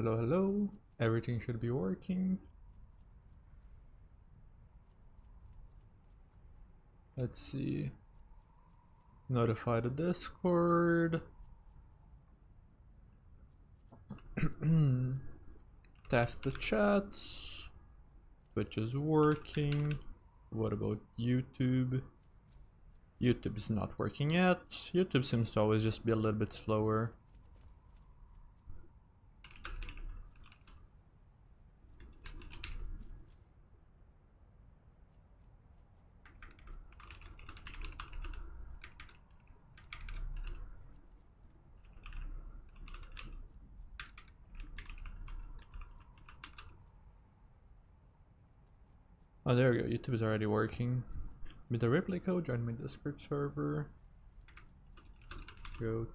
Hello, hello. Everything should be working. Let's see. Notify the Discord. Test the chats. Twitch is working. What about YouTube? YouTube is not working yet. YouTube seems to always just be a little bit slower. Oh, there we go. YouTube is already working. With the replay code, join my Discord server. Go.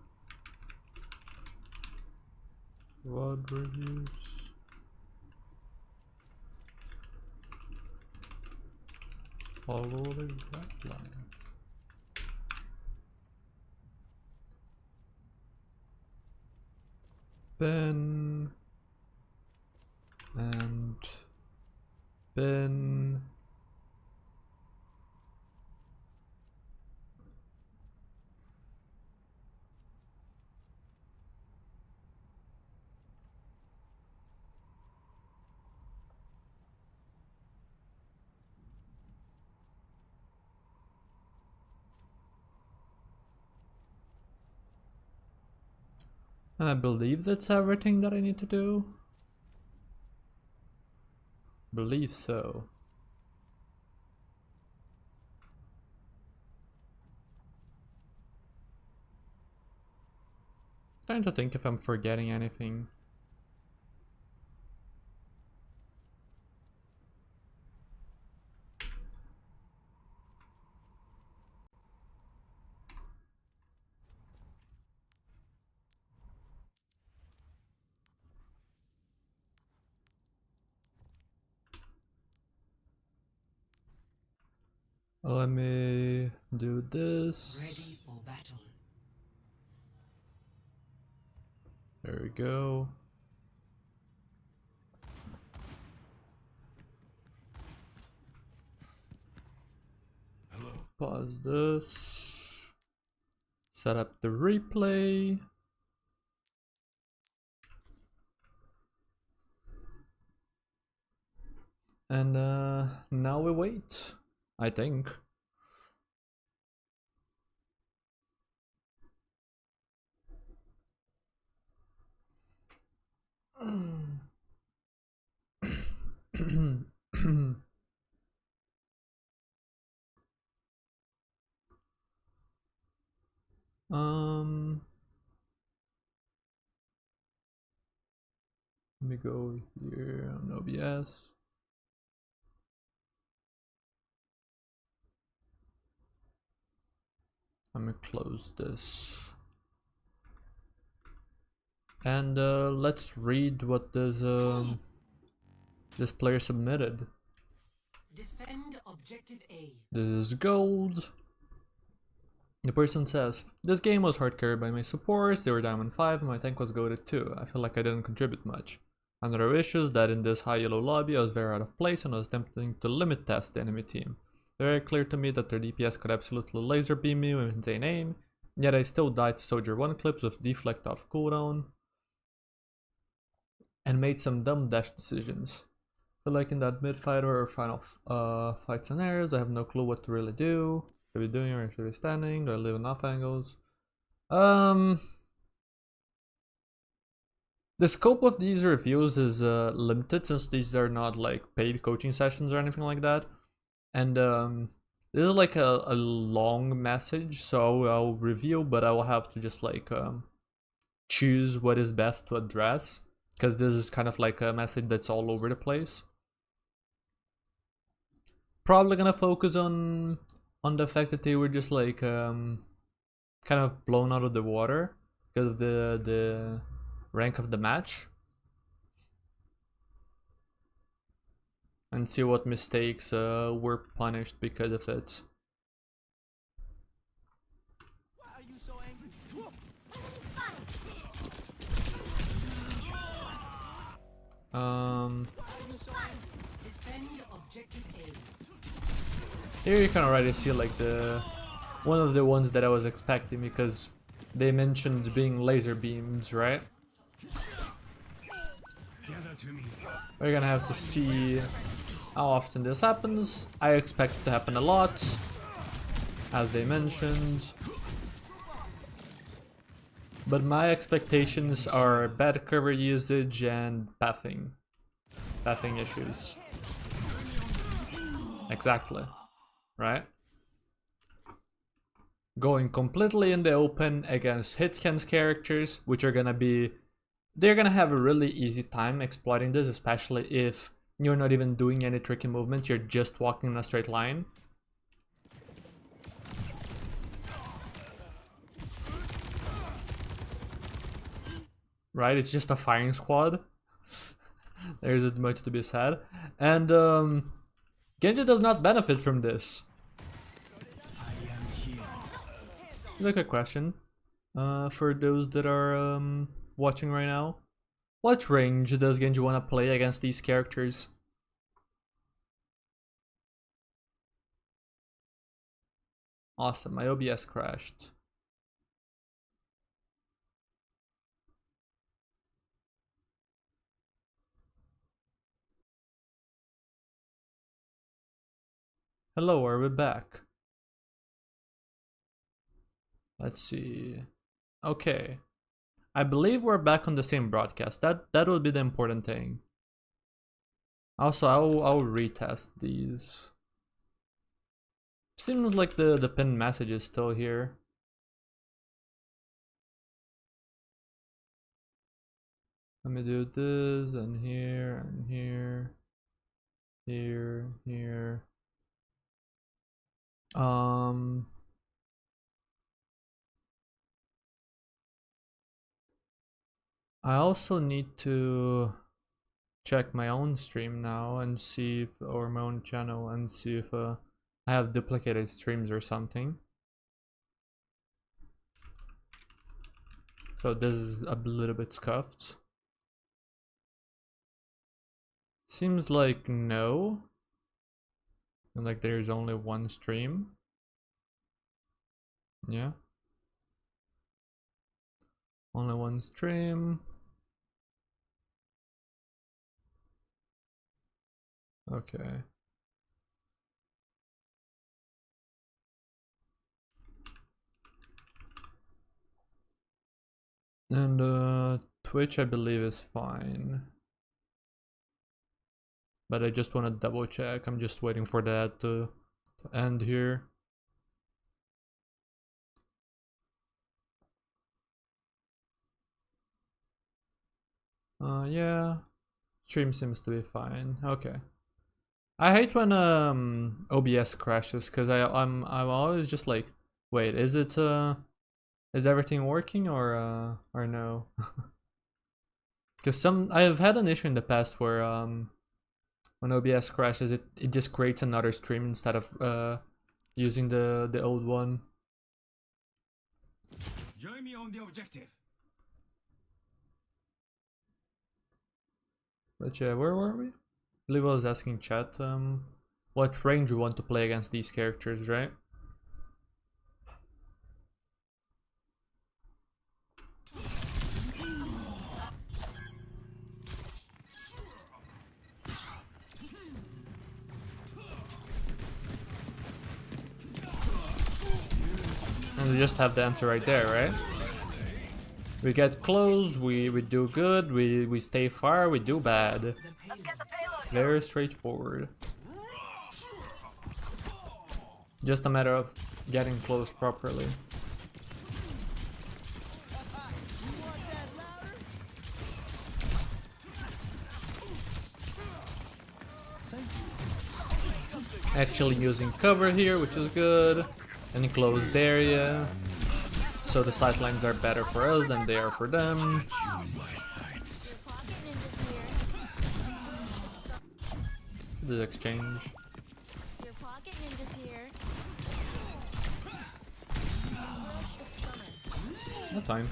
VOD reviews. Follow the guidelines. Ben and Ben. And I believe that's everything that I need to do. Believe so. Trying to think if I'm forgetting anything. Let me do this. Ready for battle. There we go. Hello. Pause this. Set up the replay. And now we wait, I think. Let me go here on OBS. I'm gonna close this. And let's read what this player submitted. Defend objective A. This is gold. The person says, this game was hard carried by my supports, they were diamond 5 and my tank was goated 2. I feel like I didn't contribute much. Another issue is that in this high yellow lobby I was very out of place and was attempting to limit test the enemy team. Very clear to me that their DPS could absolutely laser beam me with insane aim, yet I still died to Soldier 1 clips with deflect off cooldown and made some dumb dash decisions. Feel like in that mid fight or final fight scenarios I have no clue what to really do. Should I be doing or should I be standing? Do I live in off angles? The scope of these reviews is limited since these are not like paid coaching sessions or anything like that. And this is like a long message, so I'll review, but I will have to just like choose what is best to address, because this is kind of like a message that's all over the place. Probably gonna focus on the fact that they were just like kind of blown out of the water because of the rank of the match, and see what mistakes were punished because of it. Why are you so angry? Defend objective A. Here you can already see like one of the ones that I was expecting, because they mentioned being laser beams, right? Gather to me. We're gonna have to see how often this happens. I expect it to happen a lot, as they mentioned. But my expectations are bad cover usage and pathing issues. Exactly. Right? Going completely in the open against Hitscan's characters, which are gonna be... They're gonna have a really easy time exploiting this, especially if you're not even doing any tricky movements, you're just walking in a straight line. Right? It's just a firing squad. There isn't much to be said. And Genji does not benefit from this. I am here. Look, a question for those that are watching right now. What range does Genji want to play against these characters? Awesome, my OBS crashed. Hello, are we back? Let's see. Okay. I believe we're back on the same broadcast. That will be the important thing. Also, I'll retest these. Seems like the pinned message is still here. Let me do this and here and here. Here. I also need to check my own stream now and see if, or my own channel, and see if I have duplicated streams or something. So this is a little bit scuffed. Seems like no. Like there's only one stream. Yeah. Only one stream. Okay. And Twitch, I believe, is fine. But I just want to double check. I'm just waiting for that to end here. Yeah. Stream seems to be fine. Okay. I hate when OBS crashes, because I'm always just like, wait, is everything working or no? Because I have had an issue in the past where when OBS crashes, it just creates another stream instead of using the old one. Join me on the objective. But yeah, where were we? I believe I was asking chat what range you want to play against these characters, right? And we just have the answer right there, right? We get close, we do good, we stay far, we do bad. Very straightforward. Just a matter of getting close properly. Actually using cover here, which is good. An enclosed area. So the sightlines are better for us than they are for them. This exchange. Your pocket ninjas here. No time.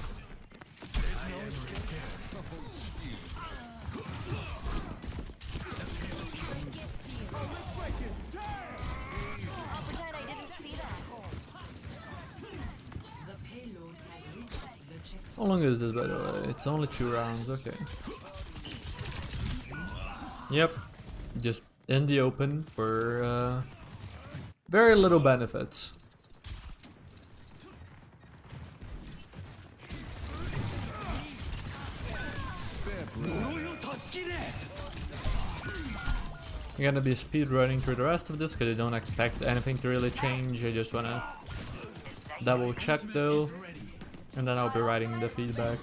How long is this, by the way? It's only 2 rounds, okay. Yep, just in the open for very little benefits. I'm gonna be speed running through the rest of this because I don't expect anything to really change. I just wanna double check though, and then I'll be writing the feedback.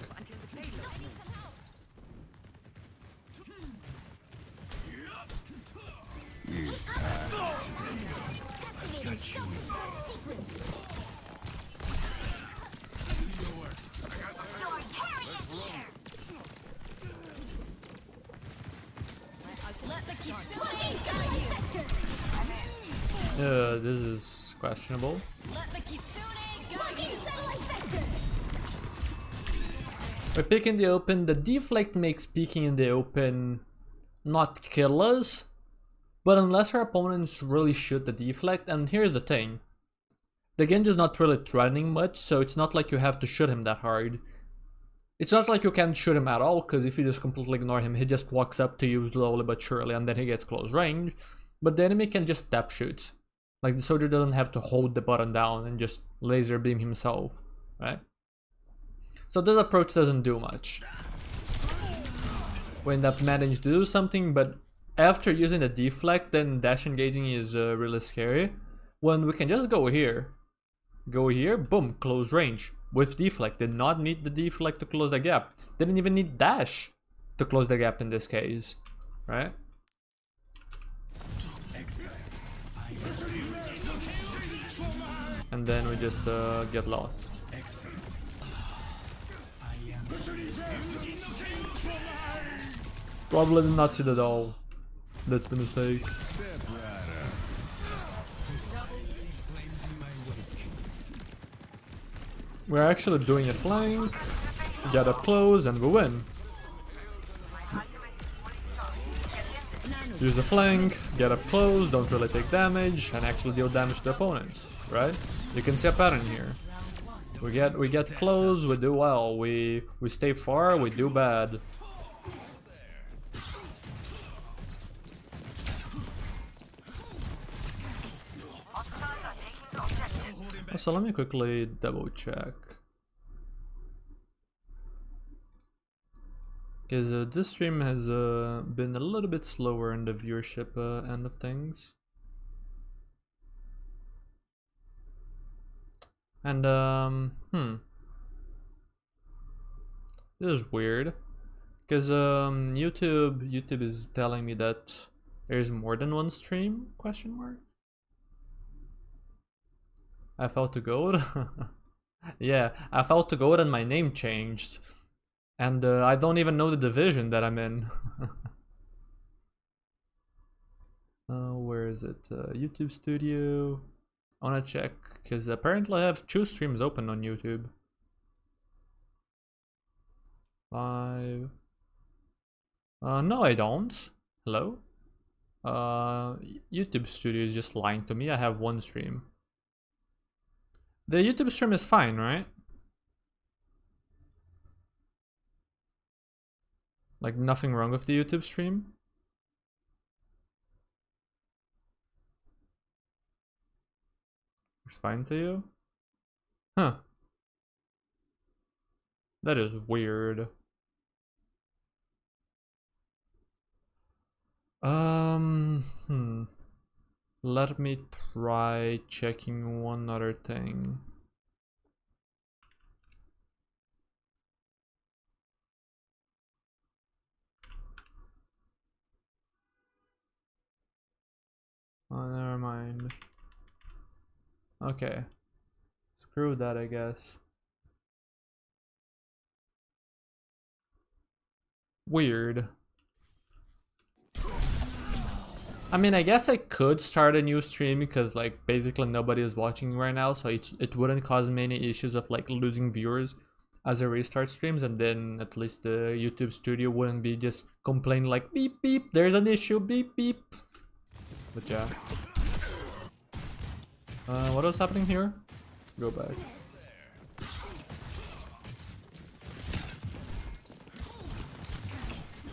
This is questionable. By picking the open, the deflect makes peeking in the open not kill us, but unless our opponents really shoot the deflect, and here's the thing. The Genji is not really threatening much, so it's not like you have to shoot him that hard. It's not like you can't shoot him at all, because if you just completely ignore him, he just walks up to you slowly but surely, and then he gets close range. But the enemy can just tap shoot. Like, the soldier doesn't have to hold the button down and just laser beam himself, right? So this approach doesn't do much. We end up managing to do something, but after using the deflect, then dash engaging is really scary. When we can just go here, boom, close range with deflect. Did not need the deflect to close the gap. Didn't even need dash to close the gap in this case, right? And then we just get lost. Probably did not see that at all. That's the mistake. We're actually doing a flank, get up close, and we win. Use a flank, get up close, don't really take damage, and actually deal damage to opponents, right? You can see a pattern here. We get close, we do well. We stay far, we do bad. So let me quickly double check. Because this stream has been a little bit slower in the viewership end of things. And this is weird. Because YouTube is telling me that there's more than one stream, question mark. I felt to gold. Yeah, I felt to gold and my name changed. And I don't even know the division that I'm in. Where is it? YouTube Studio. I wanna check, because apparently I have 2 streams open on YouTube. 5. No, I don't. Hello? YouTube Studio is just lying to me. I have 1 stream. The YouTube stream is fine, right? Like, nothing wrong with the YouTube stream? It's fine to you? Huh. That is weird. Let me try checking one other thing. Oh, never mind. Okay. Screw that, I guess. Weird. I mean, I guess I could start a new stream because, like, basically nobody is watching right now, so it wouldn't cause me any issues of, like, losing viewers as I restart streams, and then at least the YouTube Studio wouldn't be just complaining like, beep beep, there's an issue, beep beep. But yeah. What was happening here? Go back.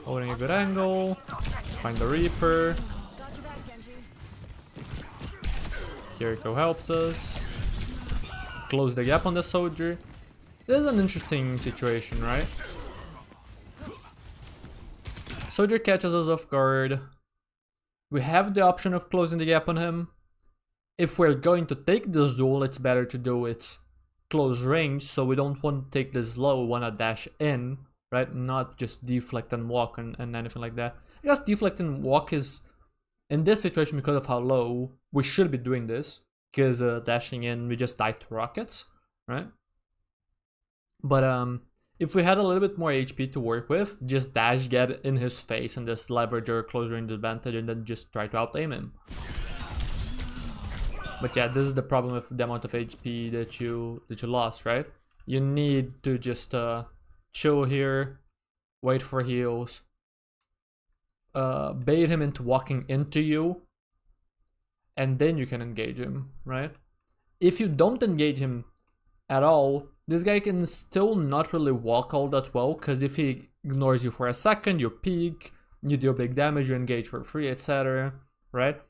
Holding a good angle. Find the Reaper. Got your back, Genji. Kiriko helps us. Close the gap on the soldier. This is an interesting situation, right? Soldier catches us off guard. We have the option of closing the gap on him. If we're going to take this duel, it's better to do it close range, so we don't want to take this low, we want to dash in, right? Not just deflect and walk and anything like that. I guess deflect and walk is, in this situation, because of how low, we should be doing this, because dashing in, we just die to rockets, right? But if we had a little bit more HP to work with, just dash, get in his face, and just leverage our close range advantage, and then just try to out-aim him. But yeah, this is the problem with the amount of HP that you lost, right? You need to just chill here, wait for heals, bait him into walking into you, and then you can engage him, right? If you don't engage him at all, this guy can still not really walk all that well, because if he ignores you for a second, you peek, you deal big damage, you engage for free, etc., right?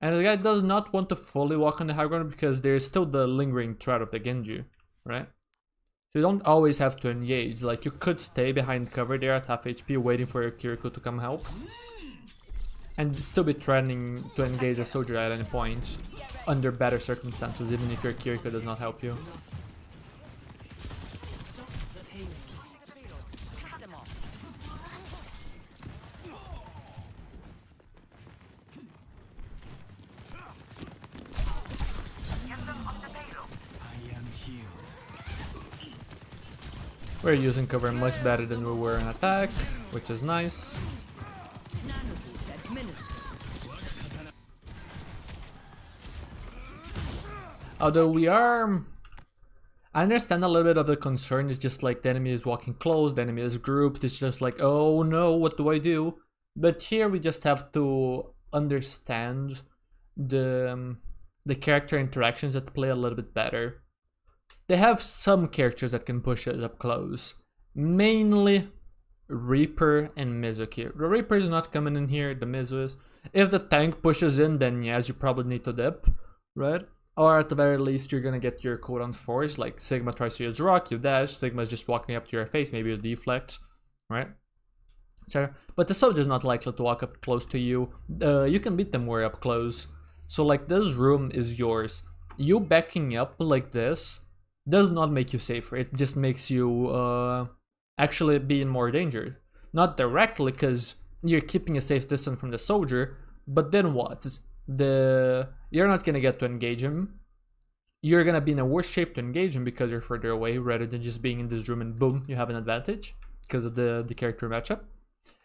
And the guy does not want to fully walk on the high ground because there's still the lingering threat of the Genji, right? So you don't always have to engage, like you could stay behind cover there at half HP waiting for your Kiriko to come help. And still be threatening to engage a soldier at any point, under better circumstances, even if your Kiriko does not help you. We're using cover much better than we were in attack, which is nice. Although we are... I understand a little bit of the concern, it's just like the enemy is walking close, the enemy is grouped, it's just like, oh no, what do I do? But here we just have to understand the character interactions that play a little bit better. They have some characters that can push us up close. Mainly Reaper and Mizuki. The Reaper is not coming in here, the Mizu is. If the tank pushes in, then yes, you probably need to dip, right? Or at the very least, you're gonna get your cooldowns forced. Like Sigma tries to use rock, you dash, Sigma is just walking up to your face, maybe you deflect, right? So, but the soldier is not likely to walk up close to you. You can beat them way up close. So like this room is yours. You backing up like this does not make you safer, it just makes you actually be in more danger. Not directly, because you're keeping a safe distance from the soldier, but then what? You're not gonna get to engage him. You're gonna be in a worse shape to engage him because you're further away, rather than just being in this room and boom, you have an advantage because of the character matchup.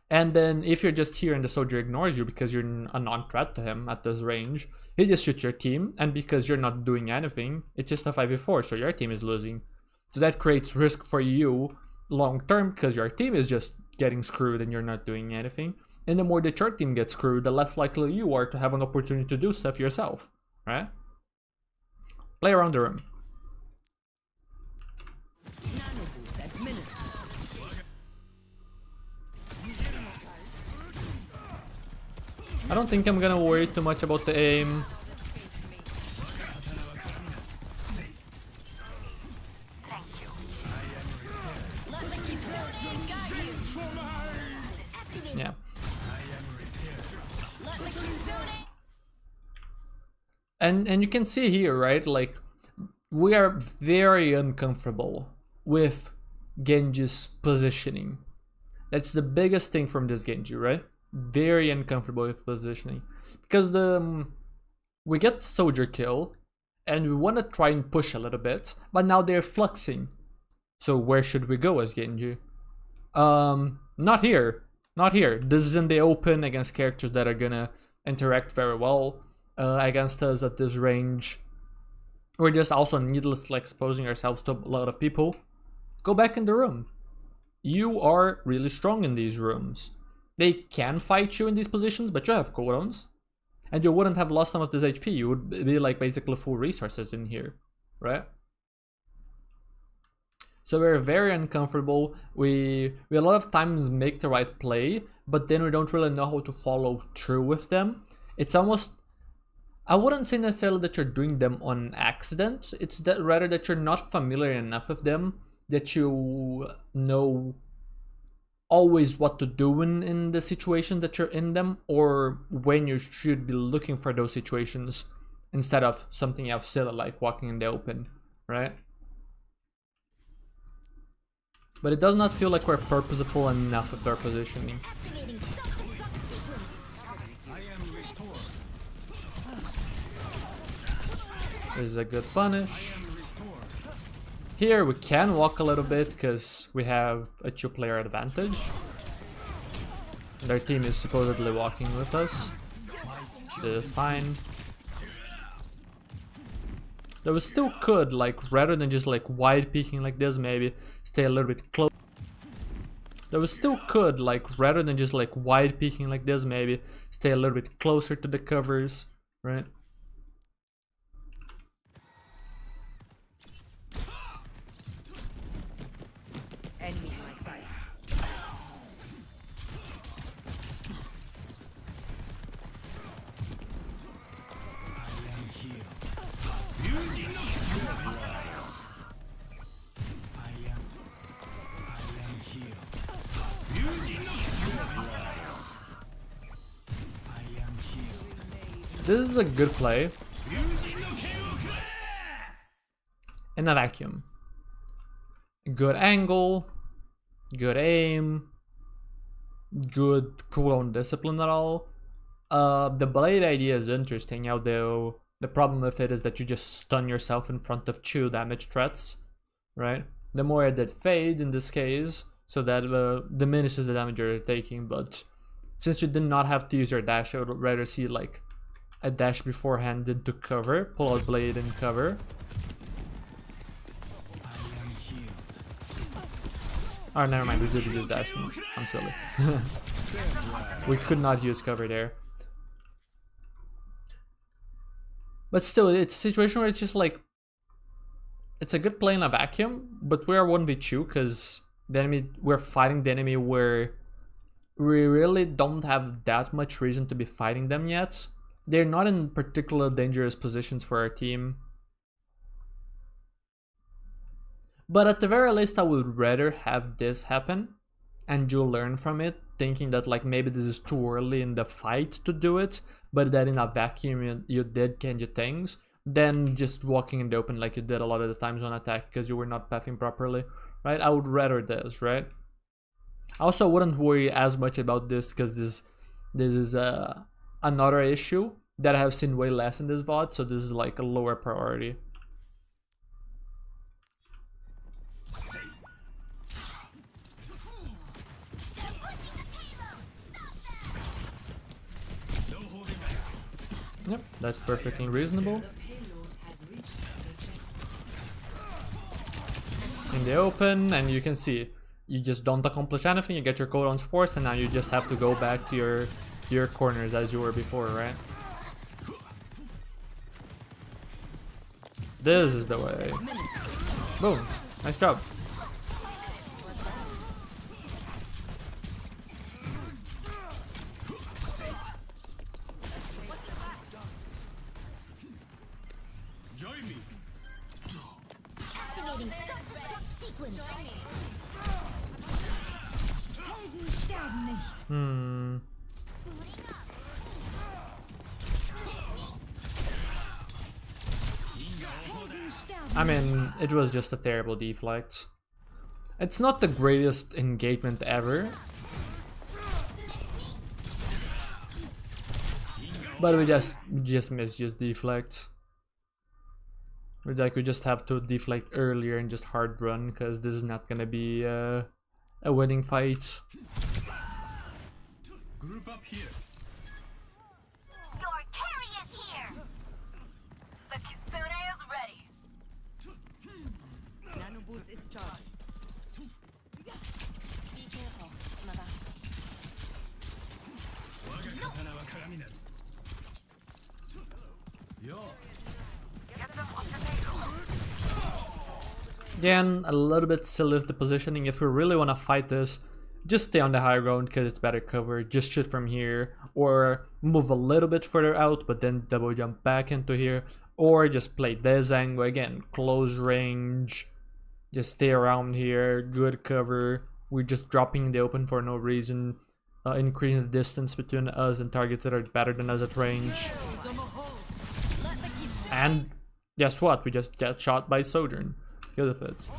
And then if you're just here and the soldier ignores you because you're a non-threat to him at this range, he just shoots your team, and because you're not doing anything, it's just a 5v4, so your team is losing. So that creates risk for you long term because your team is just getting screwed and you're not doing anything. And the more that your team gets screwed, the less likely you are to have an opportunity to do stuff yourself, right? Play around the room. I don't think I'm gonna worry too much about the aim. Yeah. And you can see here, right? Like, we are very uncomfortable with Genji's positioning. That's the biggest thing from this Genji, right? Very uncomfortable with positioning, because we get the soldier kill and we want to try and push a little bit, but now they're fluxing. So where should we go as Genji? Not here. Not here. This is in the open against characters that are gonna interact very well against us at this range. We're just also needlessly exposing ourselves to a lot of people. Go back in the room. You are really strong in these rooms. They can fight you in these positions, but you have cooldowns. And you wouldn't have lost some of this HP. You would be like basically full resources in here, right? So we're very uncomfortable. We a lot of times make the right play, but then we don't really know how to follow through with them. It's almost, I wouldn't say necessarily that you're doing them on accident. It's that rather that you're not familiar enough with them that you know always what to do in the situation that you're in them, or when you should be looking for those situations instead of something else silly like walking in the open, right? But it does not feel like we're purposeful enough with our positioning. Activating self-destruct sequence. I am restored. This is a good punish. I am restored. Here we can walk a little bit because we have a 2-player advantage. Their team is supposedly walking with us. This is fine. Though we still could, like, rather than just like wide peeking like this, maybe stay a little bit close. Though we still could, like, rather than just like wide peeking like this, maybe stay a little bit closer to the covers, right? Enemy in my sight. I am healed. I am healed. I am healed. This is a good play in a vacuum. Good angle, good aim, good cooldown discipline at all. The blade idea is interesting, although the problem with it is that you just stun yourself in front of 2 damage threats, right? The more I did fade in this case, so that diminishes the damage you're taking, but since you did not have to use your dash, I would rather see like a dash beforehand into cover, pull out blade and cover. I am healed. Oh, never mind, we did use dash. I'm silly. We could not use cover there. But still, it's a situation where it's just like, it's a good play in a vacuum, but we are 1v2 because the enemy, we're fighting the enemy where we really don't have that much reason to be fighting them yet. They're not in particular dangerous positions for our team. But at the very least, I would rather have this happen and you learn from it, thinking that like maybe this is too early in the fight to do it, but that in a vacuum you did Genji things, than just walking in the open like you did a lot of the times on attack because you were not pathing properly, right? I would rather this, right? I also wouldn't worry as much about this because this is another issue that I have seen way less in this VOD, so this is like a lower priority. Yep, that's perfectly reasonable. The payload has reached the checkpoint. In the open, and you can see you just don't accomplish anything, you get your cooldowns forced, and now you just have to go back to your corners as you were before, right? This is the way. Boom, nice job. Join me. Activating self-destruct sequence. Helden sterben nicht. Helden sterben. I mean, it was just a terrible deflect. It's not the greatest engagement ever, but we just misused deflect. We just have to deflect earlier and just hard run because this is not gonna be a winning fight. Group up here. Your carry is here! The Kitsune is ready! Nano boost is charged. Be careful, Shimada. 我が刀は鏡なり。よ Get them off the payload! Again, a little bit silly of the positioning. If we really want to fight this, just stay on the high ground because it's better cover. Just shoot from here, or move a little bit further out, but then double jump back into here, or just play this angle again, close range. Just stay around here, good cover. We're just dropping in the open for no reason, increasing the distance between us and targets that are better than us at range. And guess what? We just get shot by Sojourn. Good of it.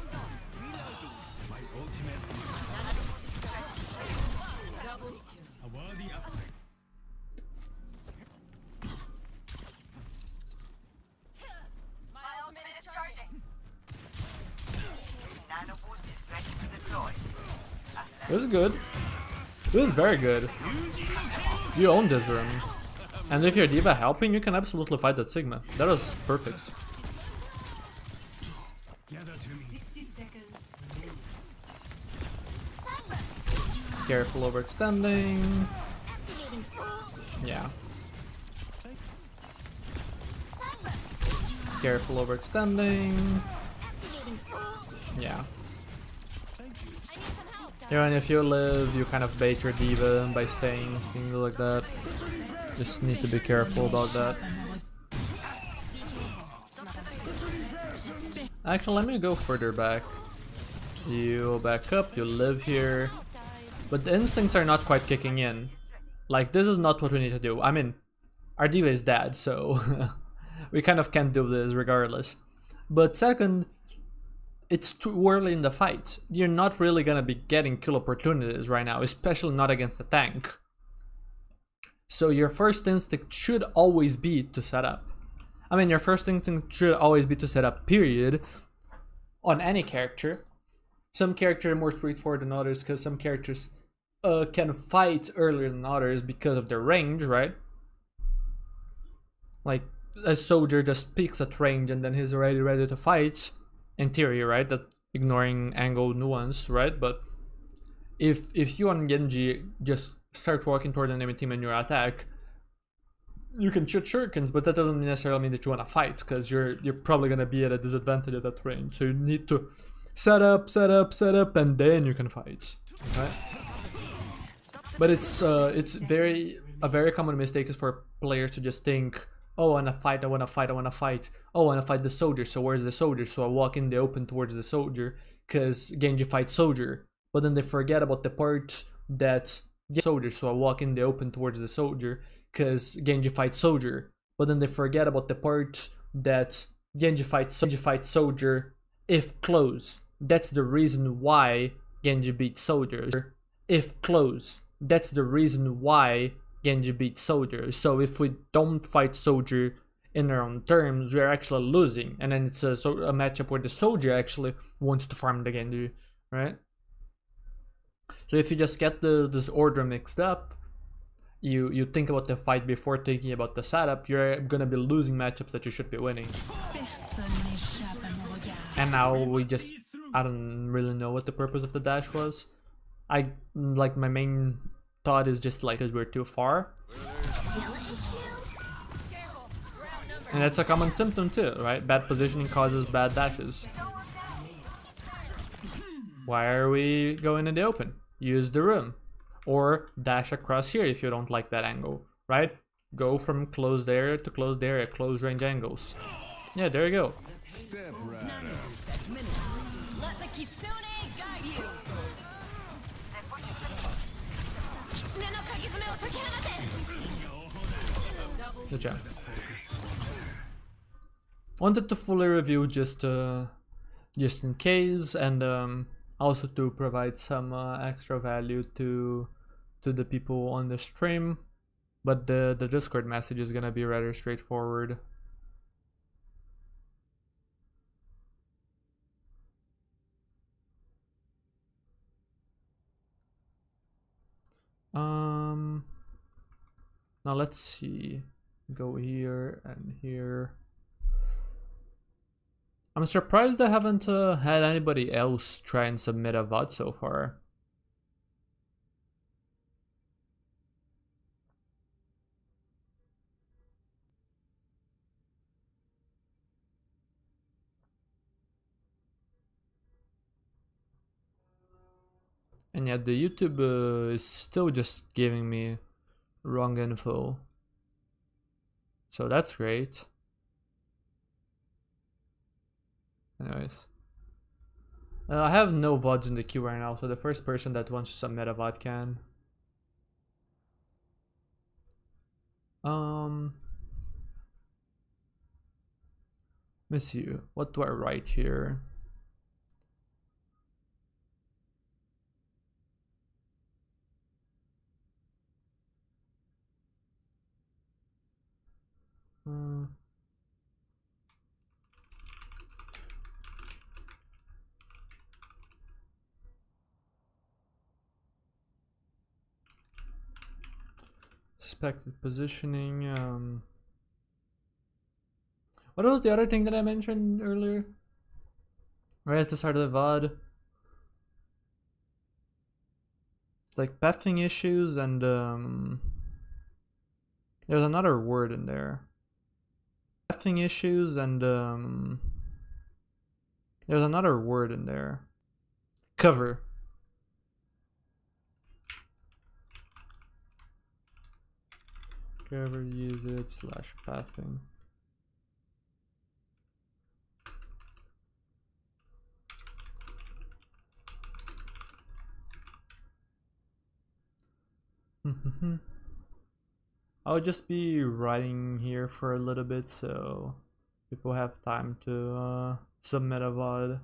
A worthy upgrade. My ultimate is charging. Nano boost is ready to deploy. This is good. This is very good. You own this room. And if you're D.Va helping, you can absolutely fight that Sigma. That was perfect. Gather to me. 60 seconds. Careful overextending. Activating Yeah. Careful overextending. activating Yeah. I need some help. Yeah, and if you live, you kind of bait your D.Va by staying, things like that. Just need to be careful about that. Actually, let me go further back. You back up, you live here. But the instincts are not quite kicking in. Like, this is not what we need to do. I mean, our D.Va is dead, so we kind of can't do this regardless. But second, it's too early in the fight. You're not really gonna be getting kill opportunities right now, especially not against a tank. So your first instinct should always be to set up. I mean, your first instinct should always be to set up, period, on any character. Some characters are more straightforward than others because some characters can fight earlier than others because of their range, right? Like, a soldier just peeks at range and then he's already ready to fight, in theory, right? That ignoring angle nuance, right? But if you on Genji just start walking toward the enemy team and your attack, you can shoot shurikens, but that doesn't necessarily mean that you want to fight, because you're probably gonna be at a disadvantage at that range. So you need to set up, and then you can fight. Right? But it's a very common mistake is for players to just think, oh, I wanna fight. Oh, I wanna fight the soldier. So where's the soldier? So I walk in the open towards the soldier, because Genji fights soldier. But then they forget about the part that soldier, so I walk in the open towards the soldier, because Genji fights soldier. But then they forget about the part that Genji fights soldier if close. That's the reason why Genji beats soldiers. If close. That's the reason why Genji beats soldier. So if we don't fight soldier in our own terms, we're actually losing. And then it's a matchup where the soldier actually wants to farm the Genji, right? So if you just get this order mixed up, you think about the fight before thinking about the setup, you're gonna be losing matchups that you should be winning. And now I don't really know what the purpose of the dash was. My main thought is just like, we're too far. And that's a common symptom too, right? Bad positioning causes bad dashes. Why are we going in the open? Use the room. Or dash across here if you don't like that angle, right? Go from closed area to closed area, close range angles. Yeah, there you go. Step right up. Let the kitsune guide you. Good job. Wanted to fully review just in case, and also to provide some extra value to the people on the stream, but the Discord message is gonna be rather straightforward. Now let's see, go here and here. I'm surprised I haven't had anybody else try and submit a VOD so far. And yet the YouTube is still just giving me wrong info. So that's great. Anyways. I have no VODs in the queue right now, so the first person that wants to submit a VOD can. Let me see. What do I write here? Suspected positioning. What was the other thing that I mentioned earlier? Right at the start of the VOD. Like pathing issues and there's another word in there. Pathing issues and there's another word in there. Cover. Cover usage slash pathing. I'll just be writing here for a little bit so people have time to submit a VOD.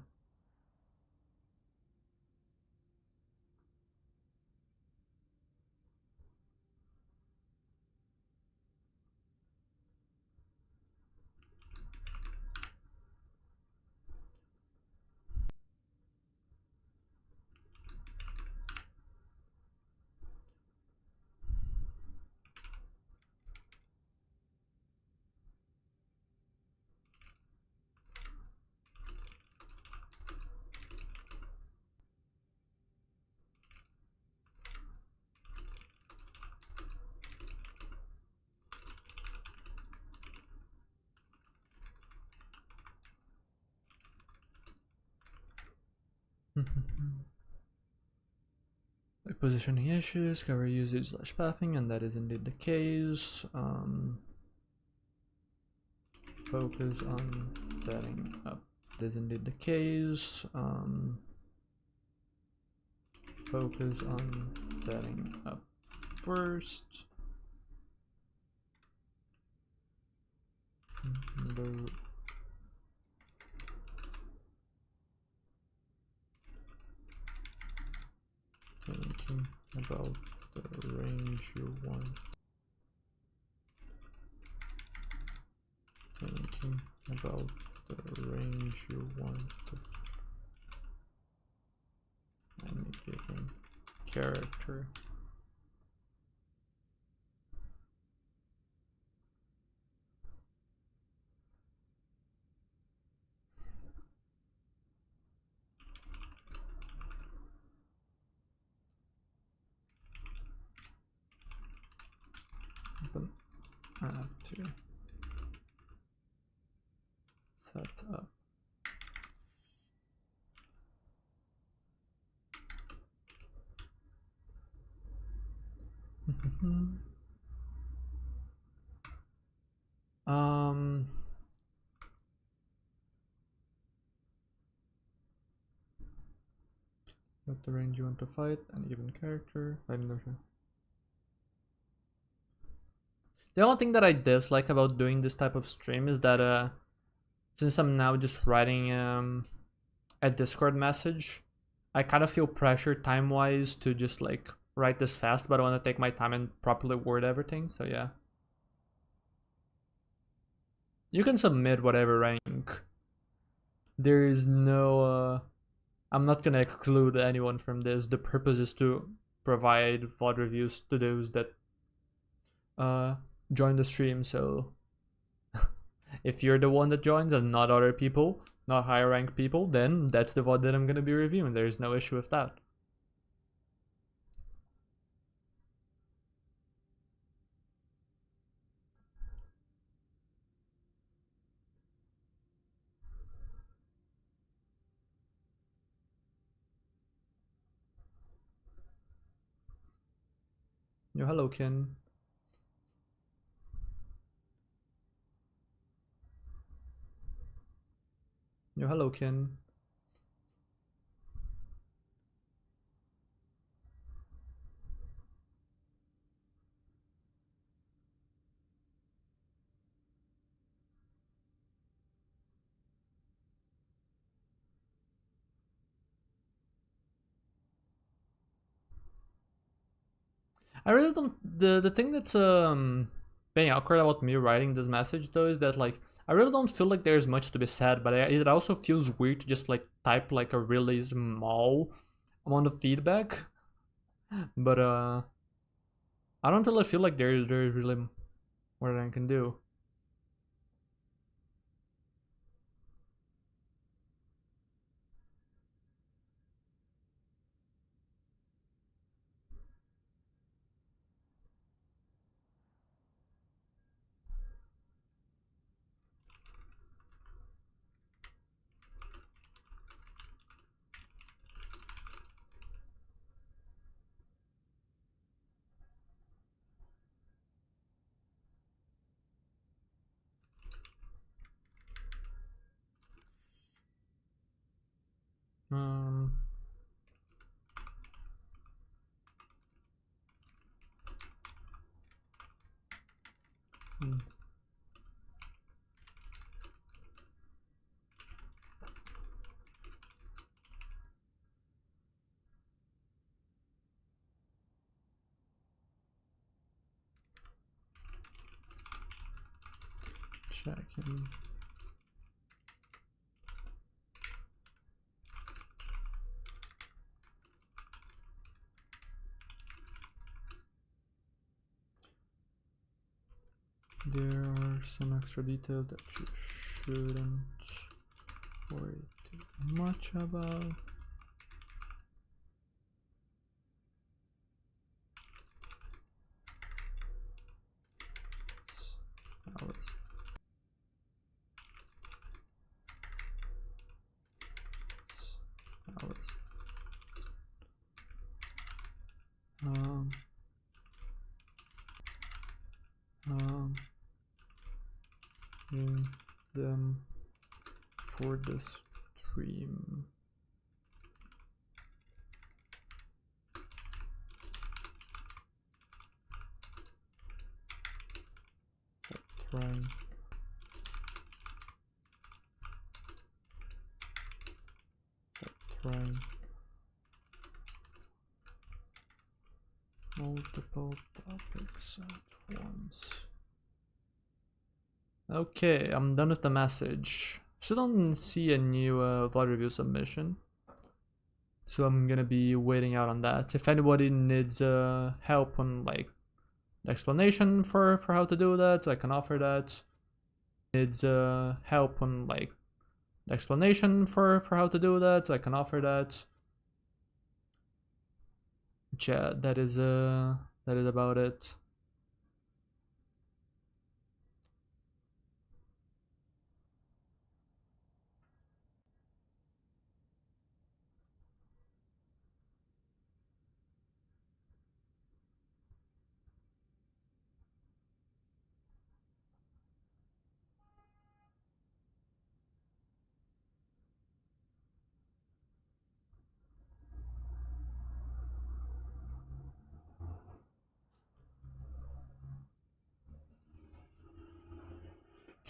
Like positioning issues, cover usage slash pathing, and that is indeed the case. Focus on setting up. That is indeed the case. Focus on setting up first. Thinking about the range you want. Thinking about the range you want to any given character. But I have to set up. What the range you want to fight, an even character. I don't know. The only thing that I dislike about doing this type of stream is that since I'm now just writing a Discord message, I kind of feel pressure time-wise to just like write this fast, but I want to take my time and properly word everything, so yeah. You can submit whatever rank. There is no... I'm not gonna exclude anyone from this. The purpose is to provide VOD reviews to those that join the stream, so if you're the one that joins and not other people, not higher ranked people, then that's the VOD that I'm gonna be reviewing. There's no issue with that. Yo, hello, Ken. Yo, hello, Ken. I really don't. The thing that's being awkward about me writing this message though is that like I really don't feel like there's much to be said, but it also feels weird to just like type like a really small amount of feedback. But I don't really feel like there's really more that I can do. Um. hmm. Checking. There are some extra details that you shouldn't worry too much about. Hours. Hours. Um. In them for the stream. Trying. Trying. Multiple topics at once. Okay, I'm done with the message. Still don't see a new VOD review submission, so I'm gonna be waiting out on that. If anybody needs help on like the explanation for how to do that, I can offer that. Needs help on like the explanation for how to do that, I can offer that. Yeah, that is about it.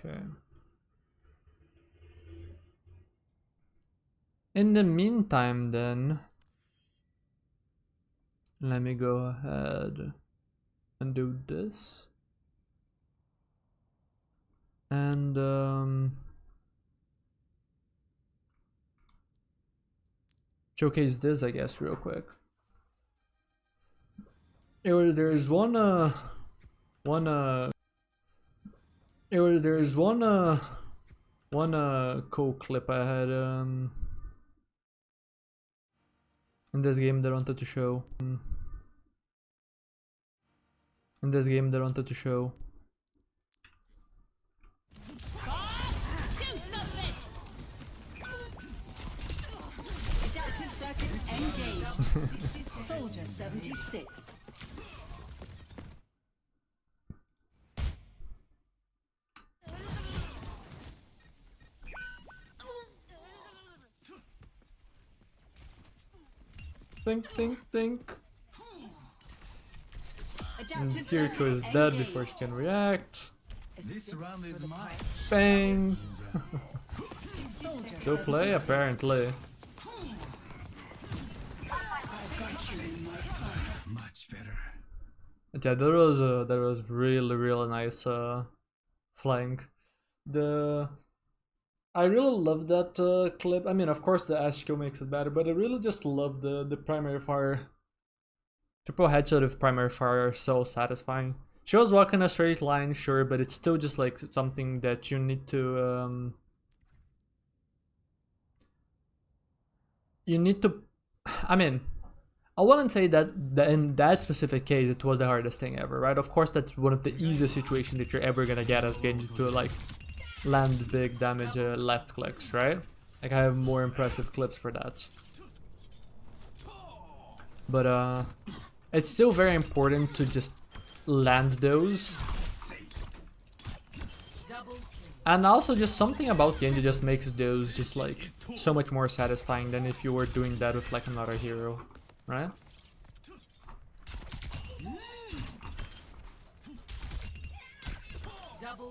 Okay. In the meantime, then, let me go ahead and do this. And showcase this, I guess, real quick. There's one cool clip I had in this game that I wanted to show. In this game that I wanted to show. Do something! Adaptive circuits engaged. Soldier 76. think. And Adaptive Kiriko is dead before she can react. This round is mine. Bang! soldier. Go play, apparently. Much better. But yeah, that was really nice flying. I really love that clip. I mean, of course the Ash kill makes it better, but I really just love the primary fire. Triple headshot of primary fire are so satisfying. She was walking a straight line, sure, but it's still just like something that you need to I mean, I wouldn't say that in that specific case it was the hardest thing ever, right? Of course that's one of the easiest situations that you're ever gonna get as Genji to like land big damage left clicks, right? Like I have more impressive clips for that. But it's still very important to just land those. And also just something about Genji just makes those just like so much more satisfying than if you were doing that with like another hero, right?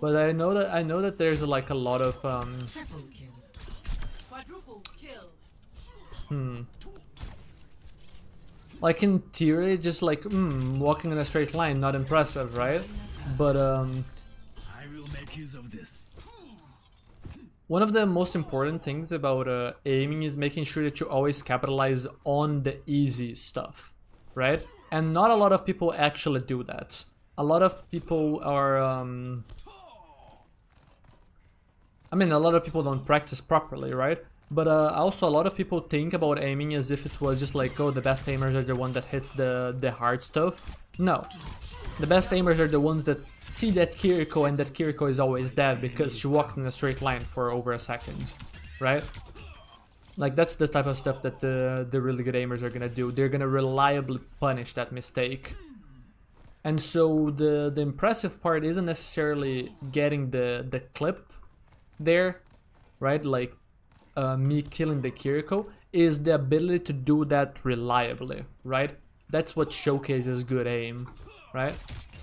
But I know that there's like a lot of Triple kill. Quadruple kill. like in theory just like walking in a straight line, not impressive, right? But I will make use of this. one of the most important things about aiming is making sure that you always capitalize on the easy stuff, right? And not a lot of people actually do that. A lot of people are I mean, a lot of people don't practice properly, right? But also a lot of people think about aiming as if it was just like, oh, the best aimers are the one that hits the hard stuff. No. The best aimers are the ones that see that Kiriko and that Kiriko is always dead because she walked in a straight line for over a second, right? Like that's the type of stuff that the really good aimers are gonna do. They're gonna reliably punish that mistake. And so the impressive part isn't necessarily getting the clip there, right? Like me killing the Kiriko is the ability to do that reliably, right? That's what showcases good aim, right?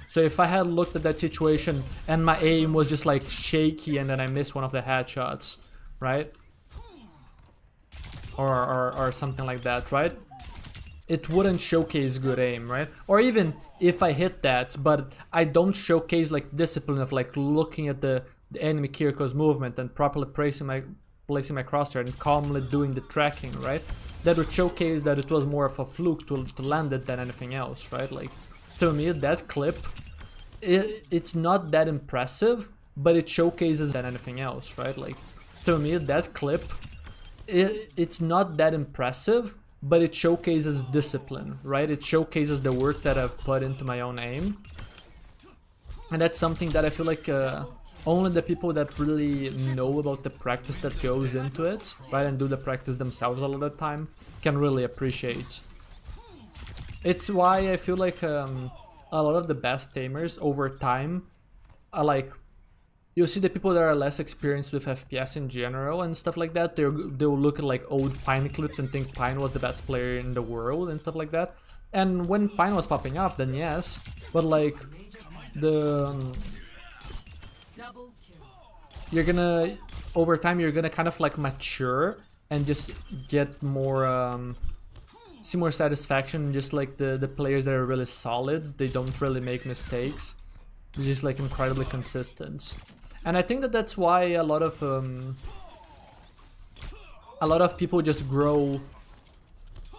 So if I had looked at that situation and my aim was just like shaky and then I missed one of the headshots, right? Or something like that, right? It wouldn't showcase good aim, right? Or even if I hit that, but I don't showcase like discipline of like looking at the enemy Kiriko's movement and properly placing my crosshair and calmly doing the tracking, right? That would showcase that it was more of a fluke to land it than anything else, right? Like, to me, that clip, it's not that impressive, but it showcases than anything else, right? Like, to me, that clip, it's not that impressive, but it showcases discipline, right? It showcases the work that I've put into my own aim. And that's something that I feel like only the people that really know about the practice that goes into it, right, and do the practice themselves a lot of the time, can really appreciate. It's why I feel like a lot of the best tamers over time are like, you see the people that are less experienced with FPS in general and stuff like that, they'll look at like old Pine clips and think Pine was the best player in the world and stuff like that. And when Pine was popping off, then yes, but like you're gonna, over time, you're gonna kind of like mature and just get more, see more satisfaction. Just like the players that are really solid, they don't really make mistakes. They're just like incredibly consistent. And I think that that's why a lot of people just grow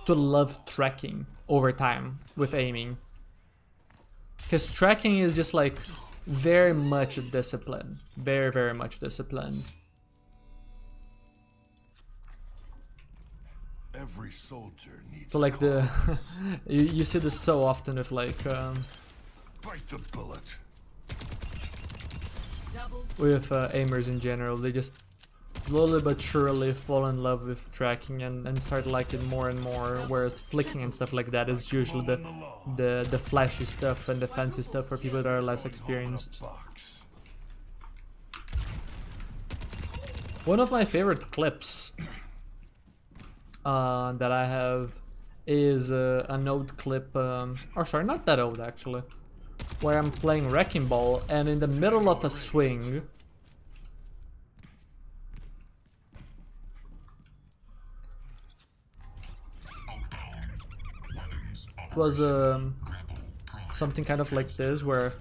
to love tracking over time with aiming. Because tracking is just like very much discipline. Very much discipline. Every soldier needs So like the you see this so often with like bite the bullet. with aimers in general. They just slowly but surely fall in love with tracking and start liking it more and more, whereas flicking and stuff like that is usually the flashy stuff and the fancy stuff for people that are less experienced. One of my favorite clips that I have is an old clip, or sorry, not that old actually, where I'm playing Wrecking Ball and in the middle of a swing, it was something kind of like this, where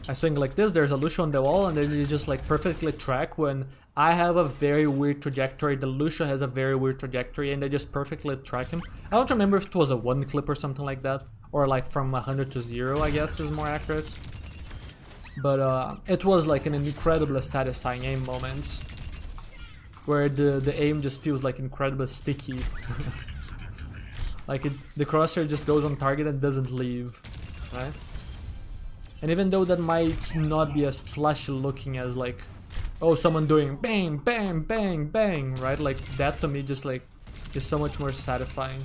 I swing like this, there's a Lucio on the wall, and then you just like perfectly track when I have a very weird trajectory, the Lucio has a very weird trajectory, and they just perfectly track him. I don't remember if it was a 1 clip or something like that, or like from 100 to 0, I guess is more accurate. But it was like an incredibly satisfying aim moment, where the aim just feels like incredibly sticky. Like the crosshair just goes on target and doesn't leave, right? And even though that might not be as flashy looking as like, oh, someone doing bang, bang, bang, bang, right? Like that to me just like is so much more satisfying.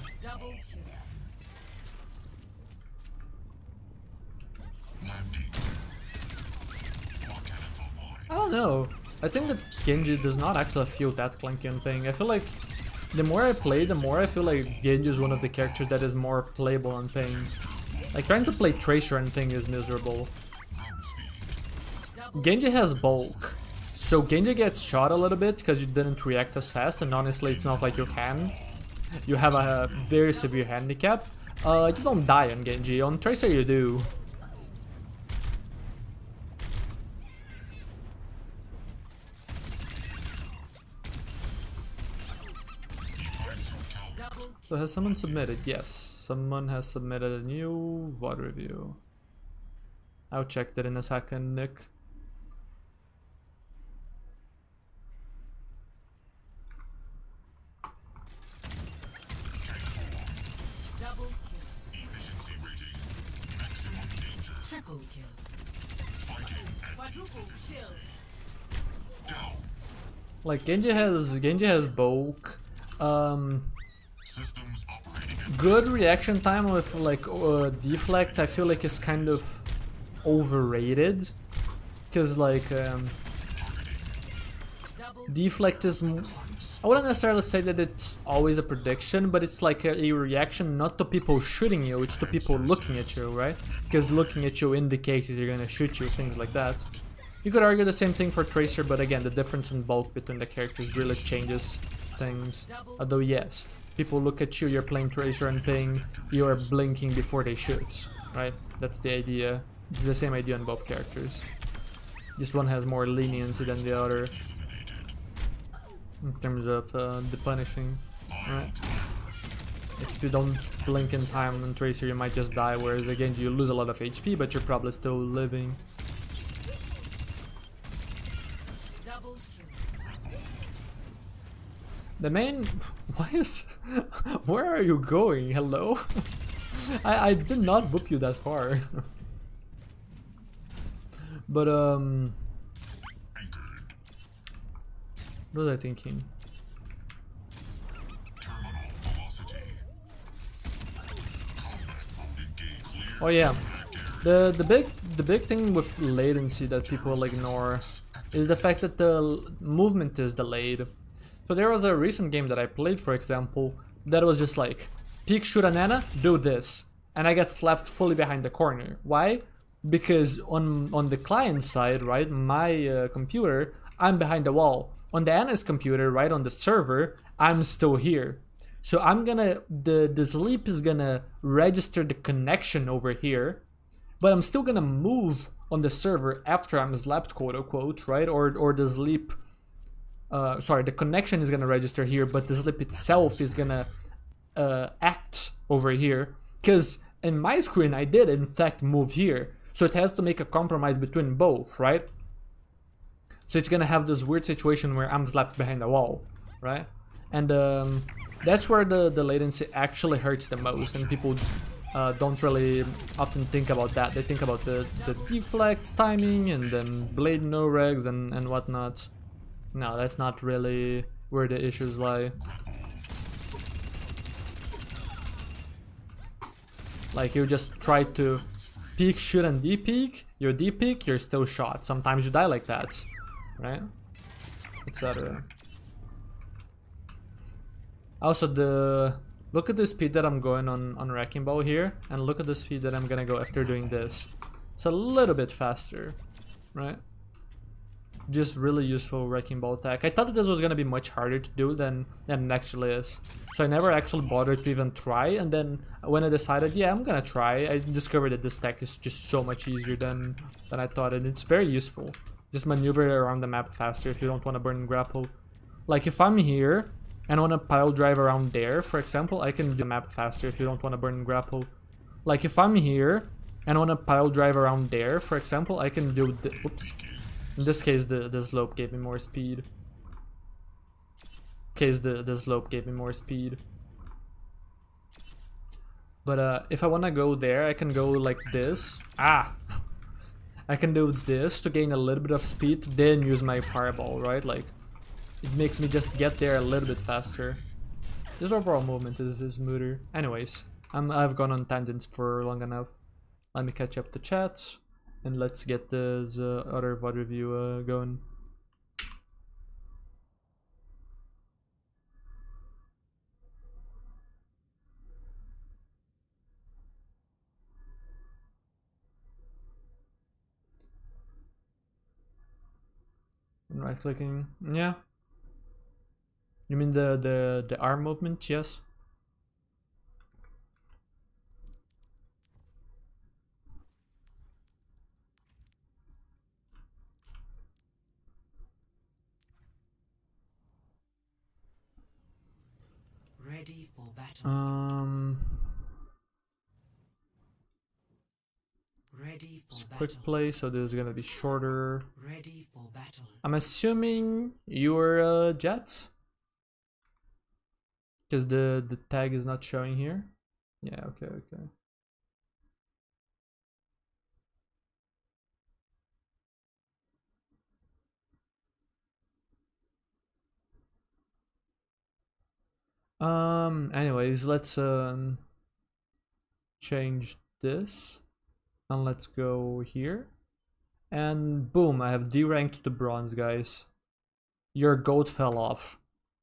I don't know. I think that Genji does not actually feel that clunky on ping. I feel like the more I play, the more I feel like Genji is one of the characters that is more playable on ping. Like trying to play Tracer and ping is miserable. Genji has bulk, so Genji gets shot a little bit because you didn't react as fast, and honestly it's not like you can. You have a very severe handicap. You don't die on Genji, on Tracer you do. So has someone submitted? Yes, someone has submitted a new VOD review. I'll check that in a second, Nick. Double kill. Efficiency rating. Maximum danger. Triple kill. Quadruple kill. Like Genji has bulk. Good reaction time with like deflect, I feel like is kind of overrated, because like deflect is, I wouldn't necessarily say that it's always a prediction, but it's like a reaction not to people shooting you, it's to people looking at you, right? Because looking at you indicates that you're gonna shoot you, things like that. You could argue the same thing for Tracer, but again, the difference in bulk between the characters really changes things. Although yes, people look at you, you're playing Tracer and ping, you're blinking before they shoot, right? That's the idea. It's the same idea on both characters. This one has more leniency than the other in terms of the punishing, right? Like if you don't blink in time on Tracer, you might just die, whereas again you lose a lot of HP, but you're probably still living. The main... Why is... Where are you going? Hello? I did not boop you that far. But what was I thinking? Oh yeah. The big thing with latency that people ignore is the fact that the movement is delayed. So there was a recent game that I played, for example, that was just like, peek, shoot an Ana, do this, and I got slapped fully behind the corner. Why? Because on the client side, right, my computer, I'm behind the wall. On the Ana's computer, right, on the server, I'm still here. So I'm gonna, the sleep is gonna register the connection over here, but I'm still gonna move on the server after I'm slapped, quote unquote, right, or the sleep... sorry, the connection is gonna register here, but the slip itself is gonna act over here. Because in my screen, I did in fact move here, so it has to make a compromise between both, right? So it's gonna have this weird situation where I'm slapped behind the wall, right? And that's where the latency actually hurts the most, and people don't really often think about that. They think about the deflect timing and then blade no regs and whatnot. No, that's not really where the issues lie. Like you just try to peek, shoot and D-peek, you're D-peek, you're still shot. Sometimes you die like that, right? Etc. Also Look at the speed that I'm going on Wrecking Ball here, and look at the speed that I'm gonna go after doing this. It's a little bit faster, right? Just really useful Wrecking Ball attack. I thought this was gonna be much harder to do than it actually is. So I never actually bothered to even try, and then when I decided, yeah, I'm gonna try, I discovered that this tech is just so much easier than I thought, and it's very useful. Just maneuver around the map faster if you don't want to burn grapple. Like if I'm here and I want to pile drive around there, for example, I can do the map faster if you don't want to burn grapple. Like if I'm here and I want to pile drive around there, for example, I can do the, oops. In this case, the slope gave me more speed. The slope gave me more speed. But if I want to go there, I can go like this. Ah! I can do this to gain a little bit of speed, then use my fireball, right? Like, it makes me just get there a little bit faster. This overall movement is smoother. Anyways, I've gone on tangents for long enough. Let me catch up the chats. And let's get the other VOD review going. And right clicking, yeah. You mean the arm movement? Yes. Ready for battle. Ready for battle. Quick play, so this is gonna be shorter. Ready for battle. I'm assuming you're Jets, because the tag is not showing here. Yeah, okay. Anyways, let's change this, and let's go here, and boom, I have D-ranked to bronze, guys. Your goat fell off.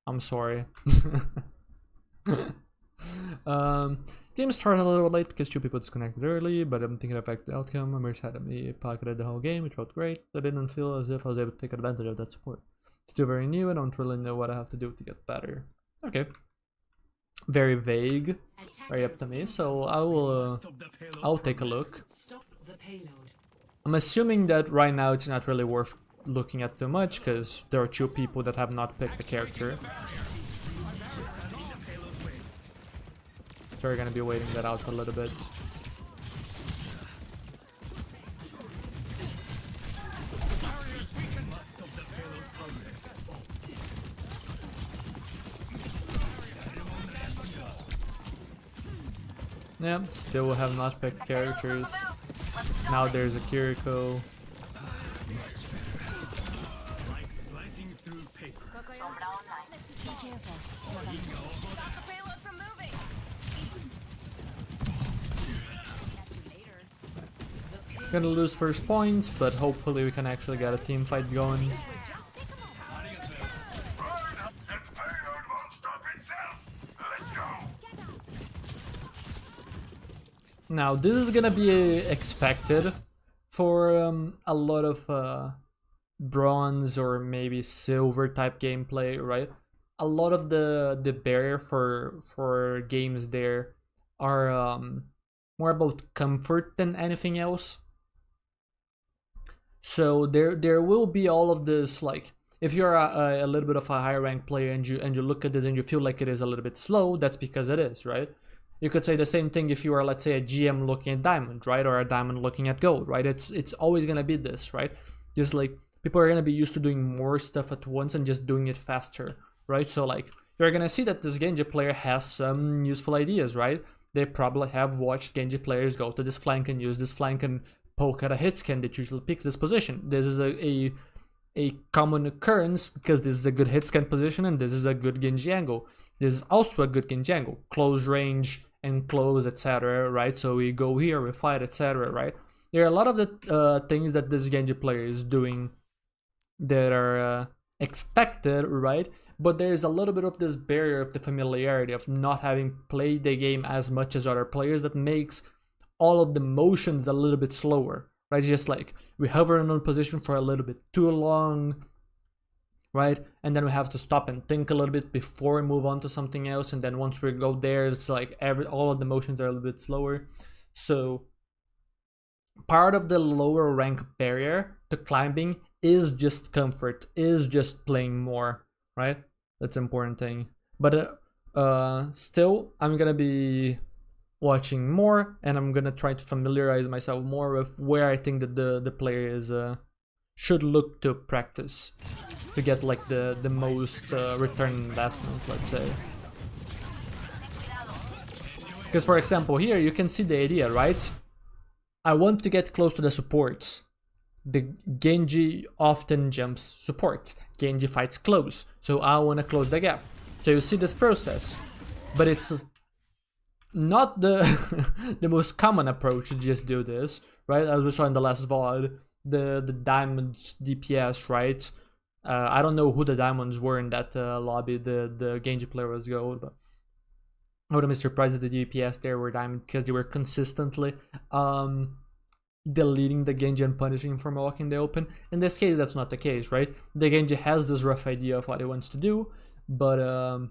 I'm sorry. Game started a little late because two people disconnected early, but I'm thinking of the outcome. Amers had me pocketed the whole game, which felt great. I didn't feel as if I was able to take advantage of that support. Still very new, I don't really know what I have to do to get better. Okay. Very vague, very up to me, so I'll take a look. Stop the payload. I'm assuming that right now it's not really worth looking at too much, because there are two people that have not picked the character. So we're gonna be waiting that out a little bit. Yep, still have not picked characters. Now there's a Kiriko. Like slicing through paper. Be careful. Stop the payload from moving. Gonna lose first points, but hopefully we can actually get a team fight going. That payload won't stop itself. Let's go. Now this is gonna be expected for a lot of bronze or maybe silver type gameplay, right? A lot of the barrier for games there are more about comfort than anything else. So there will be all of this, like if you're a little bit of a higher ranked player and you look at this and you feel like it is a little bit slow, that's because it is, right? You could say the same thing if you are, let's say, a GM looking at diamond, right? Or a diamond looking at gold, right? It's always gonna be this, right? Just like people are gonna be used to doing more stuff at once and just doing it faster, right? So like you're gonna see that this Genji player has some useful ideas, right? They probably have watched Genji players go to this flank and use this flank and poke at a hit scan that usually picks this position. This is a common occurrence because this is a good hit scan position and this is a good Genji angle. This is also a good Genji angle. Close range and close, etc., right? So we go here, we fight, etc., right? There are a lot of the things that this Genji player is doing that are expected, right? But there's a little bit of this barrier of the familiarity of not having played the game as much as other players that makes all of the motions a little bit slower, right? Just like we hover in one position for a little bit too long, right? And then we have to stop and think a little bit before we move on to something else. And then once we go there, it's like all of the motions are a little bit slower. So part of the lower rank barrier to climbing is just comfort, is just playing more, right? That's an important thing. But still, I'm gonna be watching more, and I'm gonna try to familiarize myself more with where I think that the player is should look to practice to get like the most return on investment, let's say. Because for example, here you can see the idea, right? I want to get close to the supports. The Genji often jumps supports. Genji fights close, so I want to close the gap. So you see this process, but it's not the the most common approach to just do this, right? As we saw in the last VOD, the diamonds DPS, right? I don't know who the diamonds were in that lobby. The Genji player was gold, but I wouldn't be surprised if the DPS there were diamond because they were consistently deleting the Genji and punishing him from walking the open. In this case, that's not the case, right? The Genji has this rough idea of what he wants to do, but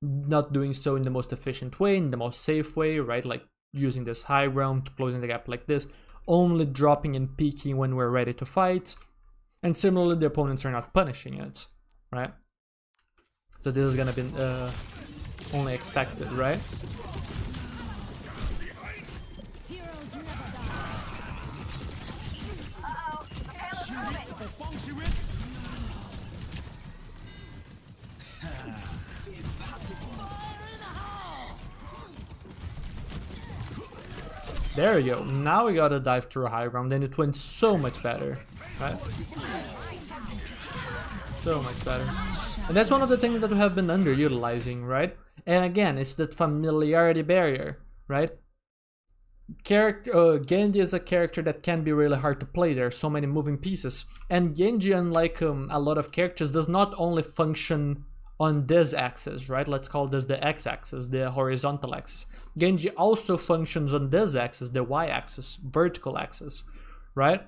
not doing so in the most efficient way, in the most safe way, right? Like using this high ground, closing the gap like this, only dropping and peeking when we're ready to fight. And similarly, the opponents are not punishing it, right? So this is gonna be only expected, right? There we go. Now we gotta dive through a high ground, and it went so much better, right? So much better. And that's one of the things that we have been underutilizing, right? And again, it's that familiarity barrier, right? Genji is a character that can be really hard to play. There are so many moving pieces. And Genji, unlike a lot of characters, does not only function on this axis, right? Let's call this the x-axis, the horizontal axis. Genji also functions on this axis, the y-axis, vertical axis, right?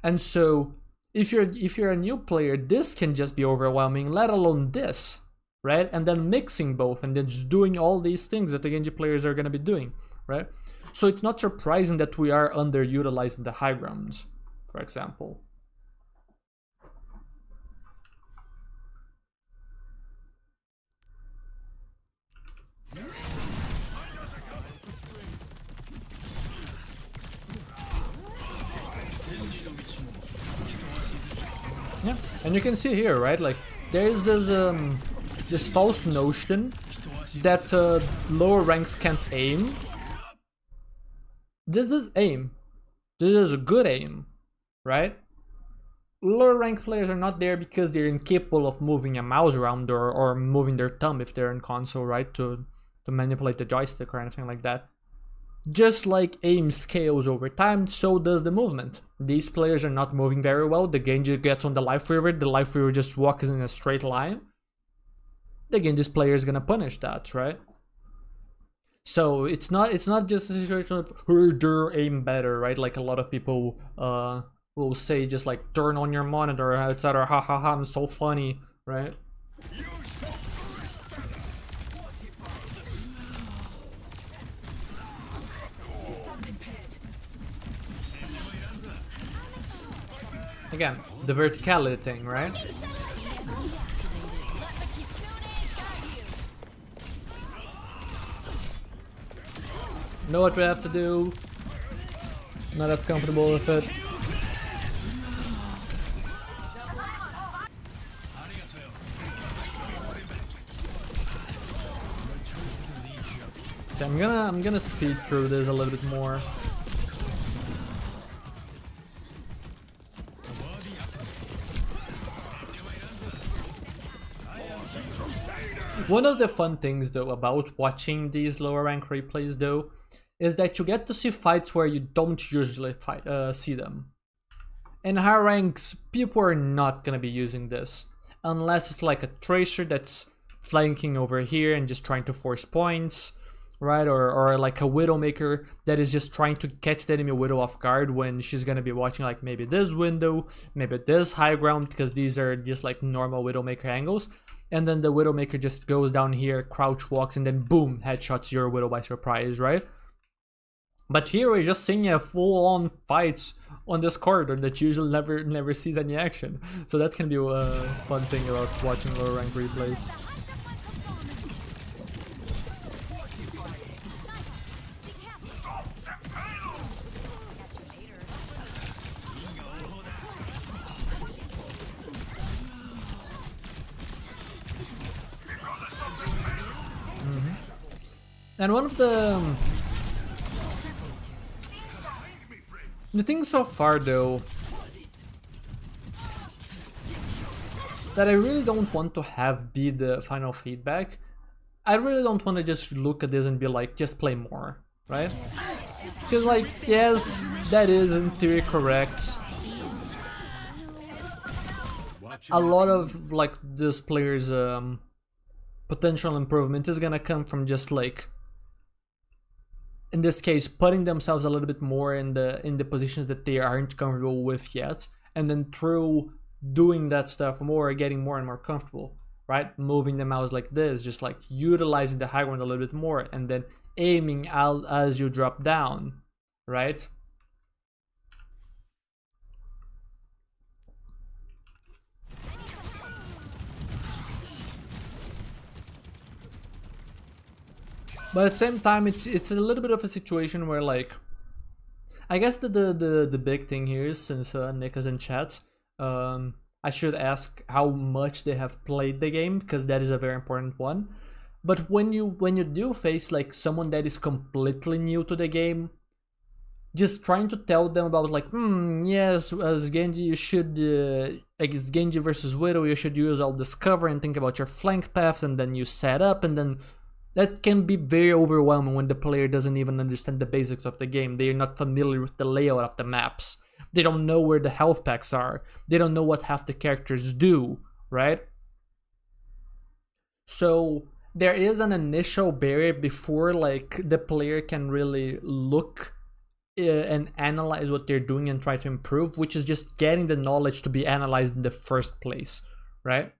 And so if you're a new player, this can just be overwhelming, let alone this, right? And then mixing both and then just doing all these things that the Genji players are going to be doing, right? So it's not surprising that we are underutilizing the high grounds, for example. Yeah, and you can see here, right? Like there is this this false notion that lower ranks can't aim. This is aim. This is a good aim, right? Lower rank players are not there because they're incapable of moving a mouse around or moving their thumb if they're in console, right? To manipulate the joystick or anything like that. Just like aim scales over time, so does the movement. These players are not moving very well. The Genji gets on the life river, the life river just walks in a straight line. The Genji's player is gonna punish that, right? So it's not just a situation of aim better, right? Like a lot of people will say just like turn on your monitor, etc. Ha ha ha, I'm so funny, right? Again, the verticality thing, right? Know what we have to do. Not as comfortable with it. Okay, I'm gonna speed through this a little bit more. One of the fun things though about watching these lower rank replays though is that you get to see fights where you don't usually see them. In higher ranks, people are not gonna be using this. unless it's like a tracer that's flanking over here and just trying to force points, right? Or like a Widowmaker that is just trying to catch the enemy Widow off guard when she's gonna be watching like maybe this window, maybe this high ground, because these are just like normal Widowmaker angles. And then the Widowmaker just goes down here, crouch walks, and then boom, headshots your Widow by surprise, right? But here we're just seeing a full-on fight on this corridor that usually never sees any action. So that can be a fun thing about watching lower rank replays. And one of the thing so far though that I really don't want to have be the final feedback, I really don't want to just look at this and be like, just play more, right? Because like, yes, that is in theory correct. A lot of like this player's potential improvement is gonna come from just like, in this case, putting themselves a little bit more in the positions that they aren't comfortable with yet, and then through doing that stuff more, getting more and more comfortable, right? Moving the mouse like this, just like utilizing the high ground a little bit more, and then aiming out as you drop down, right? But at the same time, it's a little bit of a situation where like, I guess the big thing here is, since Nick is in chat, I should ask how much they have played the game, because that is a very important one. But when you do face like someone that is completely new to the game, just trying to tell them about like, yes, as Genji you should, as Genji versus Widow, you should use all this cover and think about your flank paths, and then you set up, and then that can be very overwhelming when the player doesn't even understand the basics of the game. They are not familiar with the layout of the maps. They don't know where the health packs are. They don't know what half the characters do, right? So there is an initial barrier before like the player can really look and analyze what they're doing and try to improve, which is just getting the knowledge to be analyzed in the first place, right?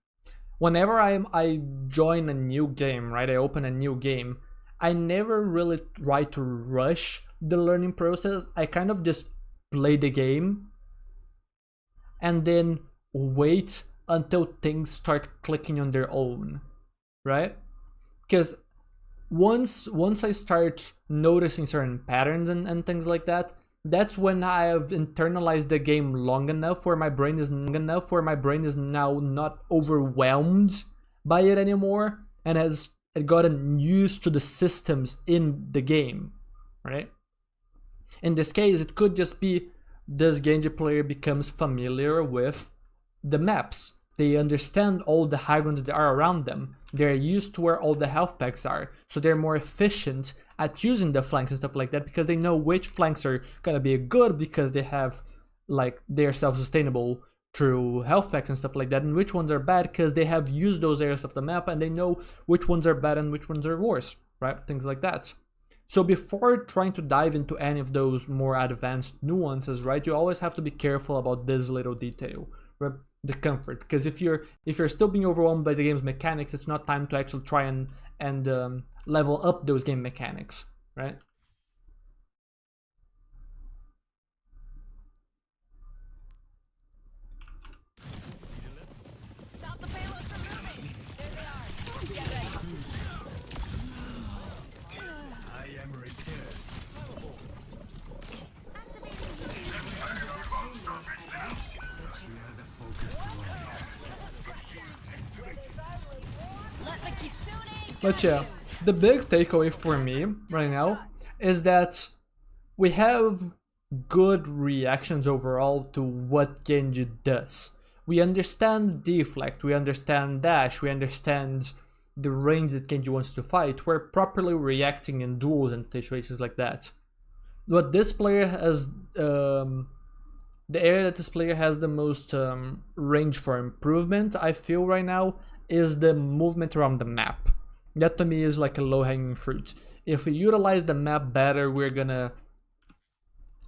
Whenever I join a new game, right, I open a new game, I never really try to rush the learning process. I kind of just play the game and then wait until things start clicking on their own, right? Because once I start noticing certain patterns and things like that, that's when I have internalized the game long enough where my brain is now not overwhelmed by it anymore, and has gotten used to the systems in the game, right? In this case, it could just be this Genji player becomes familiar with the maps. They understand all the high grounds that are around them. They're used to where all the health packs are, so they're more efficient at using the flanks and stuff like that, because they know which flanks are gonna be good because they have, like, they're self-sustainable through health packs and stuff like that, and which ones are bad because they have used those areas of the map and they know which ones are bad and which ones are worse, right? Things like that. So before trying to dive into any of those more advanced nuances, right, you always have to be careful about this little detail, right? The comfort, because if you're still being overwhelmed by the game's mechanics, it's not time to actually try and level up those game mechanics, right? Stop the payload from moving. There they are. Get ready. I am repaired. Let the kitsune. But yeah, the big takeaway for me right now is that we have good reactions overall to what Genji does. We understand deflect, we understand dash, we understand the range that Genji wants to fight. We're properly reacting in duels and situations like that. What this player has the area that this player has the most range for improvement, I feel right now, is the movement around the map. That to me is like a low-hanging fruit. If we utilize the map better, we're gonna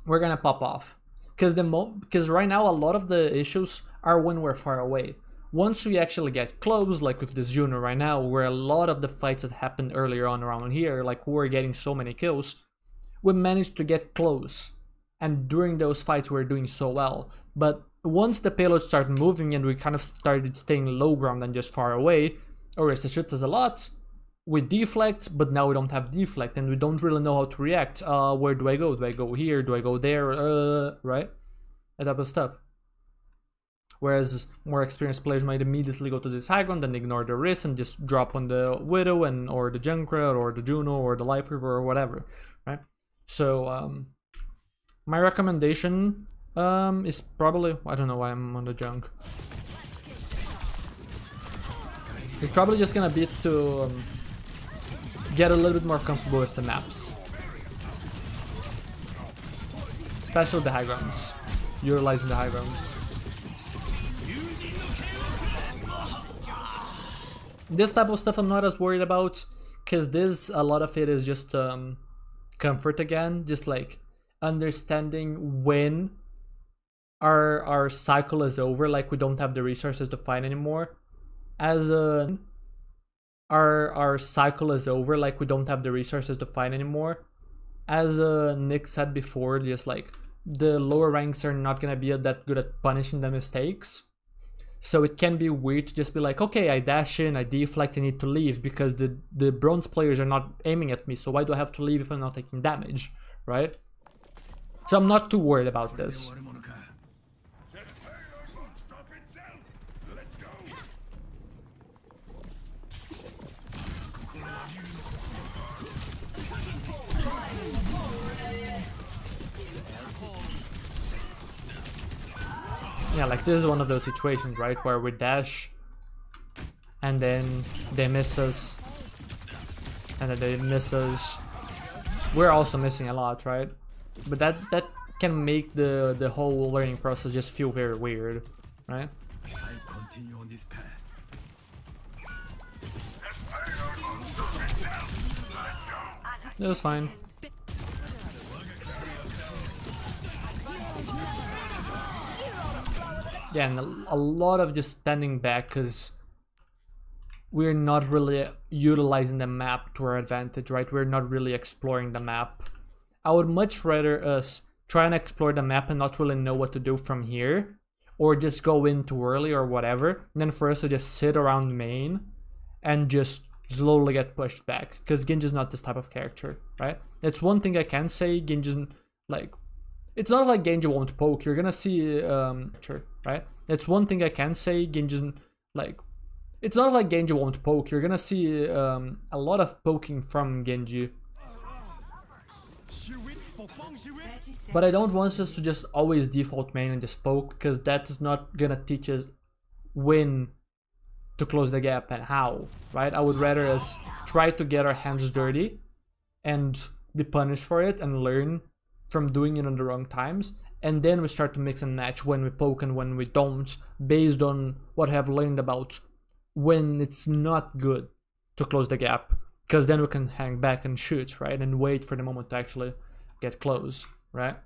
pop off. Because right now a lot of the issues are when we're far away. Once we actually get close, like with this Juno right now, where a lot of the fights that happened earlier on around here, like we're getting so many kills, we managed to get close. And during those fights we're doing so well. But once the payload started moving and we kind of started staying low ground and just far away, Orisa shoots us a lot, we deflect, but now we don't have deflect and we don't really know how to react. Where do I go? Do I go here? Do I go there? Right? That type of stuff. Whereas more experienced players might immediately go to this high ground and ignore the risk and just drop on the Widow and or the Junkrat or the Juno or the Life River or whatever, right? So my recommendation is probably, I don't know why I'm on the Junk. It's probably just gonna be to get a little bit more comfortable with the maps, especially the high grounds, utilizing the high grounds. This type of stuff I'm not as worried about, because a lot of it is just comfort again, just like understanding when our cycle is over, like we don't have the resources to fight anymore. Our cycle is over, like we don't have the resources to fight anymore. As Nick said before, just like the lower ranks are not gonna be that good at punishing the mistakes. So it can be weird to just be like, okay, I dash in, I deflect, I need to leave because the bronze players are not aiming at me, so why do I have to leave if I'm not taking damage, right? So I'm not too worried about this. That payload won't stop itself. Let's go. Yeah, like this is one of those situations, right, where we dash and then they miss us and then they miss us. We're also missing a lot, right? But that can make the whole learning process just feel very weird, right? I continue on this path. That payload won't stop itself. Let's go. It was fine. Yeah, and a lot of just standing back because we're not really utilizing the map to our advantage, right? We're not really exploring the map. I would much rather us try and explore the map and not really know what to do from here, or just go in too early or whatever, than for us to just sit around main and just slowly get pushed back, because Genji's not this type of character, right? It's one thing I can say, Genji's like, it's not like Genji won't poke, you're gonna see right? It's one thing I can say, Genji's like, it's not like Genji won't poke, you're gonna see a lot of poking from Genji. But I don't want us to just always default main and just poke, because that is not gonna teach us when to close the gap and how, right? I would rather us try to get our hands dirty and be punished for it and learn from doing it on the wrong times, and then we start to mix and match when we poke and when we don't, based on what I have learned about when it's not good to close the gap, because then we can hang back and shoot, right? And wait for the moment to actually get close, right?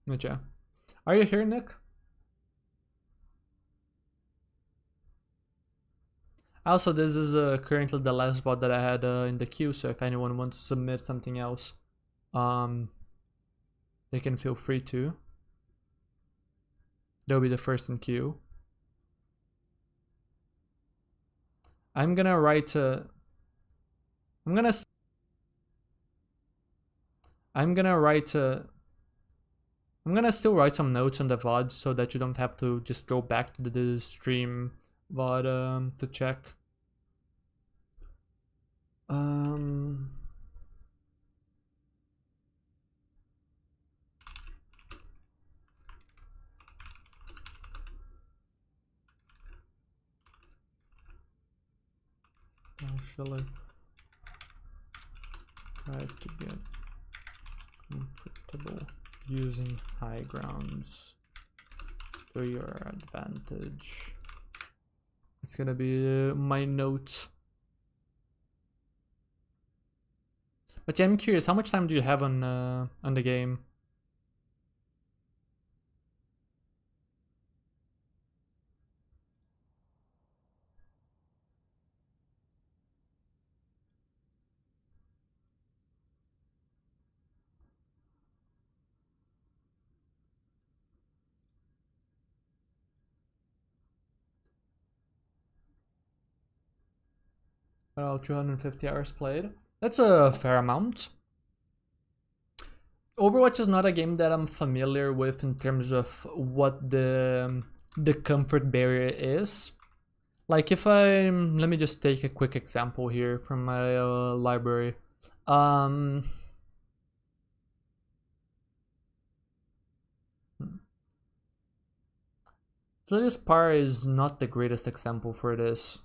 Gotcha. Are you here, Nick? Also, this is currently the last VOD that I had in the queue, so if anyone wants to submit something else, they can feel free to. They'll be the first in queue. I'm gonna write I'm gonna still write some notes on the VOD so that you don't have to just go back to the stream VOD to check. actually. Try to get comfortable using high grounds to your advantage. It's gonna be my notes. But yeah, I'm curious, how much time do you have on the game? About 250 hours played. That's a fair amount. Overwatch is not a game that I'm familiar with in terms of what the comfort barrier is. Like if let me just take a quick example here from my library. So this par is not the greatest example for this.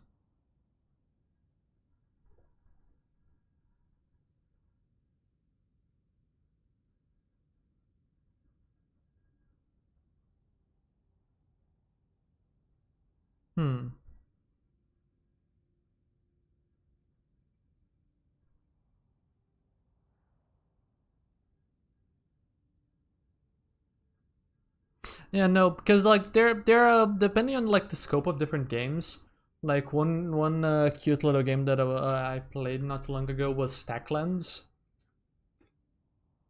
Yeah, no, because like they're depending on like the scope of different games. Like one cute little game that I played not too long ago was Stacklands.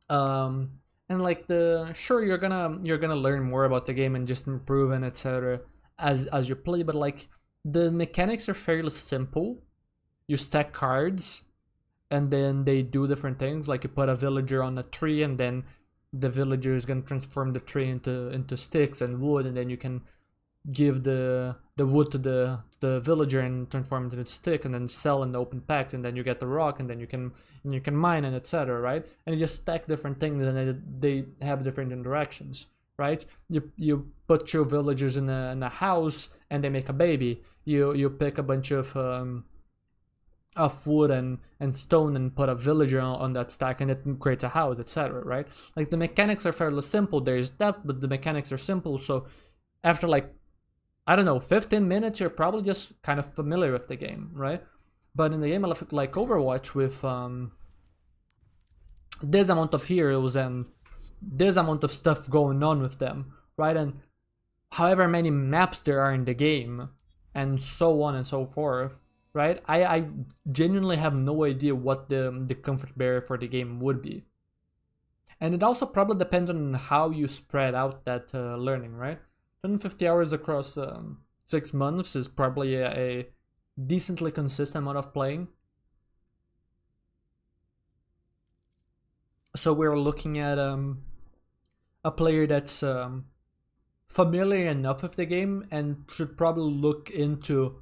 And like sure you're gonna learn more about the game and just improve and etc. as you play, but like the mechanics are fairly simple. You stack cards, and then they do different things. Like you put a villager on a tree, and then the villager is gonna transform the tree into sticks and wood, and then you can give the wood to the villager and transform it into a stick, and then sell in the open pack, and then you get the rock, and then you can mine and etc. Right? And you just stack different things, and they have different interactions. Right? You put two villagers in a house, and they make a baby. You pick a bunch of wood and stone and put a villager on that stack, and it creates a house, etc. Right? Like the mechanics are fairly simple. There's depth, but the mechanics are simple. So after like, I don't know, 15 minutes, you're probably just kind of familiar with the game, right? But in the game like Overwatch, with this amount of heroes and this amount of stuff going on with them, right? And however many maps there are in the game, and so on and so forth, right? I genuinely have no idea what the comfort barrier for the game would be. And it also probably depends on how you spread out that learning, right? 250 hours across 6 months is probably a decently consistent amount of playing. So we're looking at a player that's familiar enough with the game and should probably look into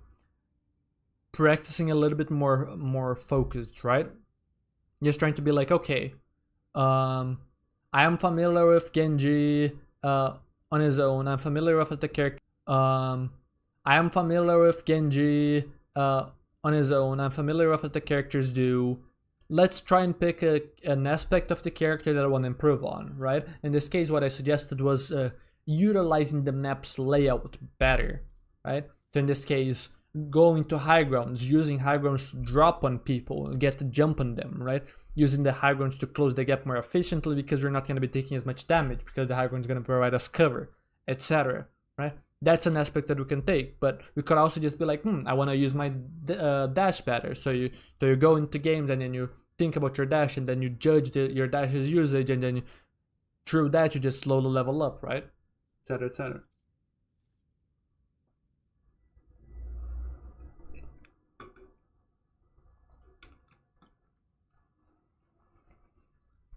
practicing a little bit more focused, right? Just trying to be like, okay, I am familiar with Genji on his own. I'm familiar with the character. I am familiar with Genji on his own. I'm familiar with what the characters do. Let's try and pick an aspect of the character that I want to improve on, right? In this case, what I suggested was utilizing the map's layout better, right? So in this case, going to high grounds, using high grounds to drop on people, get to jump on them, right? Using the high grounds to close the gap more efficiently because we're not going to be taking as much damage because the high ground is going to provide us cover, etc., right? That's an aspect that we can take, but we could also just be like, I want to use my dash better. So you go into games and then you think about your dash, and then you judge your dash's usage, and then through that you just slowly level up, right? Etc., etc.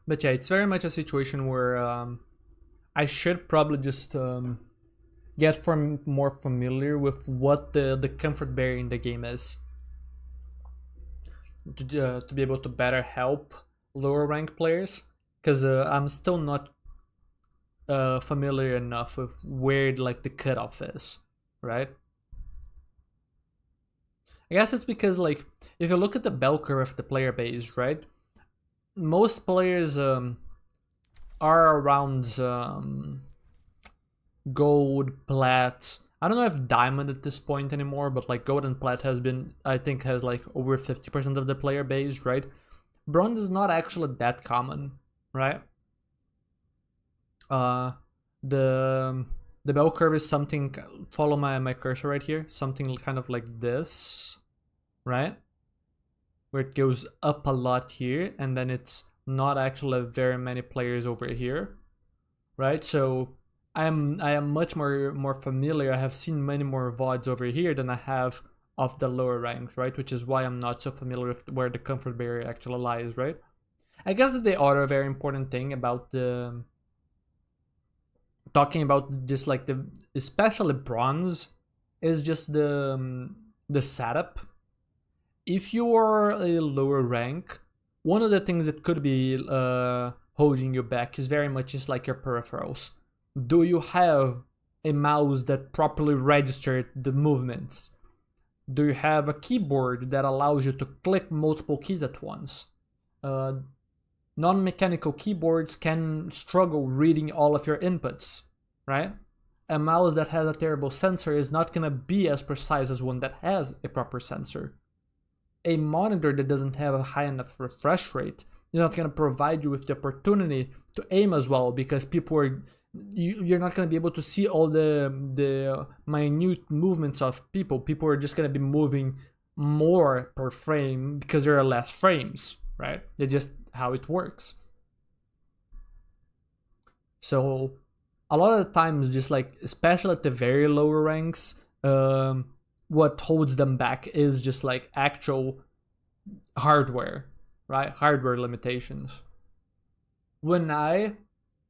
But yeah, it's very much a situation where I should probably just get more familiar with what the comfort barrier in the game is to be able to better help lower rank players, because I'm still not familiar enough with where like the cutoff is, right? I guess it's because, like, if you look at the bell curve of the player base, right? Most players are around gold, plat. I don't know if diamond at this point anymore, but like gold and plat has been, I think, has like over 50% of the player base, right? Bronze is not actually that common, right? The bell curve is something, follow my cursor right here, something kind of like this, right? Where it goes up a lot here, and then it's not actually very many players over here, right? So I am much more familiar. I have seen many more VODs over here than I have of the lower ranks, right? Which is why I'm not so familiar with where the comfort barrier actually lies, right? I guess that the other very important thing about the talking about just like the especially bronze is just the setup. If you are a lower rank, one of the things that could be holding you back is very much just like your peripherals. Do you have a mouse that properly registers the movements? Do you have a keyboard that allows you to click multiple keys at once? Non-mechanical keyboards can struggle reading all of your inputs, right? A mouse that has a terrible sensor is not going to be as precise as one that has a proper sensor. A monitor that doesn't have a high enough refresh rate is not going to provide you with the opportunity to aim as well, because people are you're not going to be able to see all the minute movements of people. People are just going to be moving more per frame because there are less frames, right? That's just how it works. So a lot of the times, just like especially at the very lower ranks, what holds them back is just like actual hardware, right? Hardware limitations. When I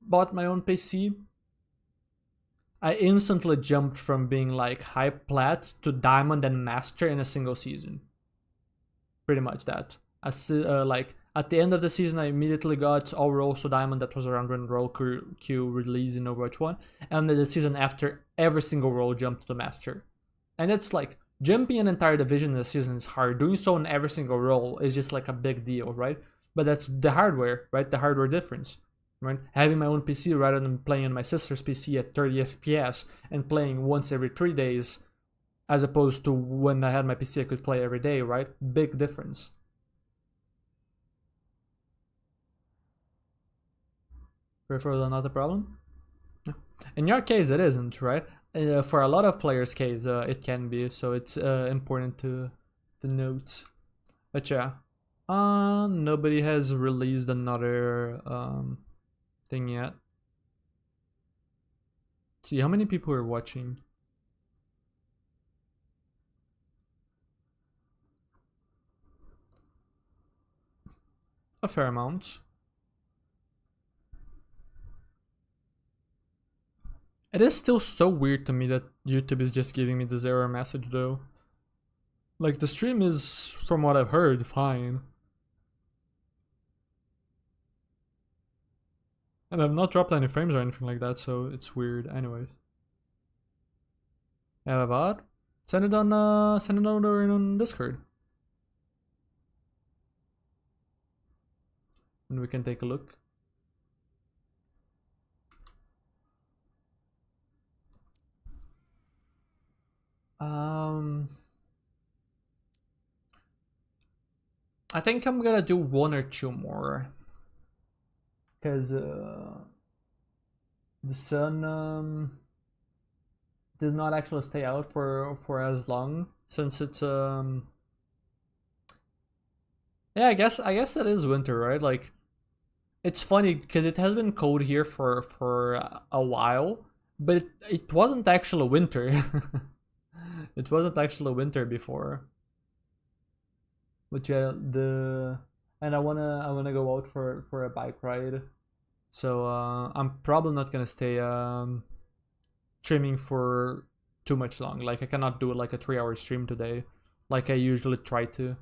bought my own PC, I instantly jumped from being like high plat to diamond and master in a single season. Pretty much that. Like at the end of the season, I immediately got all roles to diamond. That was around when role queue released in Overwatch 1. And then the season after, every single role jumped to master. And it's like, jumping an entire division in a season is hard. Doing so in every single role is just like a big deal, right? But that's the hardware, right? The hardware difference, right? Having my own PC rather than playing on my sister's PC at 30 FPS and playing once every 3 days, as opposed to when I had my PC I could play every day, right? Big difference. Peripherals are not a problem? No. In your case, it isn't, right? For a lot of players' case, it can be, so it's important to note. But yeah, nobody has released another thing yet. Let's see how many people are watching. A fair amount. It is still so weird to me that YouTube is just giving me this error message though. Like the stream is, from what I've heard, fine. And I've not dropped any frames or anything like that, so it's weird. Anyways. Have a VOD? Send it on Discord. And we can take a look. I think I'm gonna do 1 or 2 more, because the sun does not actually stay out for as long, since it's yeah, I guess it is winter, right? Like, it's funny because it has been cold here for a while, but it wasn't actually winter. It wasn't actually winter before. But yeah, and I wanna go out for a bike ride, so I'm probably not gonna stay streaming for too much long. Like I cannot do like a 3-hour stream today, like I usually try to.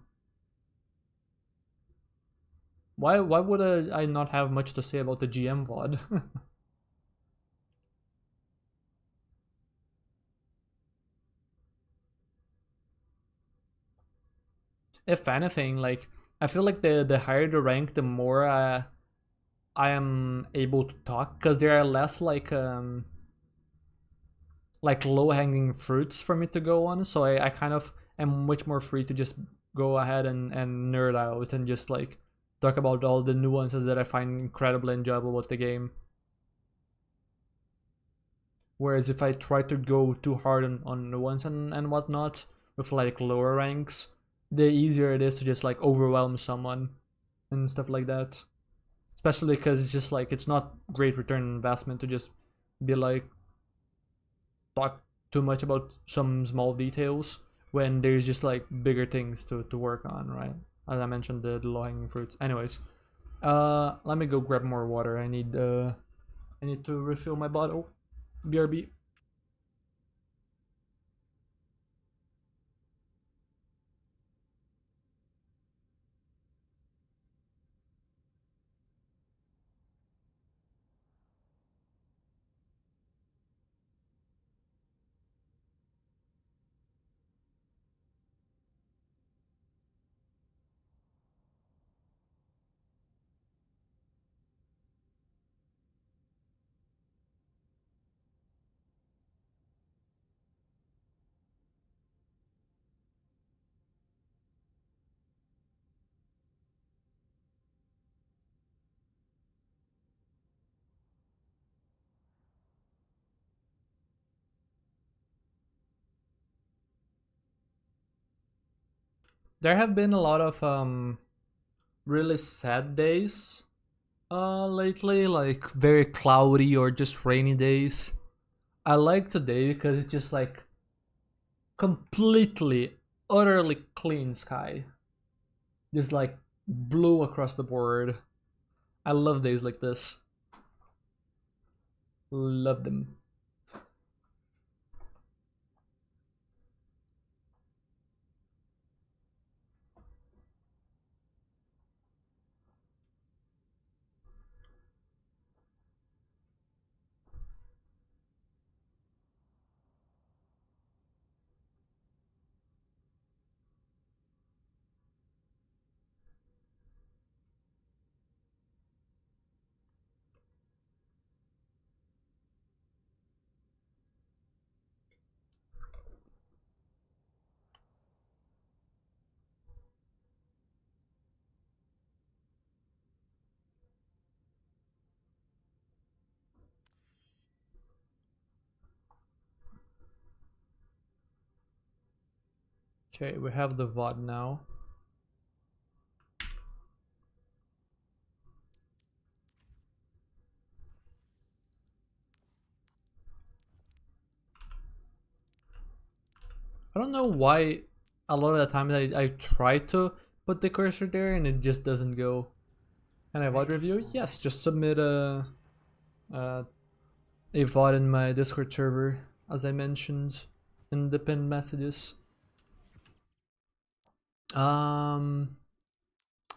Why would I not have much to say about the GM VOD? if anything, like I feel like the higher the rank, the more I am able to talk, because there are less like low hanging fruits for me to go on. So I kind of am much more free to just go ahead and nerd out and just like talk about all the nuances that I find incredibly enjoyable with the game. Whereas if I try to go too hard on nuance and whatnot with like lower ranks, the easier it is to just like overwhelm someone and stuff like that. Especially because it's just like, it's not great return on investment to just be like, talk too much about some small details when there's just like bigger things to work on, right? As I mentioned, the low hanging fruits. Anyways, let me go grab more water. I need to refill my bottle. BRB. There have been a lot of really sad days lately, like very cloudy or just rainy days. I like today because it's just like completely, utterly clean sky. Just like blue across the board. I love days like this. Love them. Okay, we have the VOD now. I don't know why a lot of the time I try to put the cursor there and it just doesn't go. Can I VOD review? Yes, just submit a VOD in my Discord server, as I mentioned in the pinned messages. I'm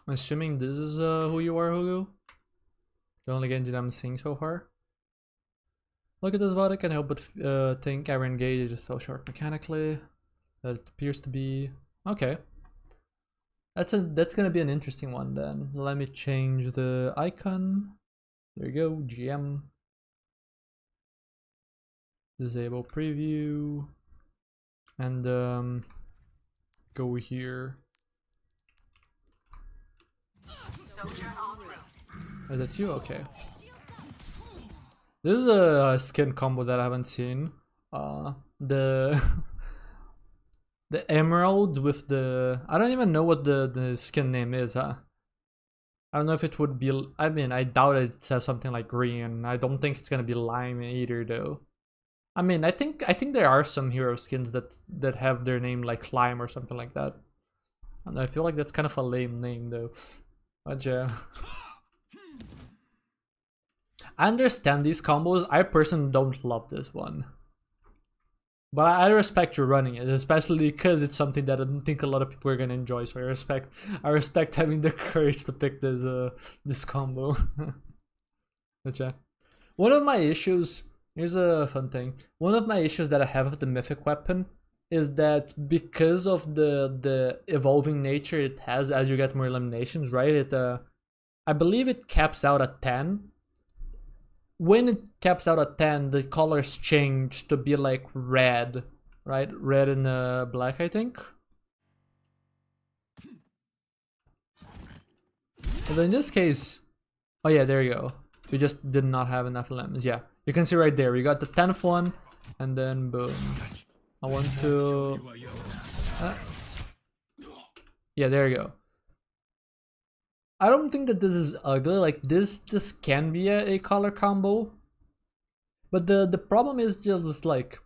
assuming this is who you are, Hugo. The only Genji that I'm seeing so far. Look at this VOD, I can't help but think Iron Gate just fell short mechanically. That appears to be okay. That's gonna be an interesting one then. Let me change the icon. There you go, GM. Disable preview. And go here. Oh, that's you? Okay. This is a skin combo that I haven't seen. The the emerald with the, I don't even know what the skin name is, huh? I don't know if it would be, I mean, I doubt it says something like green. I don't think it's gonna be lime either though. I mean, I think there are some hero skins that have their name like lime or something like that. And I feel like that's kind of a lame name though. But yeah. I understand these combos. I personally don't love this one. But I respect you running it, especially because it's something that I don't think a lot of people are gonna enjoy. So I respect having the courage to pick this combo. But yeah. One of my issues, here's a fun thing. One of my issues that I have with the mythic weapon is that because of the evolving nature it has as you get more eliminations, right? I believe it caps out at 10. When it caps out at 10, the colors change to be like red, right? Red and black, I think. But in this case, oh yeah, there you go. We just did not have enough limbs. Yeah, you can see right there. We got the 10th one, and then boom. I want to. Yeah, there you go. I don't think that this is ugly. Like this can be a color combo. But the problem is just like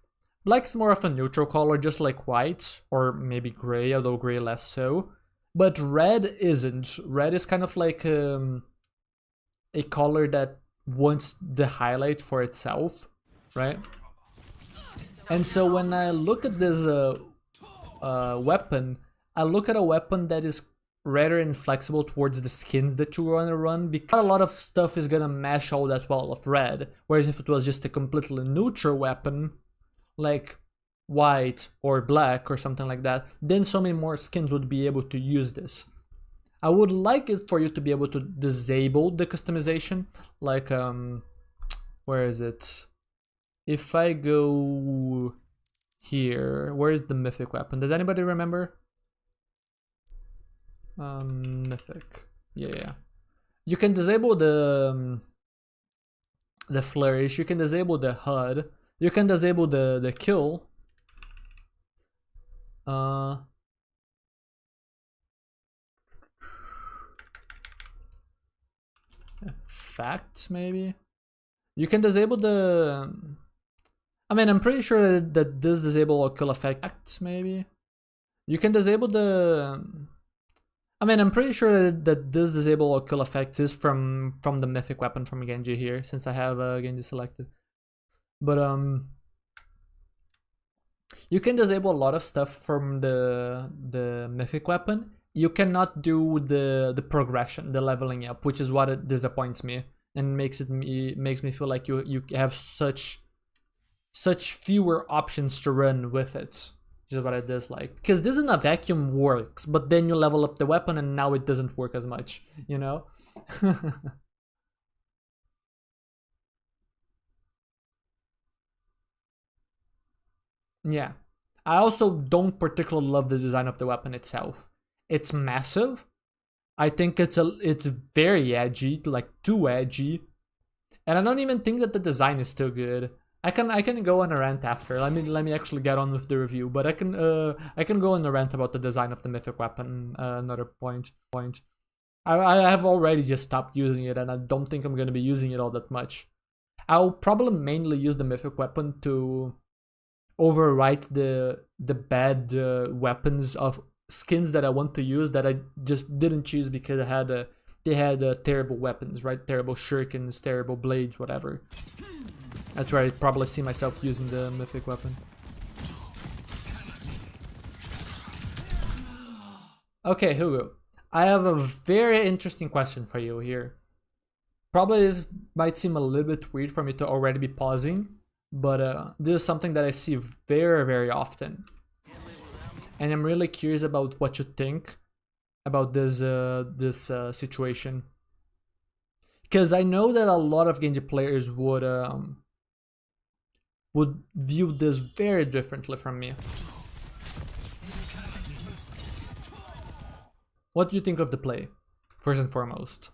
black is more of a neutral color, just like white or maybe gray, although gray less so. But red isn't. Red is kind of like a color that wants the highlight for itself, right? And so when I look at this weapon, I look at a weapon that is rather inflexible towards the skins that you want to run, because not a lot of stuff is gonna mesh all that well of red. Whereas if it was just a completely neutral weapon, like white or black or something like that, then so many more skins would be able to use this. I would like it for you to be able to disable the customization, like where is it? If I go here, where is the mythic weapon? Does anybody remember? Mythic. Yeah. You can disable the flourish. You can disable the HUD. You can disable the kill. Facts maybe. You can disable the. I mean, I'm pretty sure that this disable will kill effect. Facts maybe. You can disable the. I mean, I'm pretty sure that this disable or kill effect is from the mythic weapon from Genji here, since I have Genji selected. But you can disable a lot of stuff from the mythic weapon. You cannot do the progression, the leveling up, which is what it disappoints me and makes me feel like you have such fewer options to run with it. Which is what I dislike, because this in a vacuum works, but then you level up the weapon and now it doesn't work as much, you know? Yeah. I also don't particularly love the design of the weapon itself. It's massive. I think it's very edgy, like too edgy. And I don't even think that the design is too good. I can go on a rant after. Let me actually get on with the review. But I can go on a rant about the design of the mythic weapon. Another point. I have already just stopped using it, and I don't think I'm gonna be using it all that much. I'll probably mainly use the mythic weapon to overwrite the bad weapons of skins that I want to use that I just didn't choose because they had terrible weapons, right? Terrible shurikens, terrible blades, whatever. That's where I probably see myself using the mythic weapon. Okay, Hugo. I have a very interesting question for you here. Probably it might seem a little bit weird for me to already be pausing, but this is something that I see very, very often. And I'm really curious about what you think about this situation. Because I know that a lot of Genji players would view this very differently from me. What do you think of the play, first and foremost?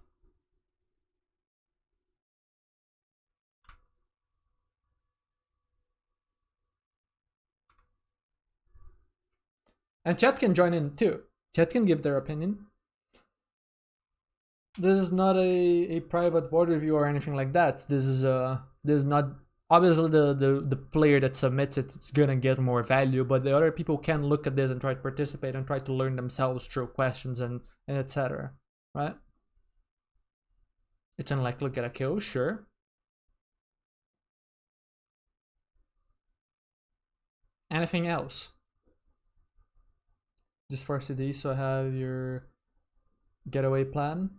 And chat can join in too. Chat can give their opinion. This is not a private VOD review or anything like that. This is not. Obviously, the player that submits it is gonna get more value, but the other people can look at this and try to participate and try to learn themselves through questions and etc. Right? It's unlikely to get a kill, sure. Anything else? Just for CD, so I have your getaway plan.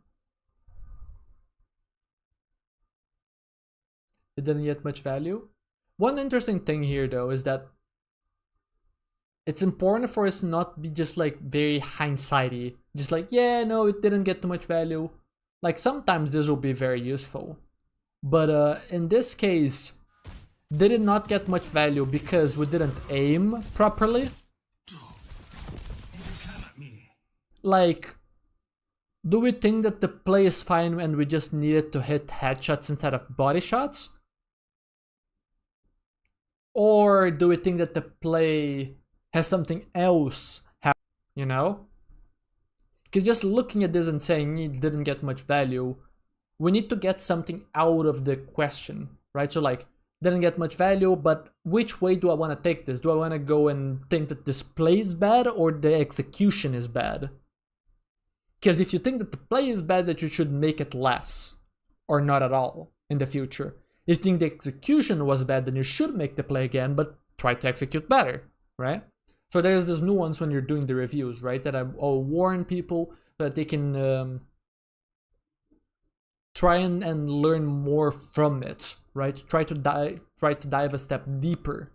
It didn't get much value. One interesting thing here though is that it's important for us not to be just like very hindsighty, just like, yeah, no, it didn't get too much value. Like sometimes this will be very useful, but in this case, did it not get much value because we didn't aim properly? Like, do we think that the play is fine and we just needed to hit headshots instead of body shots? Or do we think that the play has something else happen, you know? Because just looking at this and saying it didn't get much value, we need to get something out of the question, right? So like, didn't get much value, but which way do I want to take this? Do I want to go and think that this play is bad or the execution is bad? Because if you think that the play is bad, that you should make it less or not at all in the future. If you think the execution was bad, then you should make the play again, but try to execute better, right? So there's this nuance when you're doing the reviews, right? That I'll warn people that they can try and learn more from it, right? Try to dive a step deeper.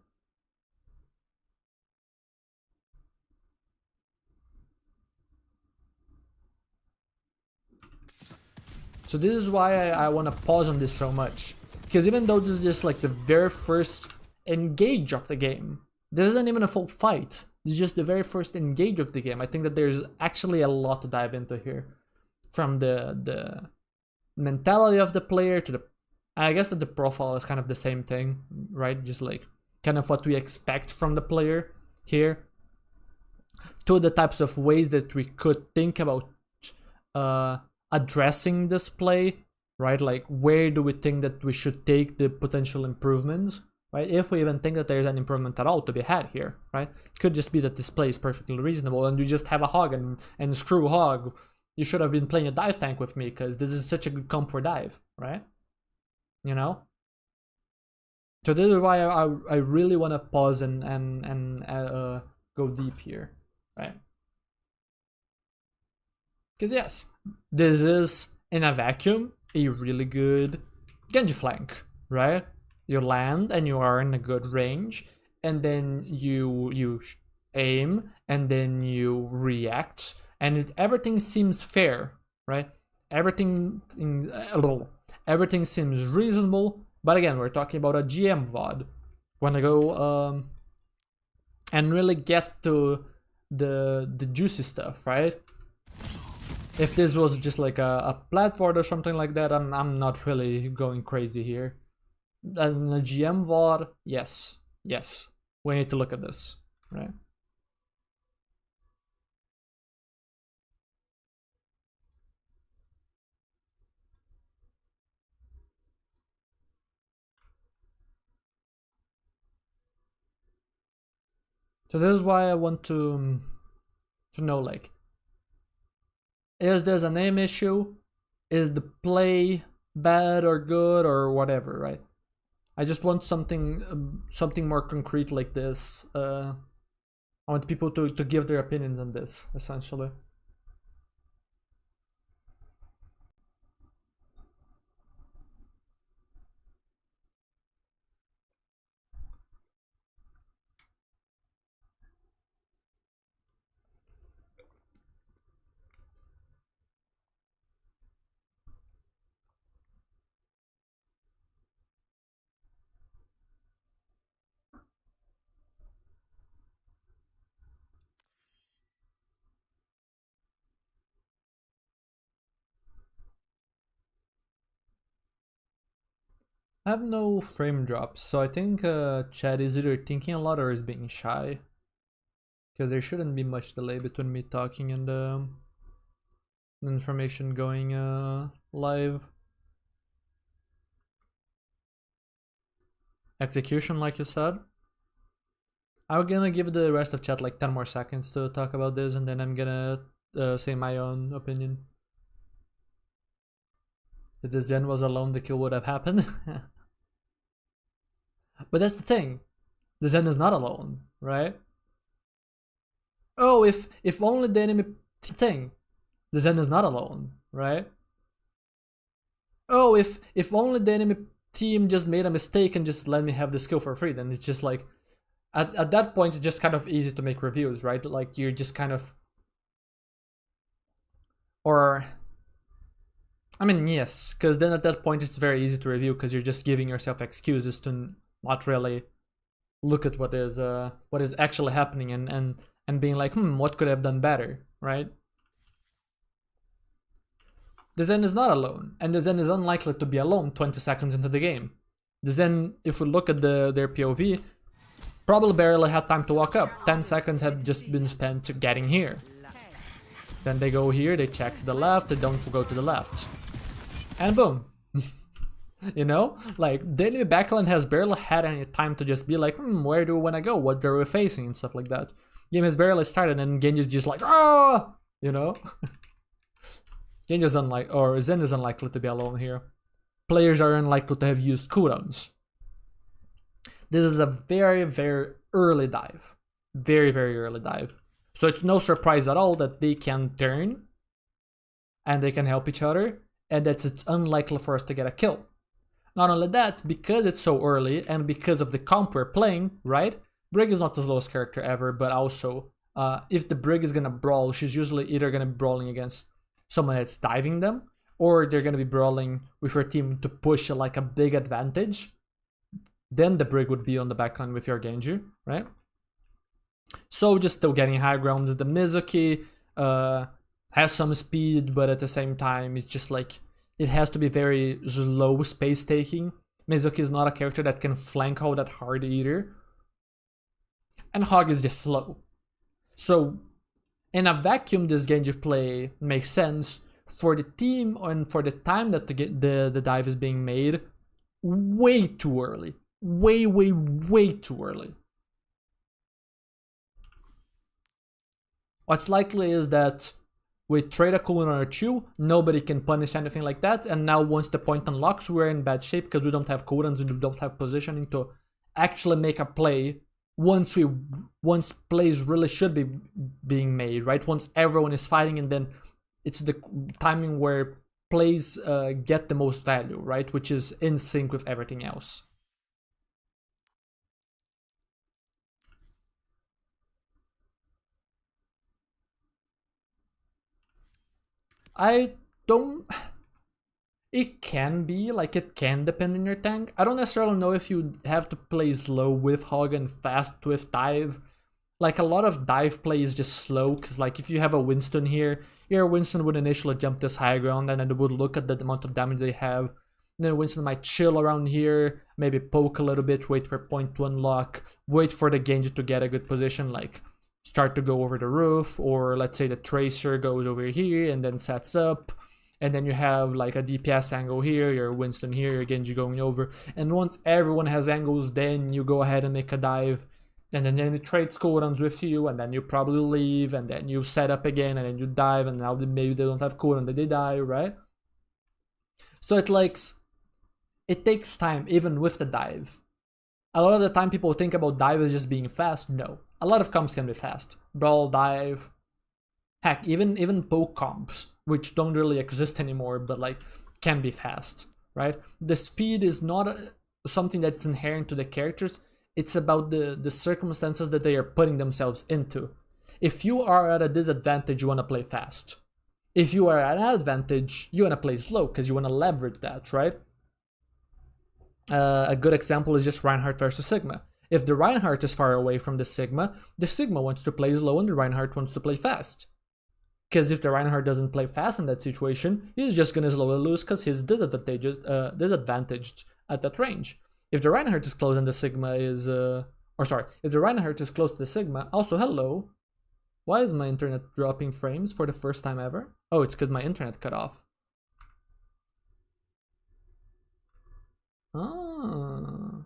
So this is why I want to pause on this so much. Because even though this is just like the very first engage of the game, this isn't even a full fight. This is just the very first engage of the game. I think that there's actually a lot to dive into here. From the mentality of the player to the... I guess that the profile is kind of the same thing, right? Just like kind of what we expect from the player here. To the types of ways that we could think about addressing this play, right? Like, where do we think that we should take the potential improvements, right? If we even think that there's an improvement at all to be had here, right? It could just be that this play is perfectly reasonable and you just have a hog and screw hog. You should have been playing a dive tank with me because this is such a good comp for dive, right? You know? So this is why I really want to pause and go deep here, right? Because yes, this is, in a vacuum, a really good Genji flank, right? You land and you are in a good range, and then you aim, and then you react, and everything seems fair, right? Everything seems reasonable, but again, we're talking about a GM VOD. Wanna go and really get to the juicy stuff, right? If this was just like a platform or something like that, I'm not really going crazy here. And a GM VOD, yes, we need to look at this, right? So this is why I want to know, like, is there an aim issue? Is the play bad or good or whatever, right? I just want something more concrete like this. I want people to give their opinions on this, essentially. I have no frame drops, so I think Chad is either thinking a lot or is being shy. Because there shouldn't be much delay between me talking and the information going live. Execution, like you said. I'm gonna give the rest of chat like 10 more seconds to talk about this, and then I'm gonna say my own opinion. If the Zen was alone, the kill would have happened. But that's the thing. The Zen is not alone, right? Oh, if only the enemy thing. The Zen is not alone, right? Oh, if only the enemy team just made a mistake and just let me have the skill for free, then it's just like, at that point, it's just kind of easy to make reviews, right? Like, you're just kind of... Or... I mean, yes, because then at that point, it's very easy to review, because you're just giving yourself excuses to not really look at what is actually happening and being like, what could I have done better, right? The Zen is not alone, and the Zen is unlikely to be alone 20 seconds into the game. The Zen, if we look at their POV, probably barely had time to walk up. 10 seconds had just been spent getting here. Then they go here, they check the left, they don't go to the left. And boom. You know? Like, the enemy backline has barely had any time to just be like, where do we want to go? What are we facing? And stuff like that. Game has barely started and Genji's just like, ah! You know? Genji's or Zen is unlikely to be alone here. Players are unlikely to have used cooldowns. This is a very, very early dive. Very, very early dive. So it's no surprise at all that they can turn and they can help each other, and that it's unlikely for us to get a kill. Not only that, because it's so early and because of the comp we're playing, right? Brig is not the slowest character ever, but also if the Brig is gonna brawl, she's usually either gonna be brawling against someone that's diving them, or they're gonna be brawling with your team to push like a big advantage. Then the Brig would be on the backline with your Genji, right? So just still getting high ground. The Mizuki has some speed, but at the same time, it's just like, it has to be very slow space taking. Mizuki is not a character that can flank all that hard either. And Hog is just slow. So in a vacuum, this Genji play makes sense. For the team and for the time that the dive is being made, way too early. Way, way, way too early. What's likely is that we trade a cooldown or two, nobody can punish anything like that, and now once the point unlocks, we're in bad shape because we don't have cooldowns and we don't have positioning to actually make a play once plays really should be being made, right? Once everyone is fighting, and then it's the timing where plays get the most value, right? Which is in sync with everything else. I don't... It can be, like, it can depend on your tank. I don't necessarily know if you have to play slow with Hog and fast with dive. Like, a lot of dive play is just slow, because, like, if you have a Winston here, your Winston would initially jump this high ground, and then it would look at the amount of damage they have. Then Winston might chill around here, maybe poke a little bit, wait for point to unlock, wait for the Genji to get a good position, like start to go over the roof, or let's say the Tracer goes over here and then sets up, and then you have like a DPS angle here, your Winston here, your Genji going over, and once everyone has angles, then you go ahead and make a dive, and then it trades cooldowns with you, and then you probably leave, and then you set up again, and then you dive, and now maybe they don't have cooldown, then they die, right? So it takes time, even with the dive. A lot of the time people think about dive as just being fast. No. A lot of comps can be fast. Brawl, dive, heck, even poke comps, which don't really exist anymore, but like can be fast, right? The speed is not something that's inherent to the characters. It's about the circumstances that they are putting themselves into. If you are at a disadvantage, you want to play fast. If you are at an advantage, you want to play slow because you want to leverage that, right? A good example is just Reinhardt versus Sigma. If the Reinhardt is far away from the Sigma wants to play slow and the Reinhardt wants to play fast. Because if the Reinhardt doesn't play fast in that situation, he's just gonna slowly lose because he's disadvantaged at that range. If the Reinhardt is close and the Sigma is, if the Reinhardt is close to the Sigma, also hello. Why is my internet dropping frames for the first time ever? Oh, it's because my internet cut off. Ah,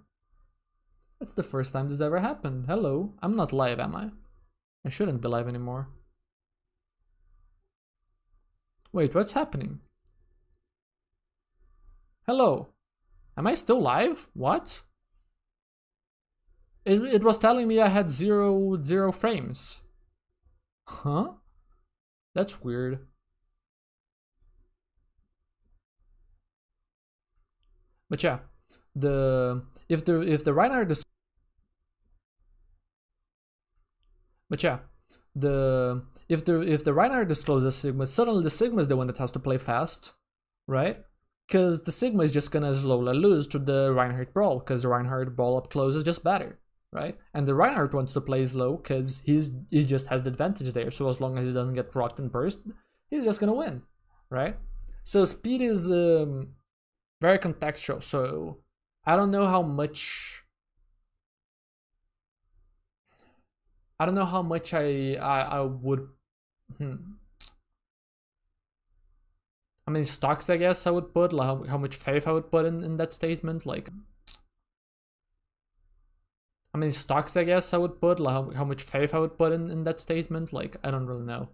that's the first time this ever happened. Hello, I'm not live, am I? I shouldn't be live anymore. Wait, what's happening? Hello, am I still live? What? It was telling me I had zero frames. Huh? That's weird. But yeah, if the Reinhardt is But yeah, if the Reinhardt discloses Sigma, suddenly the Sigma is the one that has to play fast, right? Because the Sigma is just gonna slowly lose to the Reinhardt brawl, because the Reinhardt brawl up close is just better, right? And the Reinhardt wants to play slow because he just has the advantage there. So as long as he doesn't get rocked and burst, he's just gonna win, right? So speed is very contextual. So I don't know how much. I don't know how much I would. How many stocks I guess I would put, like how much faith I would put in that statement, like how many stocks I guess I would put, like how much faith I would put in that statement, like I don't really know.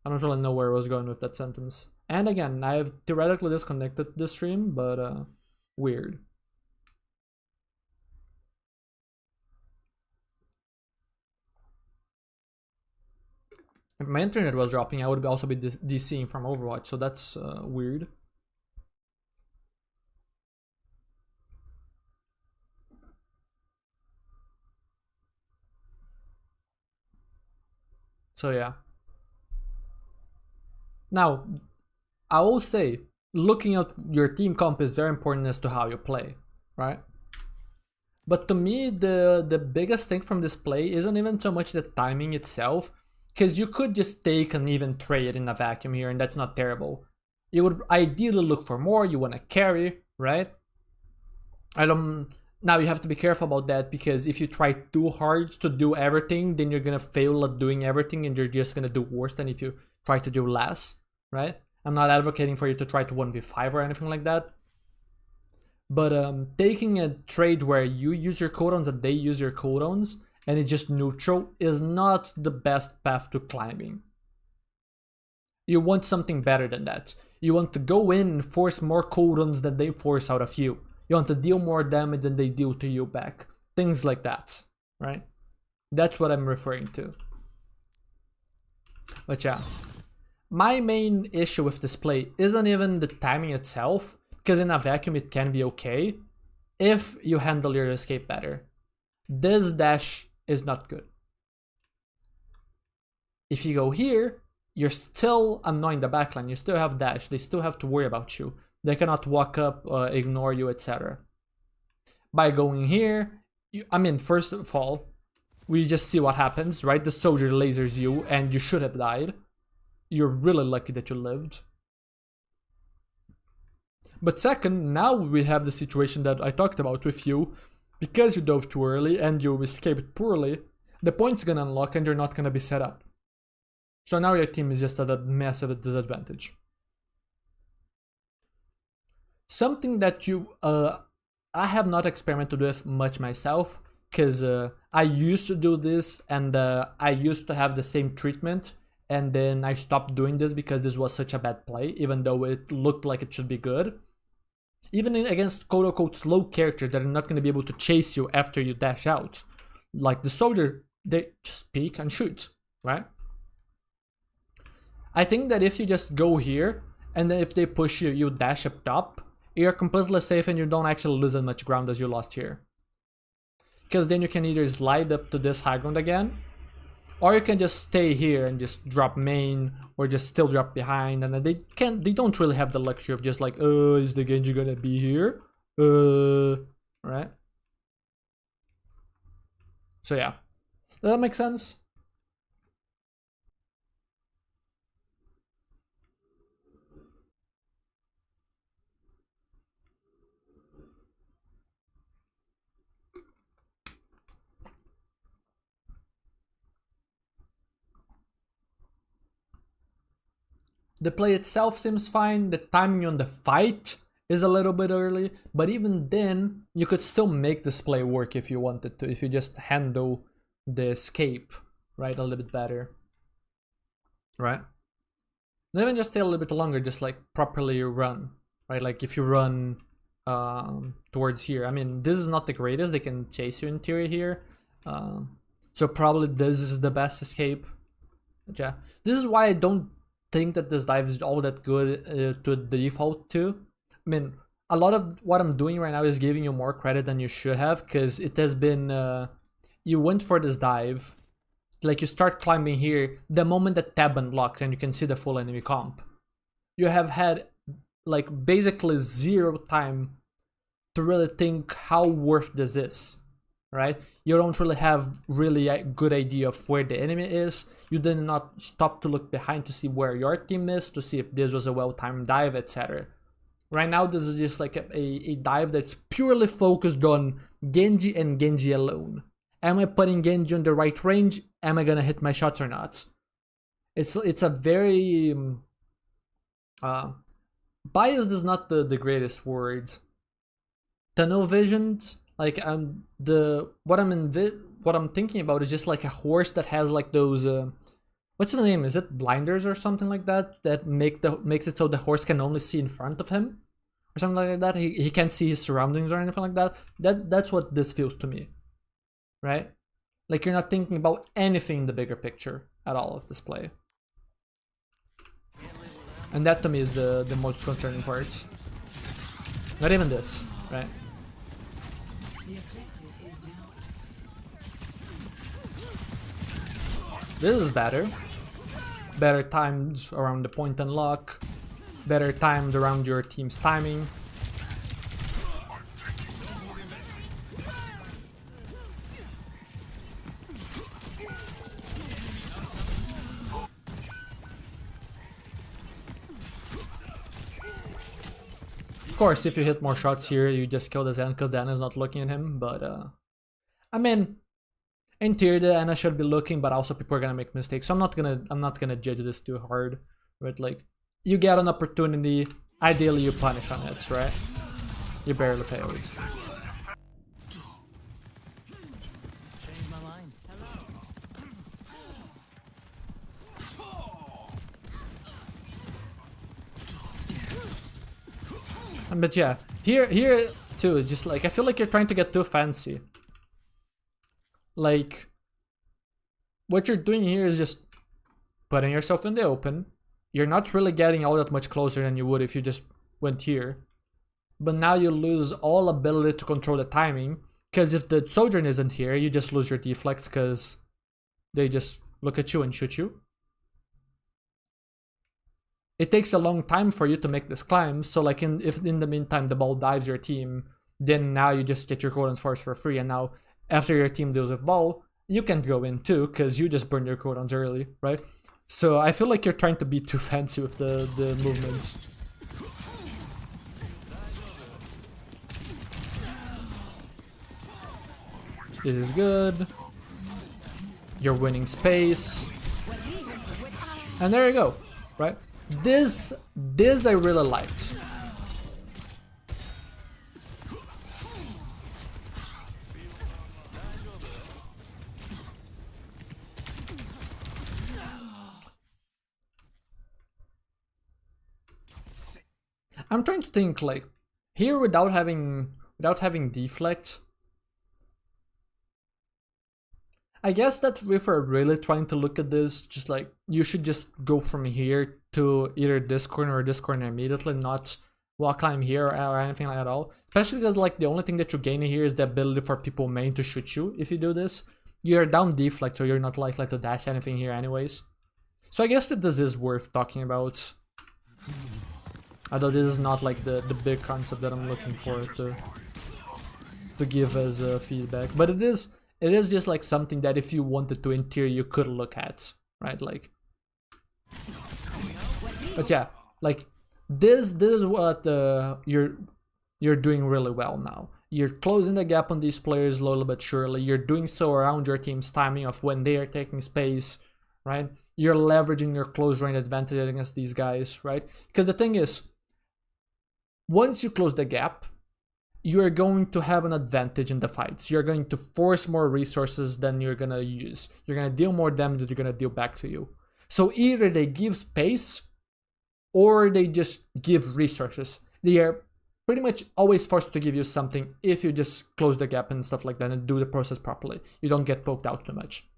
I don't really know where I was going with that sentence. And again, I have theoretically disconnected the stream, but weird. If my internet was dropping, I would also be DCing from Overwatch, so that's weird. So yeah. Now, I will say, looking at your team comp is very important as to how you play, right? But to me, the biggest thing from this play isn't even so much the timing itself, because you could just take an even trade in a vacuum here, and that's not terrible. You would ideally look for more, you want to carry, right? Now you have to be careful about that, because if you try too hard to do everything, then you're gonna fail at doing everything and you're just gonna do worse than if you try to do less, right? I'm not advocating for you to try to 1v5 or anything like that. But taking a trade where you use your cooldowns and they use your cooldowns and it's just neutral is not the best path to climbing. You want something better than that. You want to go in and force more cooldowns than they force out of you. You want to deal more damage than they deal to you back. Things like that, right? That's what I'm referring to. But yeah, my main issue with this play isn't even the timing itself, because in a vacuum it can be okay if you handle your escape better. This dash is not good. If you go here, you're still annoying the backline. You still have dash. They still have to worry about you. They cannot walk up, ignore you, etc. By going here, first of all, we just see what happens, right? The soldier lasers you and you should have died. You're really lucky that you lived. But second, now we have the situation that I talked about with you. Because you dove too early and you escaped poorly, the point's gonna unlock and you're not gonna be set up. So now your team is just at a massive disadvantage. Something that I have not experimented with much myself, because I used to do this and I used to have the same treatment, and then I stopped doing this because this was such a bad play, even though it looked like it should be good. Even against quote-unquote slow characters that are not going to be able to chase you after you dash out. Like the soldier, they just peek and shoot, right? I think that if you just go here, and then if they push you, you dash up top, you're completely safe and you don't actually lose as much ground as you lost here. Because then you can either slide up to this high ground again, or you can just stay here and just drop main, or just still drop behind, and then they don't really have the luxury of just like, is the Genji gonna be here? Right? So yeah. Does that make sense? The play itself seems fine, the timing on the fight is a little bit early, but even then, you could still make this play work if you wanted to, if you just handle the escape, right, a little bit better, right? Not even just stay a little bit longer, just like properly run, right? Like if you run towards here, this is not the greatest, they can chase you in theory here, so probably this is the best escape. But yeah, this is why I don't think that this dive is all that good to default to. A lot of what I'm doing right now is giving you more credit than you should have, because it has been you went for this dive like you start climbing here, the moment that tab unlocks and you can see the full enemy comp, you have had like basically zero time to really think how worth this is, right? You don't really have really a good idea of where the enemy is. You did not stop to look behind to see where your team is, to see if this was a well-timed dive, etc. Right now, this is just like a dive that's purely focused on Genji and Genji alone. Am I putting Genji on the right range? Am I gonna hit my shots or not? It's a very biased is not the greatest word. Tunnel visions, like what I'm thinking about is just like a horse that has like those what's the name? Is it blinders or something like that? That makes it so the horse can only see in front of him, or something like that. He can't see his surroundings or anything like that. That's what this feels to me, right? Like you're not thinking about anything in the bigger picture at all of this play, and that to me is the most concerning part. Not even this, right? This is better. Better timed around the point unlock. Better timed around your team's timing. Of course, if you hit more shots here, you just kill the Zen because the Ana is not looking at him, but I mean, in theory, the Ana should be looking, but also people are gonna make mistakes. So I'm not gonna judge this too hard. But like, you get an opportunity, ideally you punish on it, right? You barely failed. But yeah, here too, just like I feel like you're trying to get too fancy. Like, what you're doing here is just putting yourself in the open. You're not really getting all that much closer than you would if you just went here. But now you lose all ability to control the timing, because if the Sojourn isn't here, you just lose your deflects because they just look at you and shoot you. It takes a long time for you to make this climb, so like if in the meantime the ball dives your team, then now you just get your cooldowns force for free, and now after your team deals with ball, you can't go in too, because you just burned your cooldowns early, right? So I feel like you're trying to be too fancy with the movements. This is good. You're winning space. And there you go, right? This I really liked. I'm trying to think like here without having deflect. I guess that if we're really trying to look at this, just like you should just go from here to either this corner or this corner immediately, not wall climb here or anything like that at all. Especially because like the only thing that you gain here is the ability for people main to shoot you if you do this. You're down deflect, so you're not likely to dash anything here anyways. So I guess that this is worth talking about. Although this is not like the big concept that I'm looking for to give as feedback. But it is just like something that if you wanted to in theory you could look at, right? Like, but yeah, like this is what you're doing really well now. You're closing the gap on these players little bit surely. You're doing so around your team's timing of when they are taking space, right? You're leveraging your close range advantage against these guys, right? Because the thing is, once you close the gap, you are going to have an advantage in the fights. You're going to force more resources than you're gonna use. You're gonna deal more damage that you're gonna deal back to you. So either they give space or they just give resources. They are pretty much always forced to give you something if you just close the gap and stuff like that and do the process properly. You don't get poked out too much.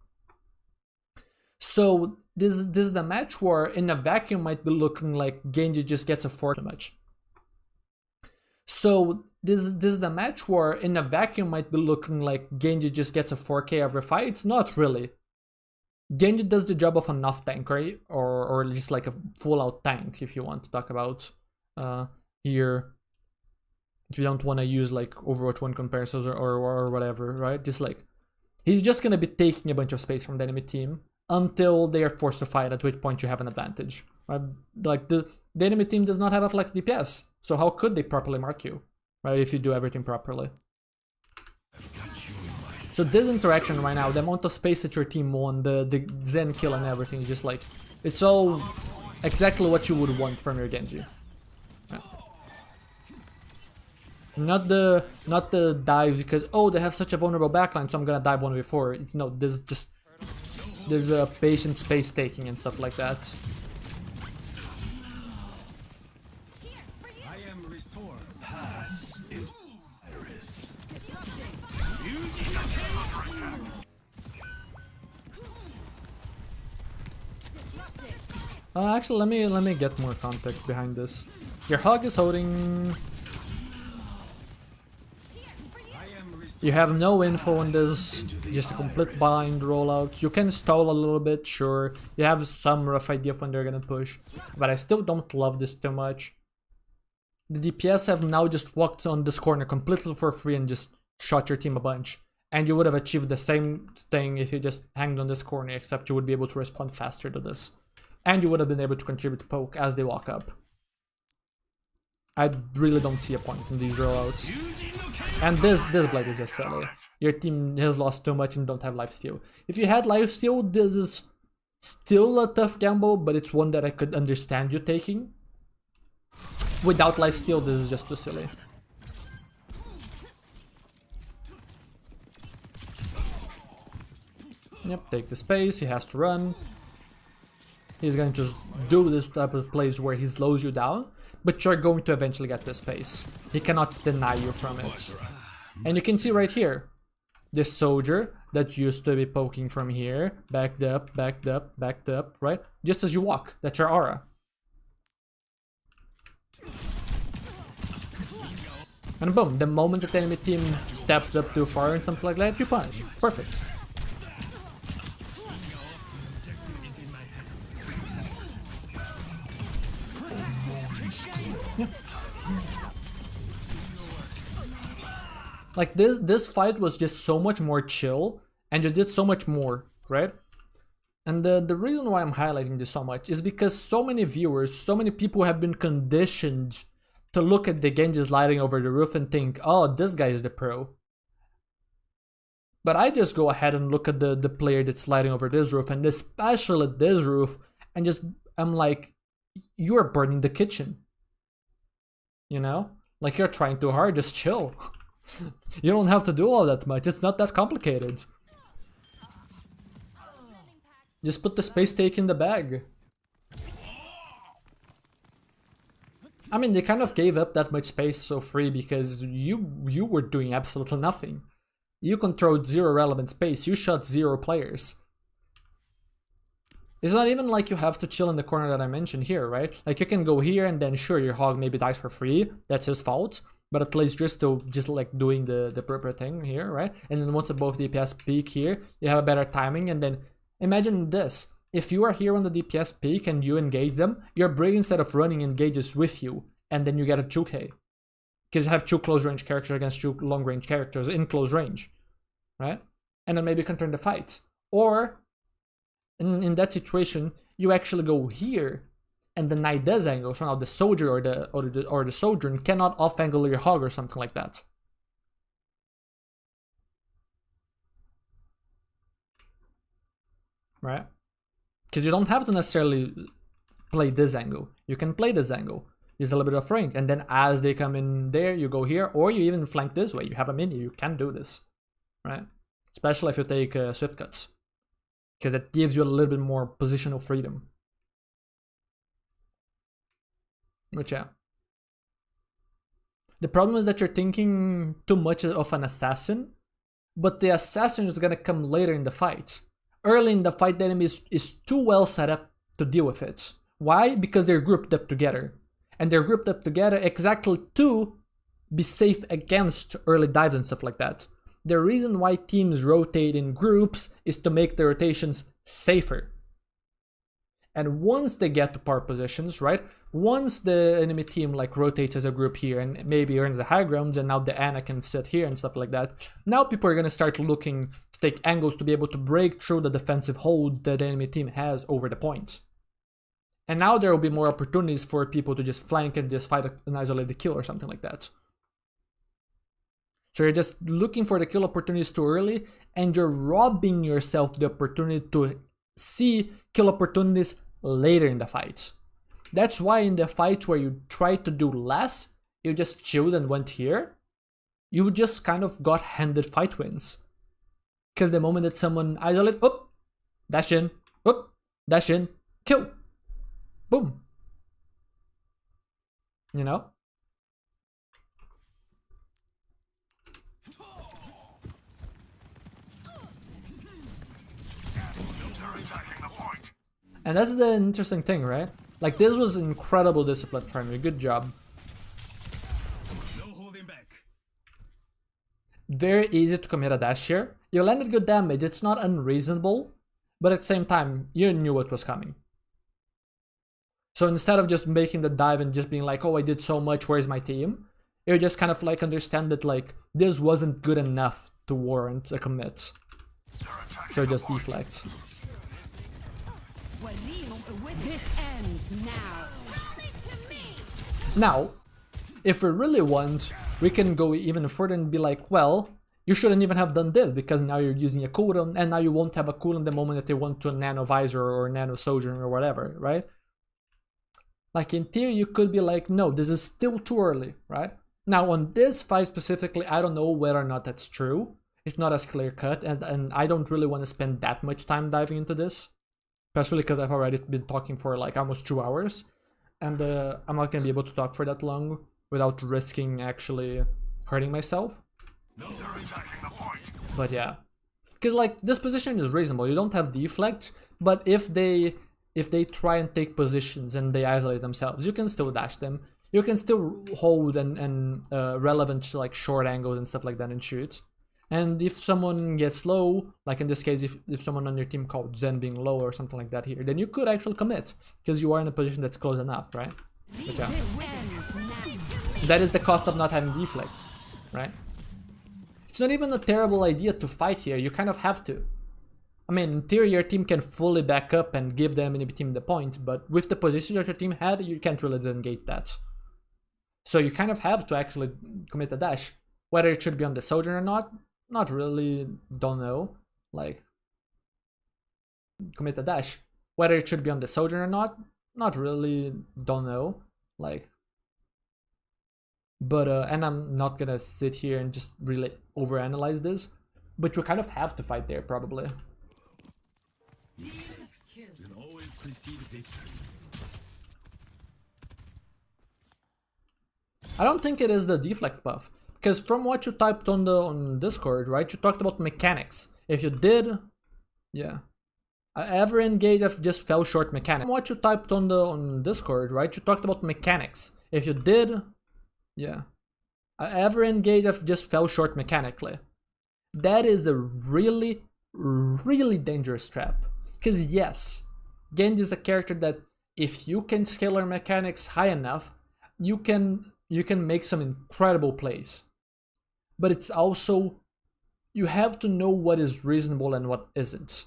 So this is a match where in a vacuum might be looking like Genji just gets a 4 too much. So this is a match where in a vacuum might be looking like Genji just gets a 4K every fight. It's not really. Genji does the job of an off-tank, right? Or just like a full-out tank, if you want to talk about here. If you don't want to use like Overwatch 1 comparisons or whatever, right? Just like, he's just gonna be taking a bunch of space from the enemy team until they are forced to fight, at which point you have an advantage. Right? Like the enemy team does not have a flex DPS, so how could they properly mark you, right? If you do everything properly. So this interaction right now, the amount of space that your team won, the Zen kill and everything, is just like, it's all exactly what you would want from your Genji. Right. Not the dive because, oh, they have such a vulnerable backline, so I'm gonna dive 1v4. It's no, this just there's a patient space taking and stuff like that. I am restored. Pass it, Iris. Actually, let me get more context behind this. Your hog is holding. You have no info on this, just a complete blind rollout. You can stall a little bit, sure. You have some rough idea of when they're gonna push, but I still don't love this too much. The DPS have now just walked on this corner completely for free and just shot your team a bunch. And you would have achieved the same thing if you just hanged on this corner, except you would be able to respond faster to this. And you would have been able to contribute to poke as they walk up. I really don't see a point in these rollouts. And this blade is just silly. Your team has lost too much and don't have lifesteal. If you had lifesteal, this is still a tough gamble, but it's one that I could understand you taking. Without lifesteal, this is just too silly. Yep, take the space, he has to run. He's going to just do this type of plays where he slows you down, but you're going to eventually get the space. He cannot deny you from it. And you can see right here, this soldier that used to be poking from here, backed up, backed up, backed up, right? Just as you walk, that's your aura. And boom, the moment that the enemy team steps up too far and something like that, you punish. Perfect. Yeah. Like this fight was just so much more chill, and you did so much more, right? And the reason why I'm highlighting this so much is because so many viewers, so many people have been conditioned to look at the Genji sliding over the roof and think, oh, this guy is the pro. But I just go ahead and look at the player that's sliding over this roof, and especially this roof, and just, I'm like, you're burning the kitchen. You know? Like, you're trying too hard, just chill. You don't have to do all that much, it's not that complicated. Just put the space take in the bag. I mean, they kind of gave up that much space so free because you were doing absolutely nothing. You controlled zero relevant space, you shot 0 players. It's not even like you have to chill in the corner that I mentioned here, right? Like, you can go here and then sure, your hog maybe dies for free, that's his fault. But at least just like doing the proper thing here, right? And then once above DPS peak here, you have a better timing. And then imagine this. If you are here on the DPS peak and you engage them, your Brig instead of running engages with you. And then you get a 2k. Because you have 2 close range characters against 2 long range characters in close range. Right? And then maybe you can turn the fight. Or, in that situation, you actually go here and deny this angle, so now the soldier or the sojourn cannot off angle your hog or something like that. Right? Because you don't have to necessarily play this angle. You can play this angle, use a little bit of range, and then as they come in there, you go here, or you even flank this way. You have a mini, you can do this, right? Especially if you take swift cuts, because that gives you a little bit more positional freedom. But yeah. The problem is that you're thinking too much of an assassin, but the assassin is gonna come later in the fight. Early in the fight, the enemy is too well set up to deal with it. Why? Because they're grouped up together. And they're grouped up together exactly to be safe against early dives and stuff like that. The reason why teams rotate in groups is to make the rotations safer. And once they get to par positions, right? Once the enemy team like rotates as a group here and maybe earns the high ground, and now the Ana can sit here and stuff like that, now people are going to start looking to take angles to be able to break through the defensive hold that the enemy team has over the points. And now there will be more opportunities for people to just flank and just fight an isolated kill or something like that. So you're just looking for the kill opportunities too early, and you're robbing yourself the opportunity to see kill opportunities later in the fights. That's why in the fights where you tried to do less, you just chilled and went here, you just kind of got handed fight wins. Because the moment that someone isolated, up, dash in, kill, boom. You know? And that's the interesting thing, right? Like, this was incredible discipline from you. Good job. No holding back. Very easy to commit a dash here. You landed good damage. It's not unreasonable, but at the same time, you knew what was coming. So instead of just making the dive and just being like, oh, I did so much, where's my team? You just kind of like understand that like this wasn't good enough to warrant a commit. So just deflect. This ends now. Now, if we really want, we can go even further and be like, well, you shouldn't even have done this because now you're using a cooldown, and now you won't have a cooldown the moment that they want to nano visor or nano sojourn or whatever, right? Like in theory, you could be like, no, this is still too early, right? Now on this fight specifically, I don't know whether or not that's true. It's not as clear cut, and I don't really want to spend that much time diving into this. Especially because I've already been talking for like almost 2 hours, and I'm not gonna be able to talk for that long without risking actually hurting myself. But yeah, because like this position is reasonable. You don't have deflect, but if they try and take positions and they isolate themselves, you can still dash them. You can still hold and relevant like short angles and stuff like that and shoot. And if someone gets low, like in this case, if someone on your team called Zen being low or something like that here, then you could actually commit, because you are in a position that's close enough, right? But yeah. That is the cost of not having deflect, right? It's not even a terrible idea to fight here, you kind of have to. I mean, in theory, your team can fully back up and give the enemy team the point, but with the position that your team had, you can't really disengage that. So you kind of have to actually commit a dash. Whether it should be on the Sojourn or not really, don't know. Like, commit a dash. Whether it should be on the Sojourn or not really, don't know. Like, but, and I'm not gonna sit here and just really overanalyze this, but you kind of have to fight there, probably. Can always precede victory. I don't think it is the deflect buff. Because from what you typed on Discord, right, you talked about mechanics. If you did, yeah. Ever engage if just fell short mechanics. From what you typed on Discord, right, you talked about mechanics. If you did, yeah. Ever engage if just fell short mechanically. That is a really, really dangerous trap. Because yes, Genji is a character that if you can scale her mechanics high enough, you can make some incredible plays. But it's also, you have to know what is reasonable and what isn't.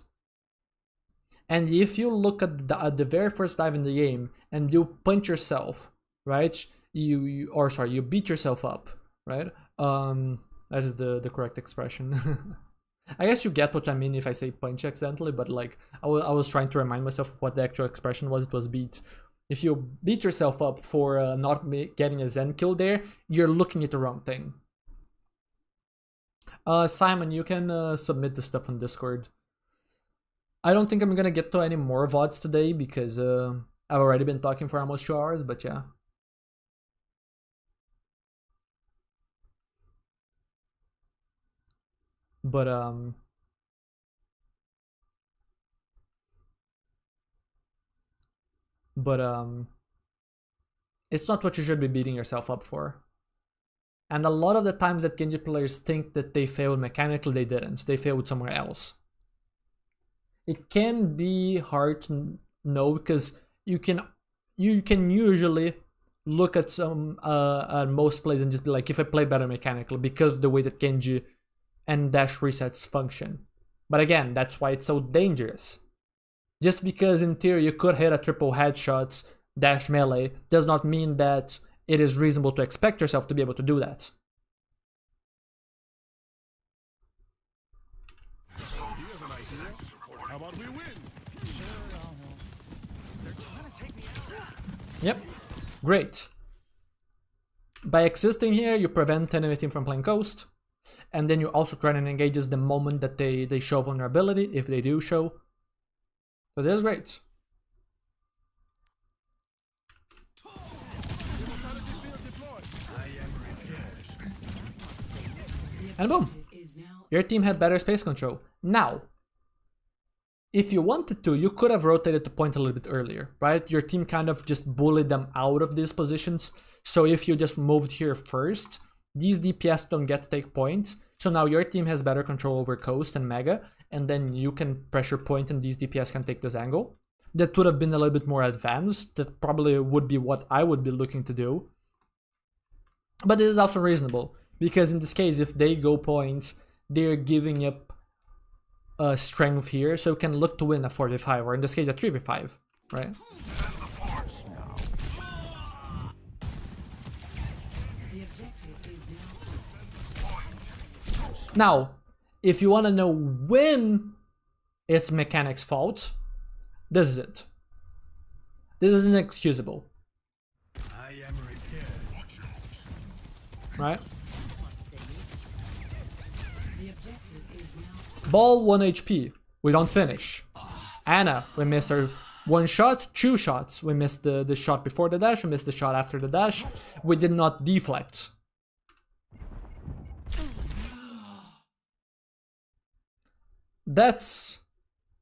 And if you look at the very first dive in the game and you punch yourself, right? You beat yourself up, right? That is the correct expression. I guess you get what I mean if I say punch accidentally, but like I was trying to remind myself of what the actual expression was. It was beat. If you beat yourself up for not getting a Zen kill there, you're looking at the wrong thing. Simon, you can submit the stuff on Discord. I don't think I'm gonna get to any more VODs today because I've already been talking for almost 2 hours, but yeah. But it's not what you should be beating yourself up for. And a lot of the times that Genji players think that they failed mechanically, they didn't. They failed somewhere else. It can be hard to know because you can usually look at some most plays and just be like, if I play better mechanically because of the way that Genji and dash resets function. But again, that's why it's so dangerous. Just because in theory you could hit a triple headshots dash melee does not mean that it is reasonable to expect yourself to be able to do that. How about we win? Yep, great. By existing here, you prevent enemy team from playing Ghost, and then you also try and engage us the moment that they show vulnerability, if they do show. So this is great. And boom, Is now your team had better space control. Now, if you wanted to, you could have rotated the point a little bit earlier, right? Your team kind of just bullied them out of these positions. So if you just moved here first, these DPS don't get to take points. So now your team has better control over Coast and Mega, and then you can pressure point and these DPS can take this angle. That would have been a little bit more advanced. That probably would be what I would be looking to do. But this is also reasonable, because in this case, if they go points, they're giving up strength here, so you can look to win a 4v5, or in this case a 3v5, right? the objective is now Now, if you want to know when it's mechanics' fault, this is it. This is inexcusable, I am repaired. right? the objective is now Ball 1 HP, we don't finish. Ana, we miss her 1 shot, 2 shots. We missed the shot before the dash, we missed the shot after the dash. We did not deflect. That's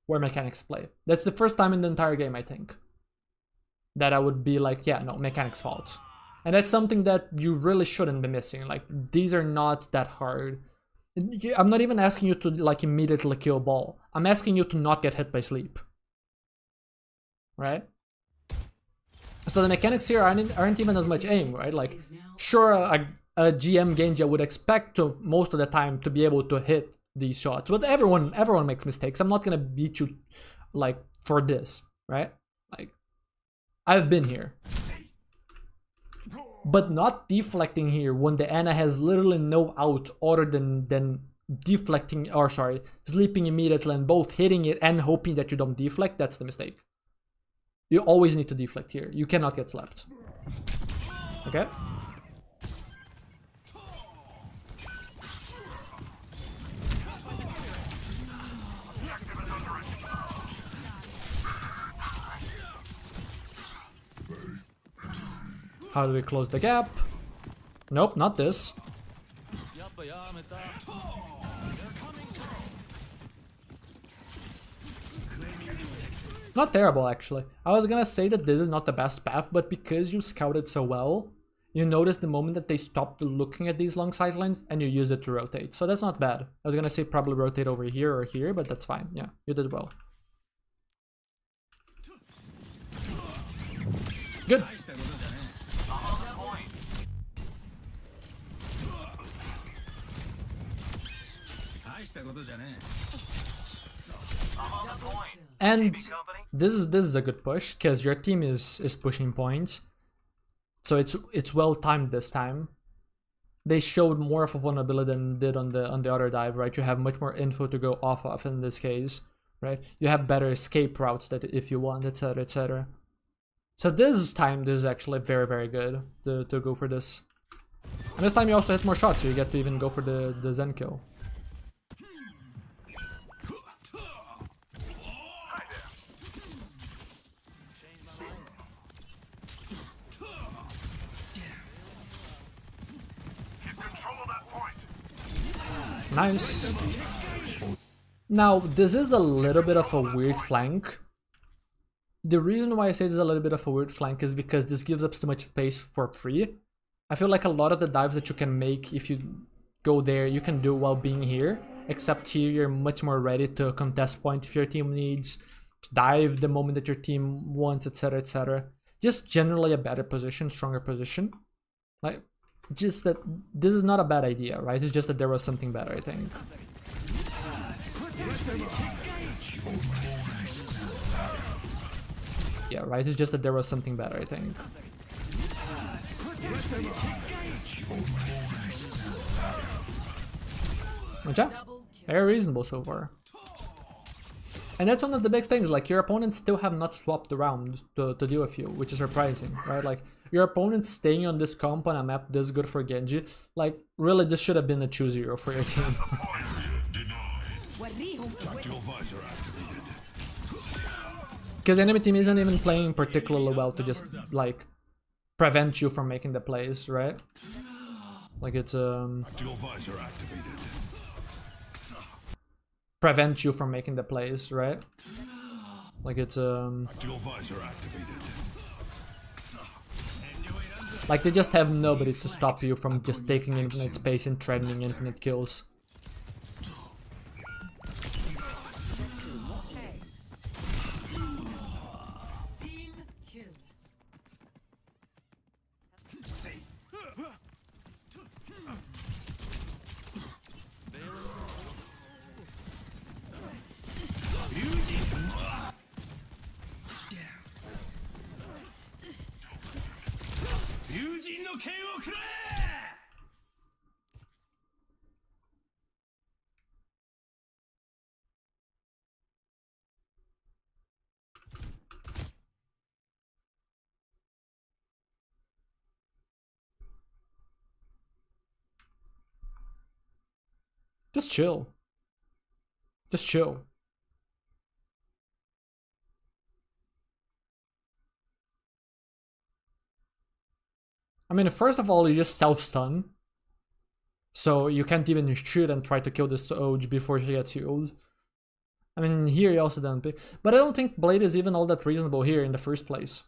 where mechanics play. That's the first time in the entire game, I think, that I would be like, yeah, no, mechanics fault. And that's something that you really shouldn't be missing. Like, these are not that hard. I'm not even asking you to like immediately kill ball. I'm asking you to not get hit by sleep. Right? So the mechanics here aren't even as much aim, right? Like, sure, a GM Genji would expect to most of the time to be able to hit these shots, but everyone makes mistakes. I'm not gonna beat you like for this, right? Like, I've been here. But not deflecting here when the Ana has literally no out other than deflecting, or sorry, sleeping immediately and both hitting it and hoping that you don't deflect, that's the mistake. You always need to deflect here. You cannot get slapped. Okay? How do we close the gap? Nope, not this. Not terrible, actually. I was gonna say that this is not the best path, but because you scouted so well, you notice the moment that they stopped looking at these long sidelines and you use it to rotate. So that's not bad. I was gonna say probably rotate over here or here, but that's fine. Yeah, you did well. Good. And this is a good push because your team is pushing points, so it's well timed this time. They showed more of a vulnerability than did on the other dive, right? You have much more info to go off of in this case, right? You have better escape routes that if you want, etc., etc. So this time, this is actually very good to go for this. And this time you also hit more shots, so you get to even go for the Zen kill. Nice. Now, this is a little bit of a weird flank. The reason why I say this is a little bit of a weird flank is because this gives up too much space for free. I feel like a lot of the dives that you can make if you go there, you can do while being here. Except here, you're much more ready to contest point if your team needs, to dive the moment that your team wants, etc, etc. Just generally a better position, stronger position. Like, just that this is not a bad idea, right? It's just that there was something better, I think. Yeah, right? It's just that there was something better, I think. Yeah, very reasonable so far. And that's one of the big things, like your opponents still have not swapped around to deal with you, which is surprising, right? Like your opponents staying on this comp on a map this good for Genji, like really this should have been a 2-0 for your team. Because the enemy team isn't even playing particularly well to just like prevent you from making the plays, right? Like it's prevent you from making the plays, right? Like it's like they just have nobody to stop you from just taking infinite space and threatening infinite kills. Team kill. Just chill. Just chill. I mean, first of all, you just self-stun. So you can't even shoot and try to kill this Oj before she gets healed. I mean, here you also don't pick. But I don't think Blade is even all that reasonable here in the first place.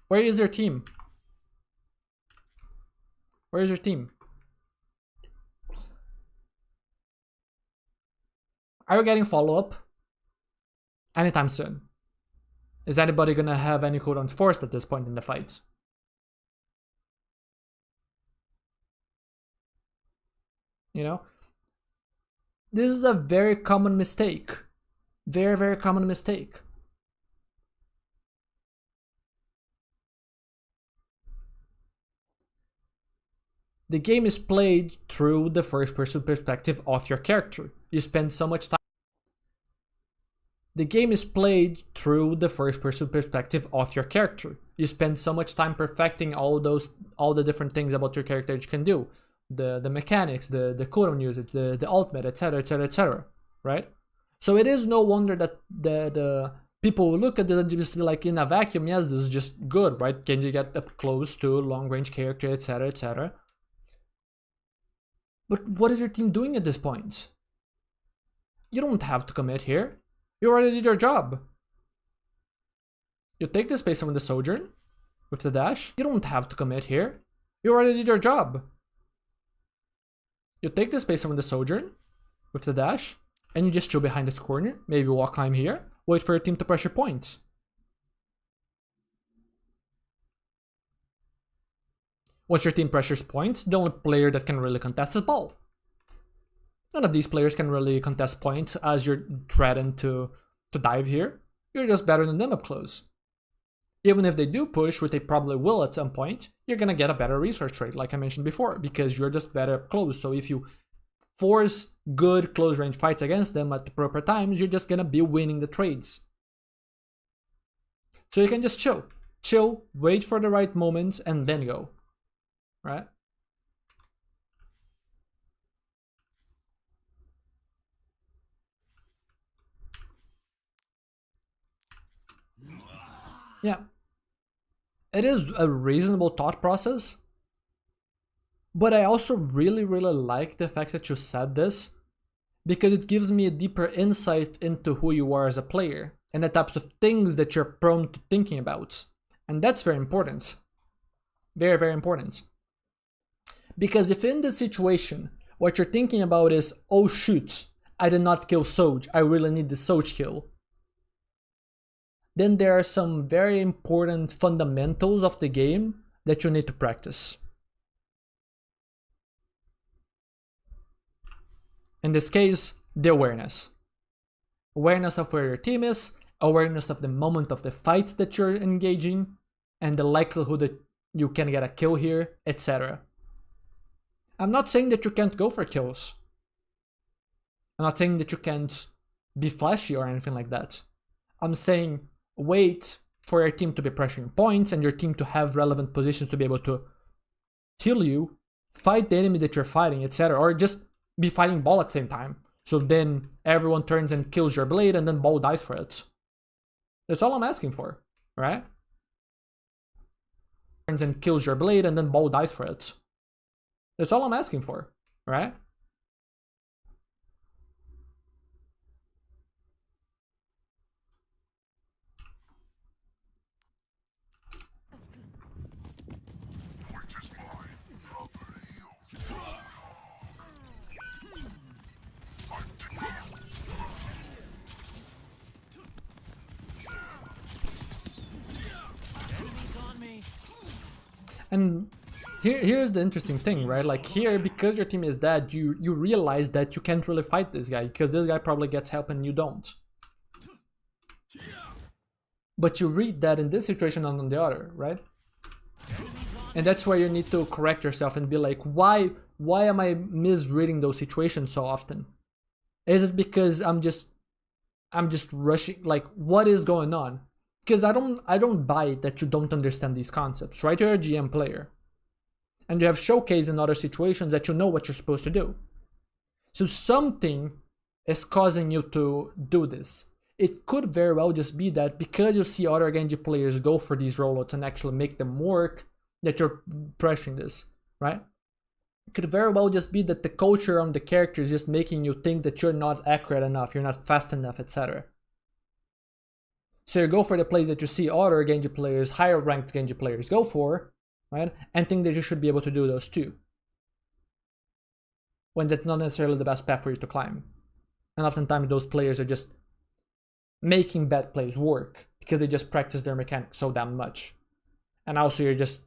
Where is your team? Where is your team? Are you getting follow-up? Anytime soon. Is anybody gonna have any cooldowns forced at this point in the fight? You know? This is a very common mistake. Very, very common mistake. The game is played through the first-person perspective of your character. You spend so much time. The game is played through the first-person perspective of your character. You spend so much time perfecting all the different things about your character that you can do. The mechanics, the cooldown usage, the ultimate, etc, etc, etc. Right? So it is no wonder that the people who look at it and just be like, in a vacuum, yes, this is just good, right? Can you get up close to long-range character, etc, etc. But what is your team doing at this point? You don't have to commit here. You already did your job. You take the space from the Sojourn with the dash. You don't have to commit here. You already did your job. You take the space from the Sojourn with the dash, and you just chill behind this corner. Maybe walk climb here. Wait for your team to pressure points. Once your team pressures points, the only player that can really contest is ball. None of these players can really contest points as you're threatened to dive here. You're just better than them up close. Even if they do push, which they probably will at some point, you're gonna get a better resource trade, like I mentioned before, because you're just better up close. So if you force good close range fights against them at the proper times, you're just gonna be winning the trades. So you can just chill. Chill, wait for the right moment, and then go. Right? Yeah. It is a reasonable thought process. But I also really like the fact that you said this, because it gives me a deeper insight into who you are as a player and the types of things that you're prone to thinking about. And that's very important. Very, very important. Because if in this situation, what you're thinking about is, oh shoot, I did not kill Soj, I really need the Soj kill, then there are some very important fundamentals of the game that you need to practice. In this case, the awareness. Awareness of where your team is, awareness of the moment of the fight that you're engaging, and the likelihood that you can get a kill here, etc. I'm not saying that you can't go for kills. I'm not saying that you can't be flashy or anything like that. I'm saying wait for your team to be pressuring points and your team to have relevant positions to be able to kill you, fight the enemy that you're fighting, etc. Or just be fighting ball at the same time. So then everyone turns and kills your blade and then ball dies for it. That's all I'm asking for, right? Turns and kills your blade and then ball dies for it. That's all I'm asking for, right? And here's the interesting thing, right? Like here, because your team is dead, you realize that you can't really fight this guy because this guy probably gets help and you don't. But you read that in this situation and on the other, right? And that's where you need to correct yourself and be like, why am I misreading those situations so often? Is it because I'm just rushing? Like, what is going on? Because I don't buy it that you don't understand these concepts, right? You're a GM player. And you have showcased in other situations that you know what you're supposed to do. So something is causing you to do this. It could very well just be that because you see other Genji players go for these rollouts and actually make them work, that you're pressuring this, right? It could very well just be that the culture on the character is just making you think that you're not accurate enough, you're not fast enough, etc. So you go for the plays that you see other Genji players, higher ranked Genji players go for, right? And think that you should be able to do those too. When that's not necessarily the best path for you to climb. And oftentimes those players are just making bad plays work because they just practice their mechanics so damn much. And also you're just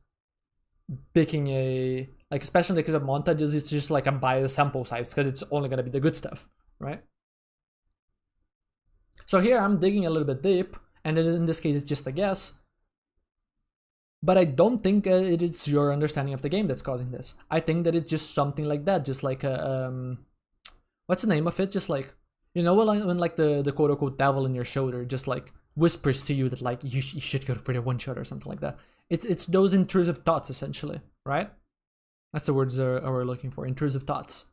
picking a, like especially in the case of montages, it's just like a biased sample size because it's only going to be the good stuff, right? So here I'm digging a little bit deep, and then in this case it's just a guess. But I don't think it's your understanding of the game that's causing this. I think that it's just something like that, just like a, what's the name of it? Just like, you know when like the quote-unquote devil in your shoulder just like whispers to you that like you should go for the one shot or something like that. It's those intrusive thoughts essentially, right? That's the words we're looking for, intrusive thoughts.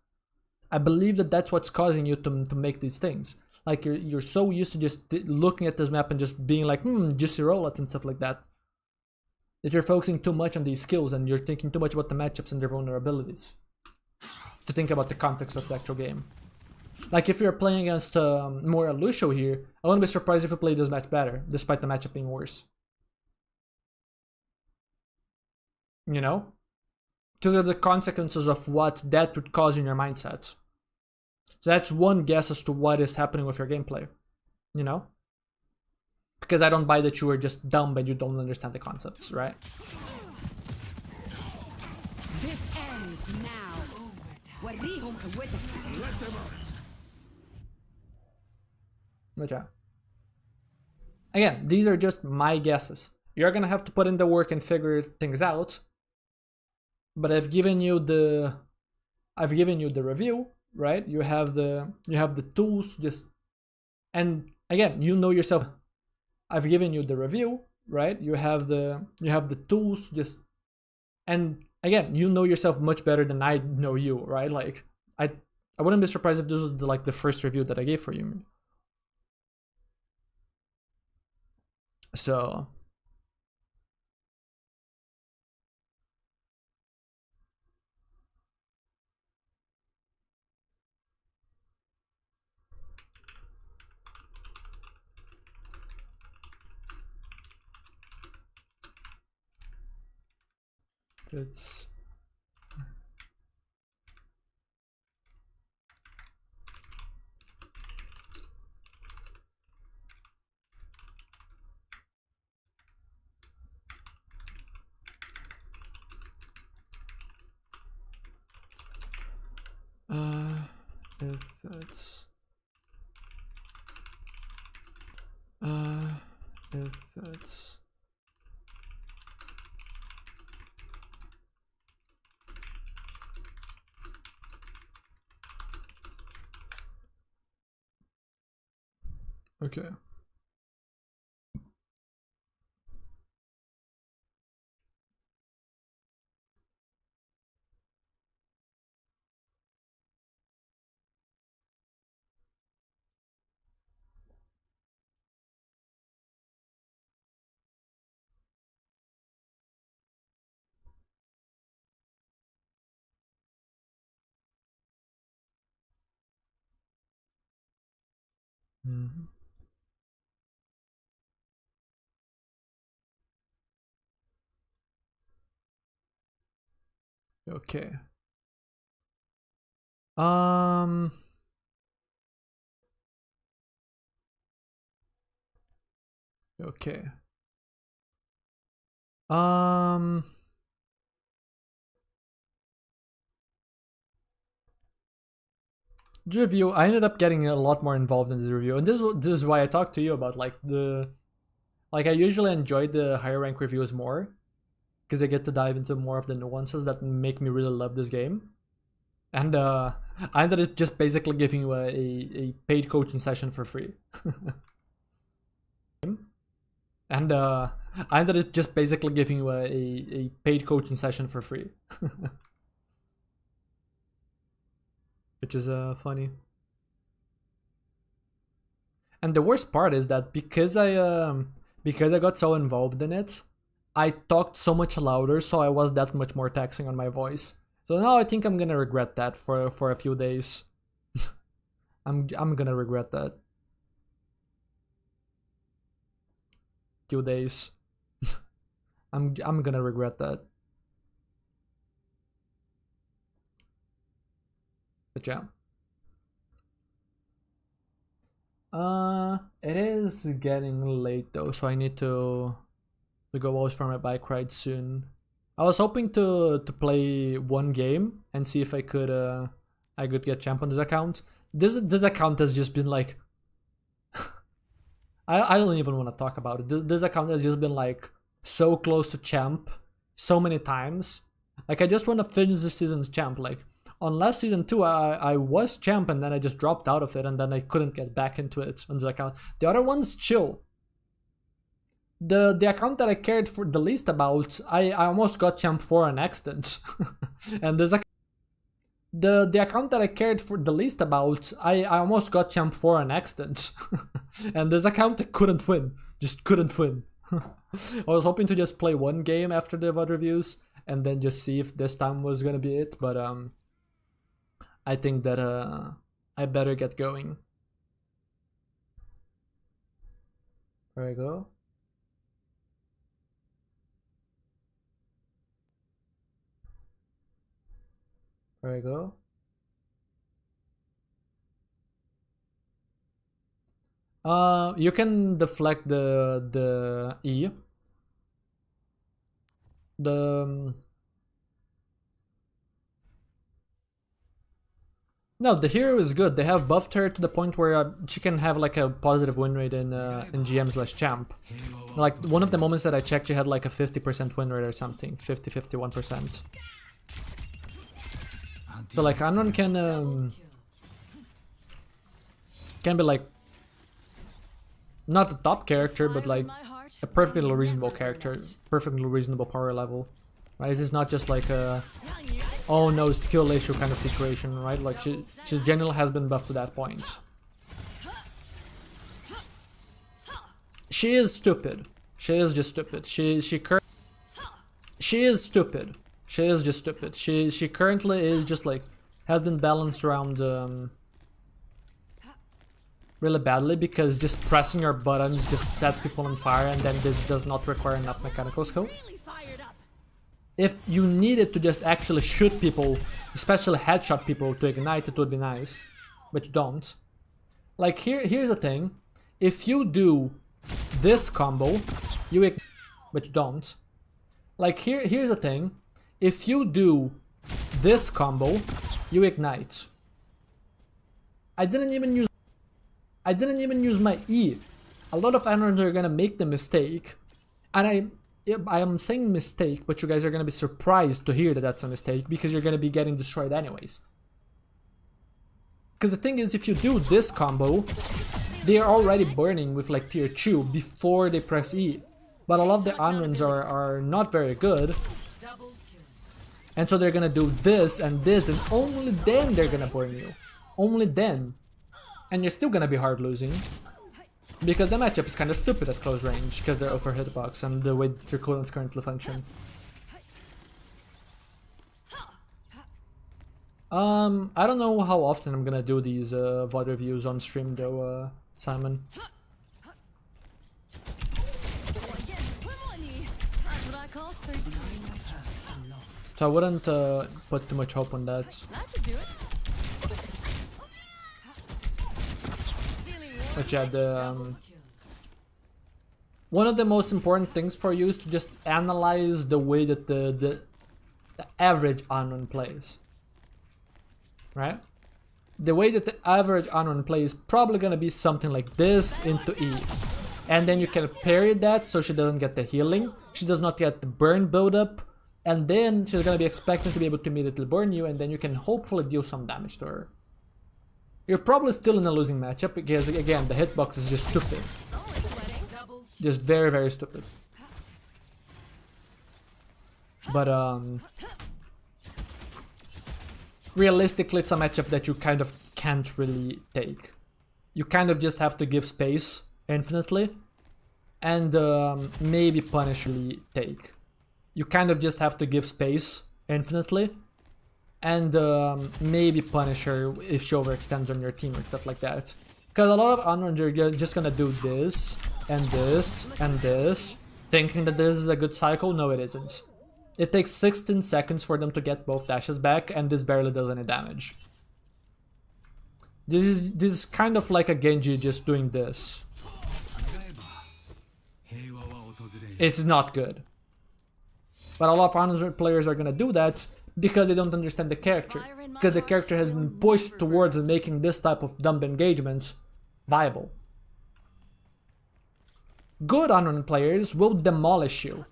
I believe that that's what's causing you to make these things. Like you're so used to just looking at this map and just being like, juicy rollouts and stuff like that, that you're focusing too much on these skills and you're thinking too much about the matchups and their vulnerabilities to think about the context of the actual game. Like if you're playing against more Lucio here, I wouldn't be surprised if you play this match better, despite the matchup being worse. You know? Because of the consequences of what that would cause in your mindset. So that's one guess as to what is happening with your gameplay, you know? Because I don't buy that you are just dumb and you don't understand the concepts, right? This ends now. But yeah. Again, these are just my guesses. You're gonna have to put in the work and figure things out. But I've given you the review, right? You have the tools, just, and again, you know yourself. I've given you the review, right? You have the tools, just, and again, you know yourself much better than I know you, right? Like I wouldn't be surprised if this was like the first review that I gave for you. So it's it's if it's okay. Mhm. Okay. Um. Okay. Um. The review. I ended up getting a lot more involved in the review, and this is why I talked to you about like I usually enjoy the higher rank reviews more because I get to dive into more of the nuances that make me really love this game. And I ended up just basically giving you a paid coaching session for free. And I ended up just basically giving you a paid coaching session for free. Which is funny. And the worst part is that because I got so involved in it, I talked so much louder, so I was that much more taxing on my voice. So now I think I'm gonna regret that for a few days. I'm gonna regret that. Few days. I'm gonna regret that. But yeah. It is getting late though, so I need to go out for my bike ride soon. I was hoping to play one game and see if I could get champ on this account. This account has just been like I don't even want to talk about it. This account has just been like so close to champ so many times. Like I just want to finish this season's champ. Like on last season 2 I was champ and then I just dropped out of it and then I couldn't get back into it on this account. The other one's chill. The account that I cared for the least about, I almost got champ 4 on accident. And there's the account that I cared for the least about, I almost got champ 4 on accident. And this account I couldn't win. Just couldn't win. I was hoping to just play one game after the VOD reviews and then just see if this time was gonna be it, but I think that I better get going. There I go. There I go. You can deflect the E. No, the hero is good. They have buffed her to the point where she can have like a positive win rate in GM/champ. Like one of the moments that I checked, she had like a 50% win rate or something, 51%. So like Anon can be like not the top character, but like a perfectly reasonable character, perfectly reasonable power level, right? It's not just like a oh no skill issue kind of situation, right? Like she generally has been buffed to that point. She is stupid. She is just stupid. She is stupid. She is just stupid. She currently is just like has been balanced around really badly because just pressing her buttons just sets people on fire, and then this does not require enough mechanical skill. If you needed to just actually shoot people, especially headshot people to ignite, it would be nice, but you don't. Like here's the thing: if you do this combo, but you don't. Like here's the thing: if you do this combo, you ignite. I didn't even use my E. A lot of Anrons are gonna make the mistake, and I am saying mistake, but you guys are gonna be surprised to hear that that's a mistake because you're gonna be getting destroyed anyways. Because the thing is, if you do this combo, they are already burning with like tier 2 before they press E. But a lot of the Anrons are not very good. And so they're gonna do this, and only then they're gonna burn you. Only then. And you're still gonna be hard losing. Because the matchup is kind of stupid at close range, because they're over hitbox and the way your cooldowns currently function. I don't know how often I'm gonna do these VOD reviews on stream though, Simon. So I wouldn't put too much hope on that. But yeah, one of the most important things for you is to just analyze the way that the average Anron plays. Right? The way that the average Anron plays is probably gonna be something like this into E. And then you can parry that so she doesn't get the healing, she does not get the burn buildup, and then she's gonna be expecting to be able to immediately burn you, and then you can hopefully deal some damage to her. You're probably still in a losing matchup because, again, the hitbox is just stupid. Just very, very stupid. But, realistically, it's a matchup that you kind of can't really take. You kind of just have to give space infinitely and maybe punish really take. You kind of just have to give space infinitely and maybe punish her if she overextends on your team or stuff like that. Because a lot of Anrons are just gonna do this and this and this, thinking that this is a good cycle. No, it isn't. It takes 16 seconds for them to get both dashes back, and this barely does any damage. This is kind of like a Genji just doing this. It's not good. But a lot of Anrons players are gonna do that because they don't understand the character. Because the character has been pushed towards making this type of dumb engagements viable. Good Anron players will demolish you.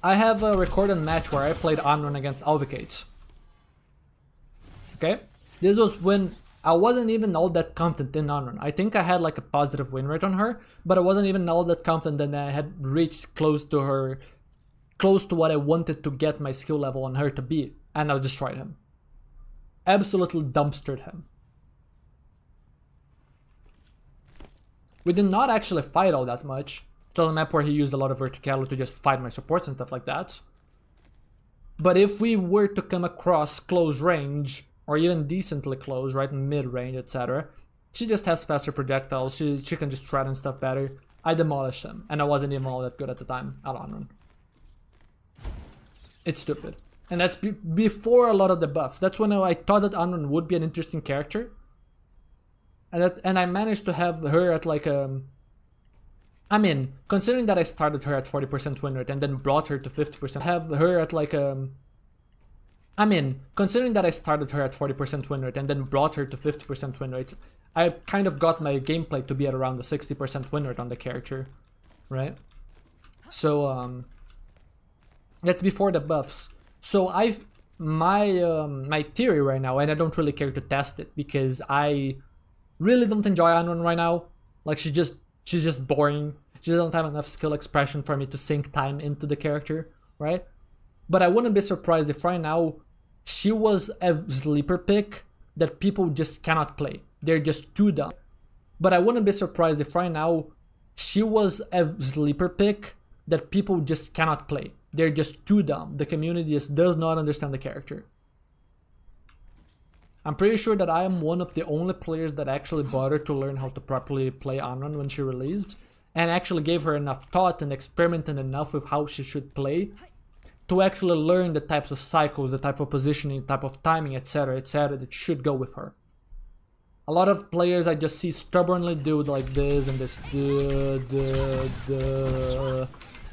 I have a recorded match where I played Anron against Alvicate. Okay? This was when I wasn't even all that confident in Anron. I think I had like a positive win rate on her, but I wasn't even all that confident that I had reached close to her, close to what I wanted to get my skill level on her to be, and I destroyed him. Absolutely dumpstered him. We did not actually fight all that much. It was a map where he used a lot of verticality to just fight my supports and stuff like that. But if we were to come across close range, or even decently close, right, mid-range, etc., she just has faster projectiles, she can just threaten stuff better. I demolished him, and I wasn't even all that good at the time at Anron. It's stupid. And that's before a lot of the buffs. That's when I thought that Anron would be an interesting character. And I managed to have her at like I mean, considering that I started her at 40% win rate and then brought her to 50%, have her at like I mean, considering that I started her at 40% win rate and then brought her to 50% win rate, I kind of got my gameplay to be at around the 60% win rate on the character, right? So that's before the buffs. So my theory right now, and I don't really care to test it because I really don't enjoy Anron right now. Like she's just boring. She doesn't have enough skill expression for me to sink time into the character, right? But I wouldn't be surprised if right now she was a sleeper pick that people just cannot play. They're just too dumb. But I wouldn't be surprised if right now she was a sleeper pick that people just cannot play. They're just too dumb. The community just does not understand the character. I'm pretty sure that I am one of the only players that actually bothered to learn how to properly play Anron when she released, and actually gave her enough thought and experimented enough with how she should play to actually learn the types of cycles, the type of positioning, type of timing, etc., that should go with her. A lot of players I just see stubbornly do like this and this,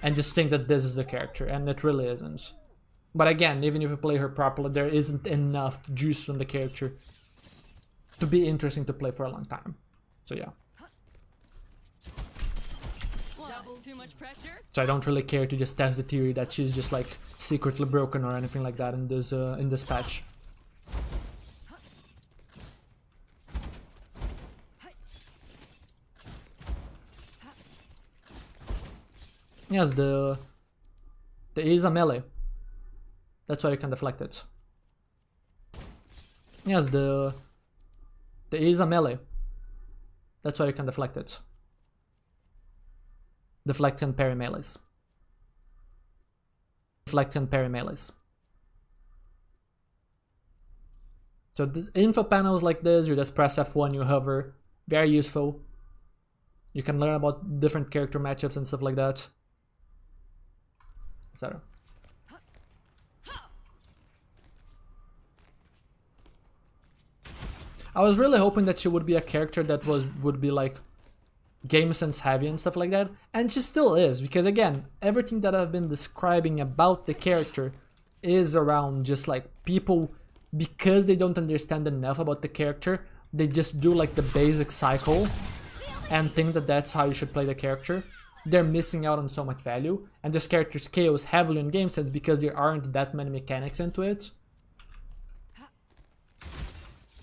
and just think that this is the character, and it really isn't. But again, even if you play her properly, there isn't enough juice from the character to be interesting to play for a long time. So yeah. Too much pressure? So I don't really care to just test the theory that she's just like secretly broken or anything like that in this patch. Yes, the E is a melee. That's why you can deflect it. Yes, the E is a melee. That's why you can deflect it. Deflect and parry melees. Deflect and parry melees. So the info panels like this, you just press F1, you hover. Very useful. You can learn about different character matchups and stuff like that. Etc. I was really hoping that she would be a character that would be like game sense heavy and stuff like that, and she still is, because again, everything that I've been describing about the character is around just like people, because they don't understand enough about the character, they just do like the basic cycle and think that that's how you should play the character. They're missing out on so much value, and this character scales heavily in game sense because there aren't that many mechanics into it.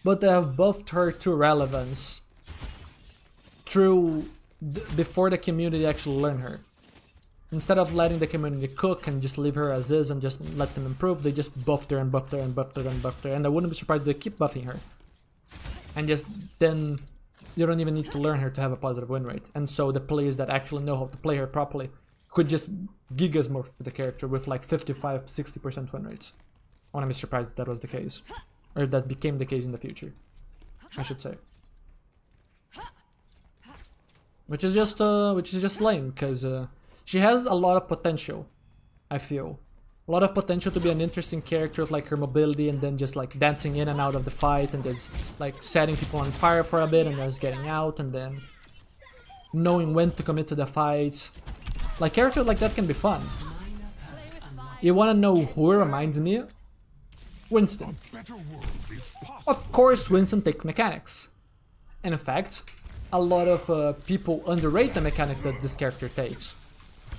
But they have buffed her to relevance through before the community actually learn her. Instead of letting the community cook and just leave her as is and just let them improve, they just buffed her and buffed her and buffed her and buffed her, and I wouldn't be surprised if they keep buffing her. And just then you don't even need to learn her to have a positive win rate. And so the players that actually know how to play her properly could just gigasmurf the character with like 55-60% win rates. I wouldn't be surprised if that was the case. Or that became the case in the future, I should say. Which is just lame, because she has a lot of potential, I feel. A lot of potential to be an interesting character with like her mobility and then just like dancing in and out of the fight and just like setting people on fire for a bit and then just getting out and then knowing when to commit to the fight. Like characters like that can be fun. You wanna know who it reminds me? Winston. Of course Winston takes mechanics. And in fact, a lot of people underrate the mechanics that this character takes.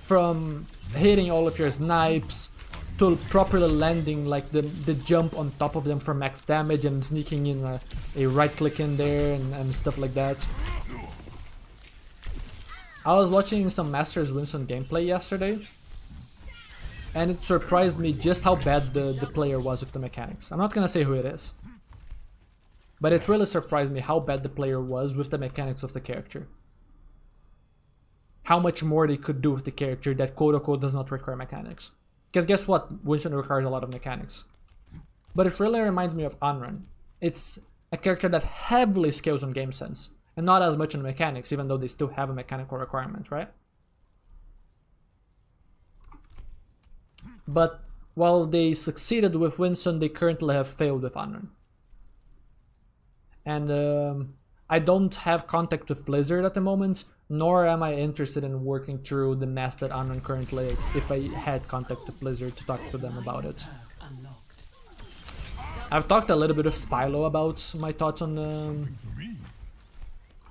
From hitting all of your snipes, to properly landing like the jump on top of them for max damage and sneaking in a right click in there and stuff like that. I was watching some Masters Winston gameplay yesterday, and it surprised me just how bad the player was with the mechanics. I'm not gonna say who it is, but it really surprised me how bad the player was with the mechanics of the character. How much more they could do with the character that quote-unquote does not require mechanics. Because guess what? Winston requires a lot of mechanics. But it really reminds me of Anran. It's a character that heavily scales on game sense, and not as much on mechanics, even though they still have a mechanical requirement, right? But while they succeeded with Winston, they currently have failed with Anran. And I don't have contact with Blizzard at the moment, nor am I interested in working through the mess that Anran currently is if I had contact with Blizzard to talk to them about it. I've talked a little bit of Spylo about my thoughts on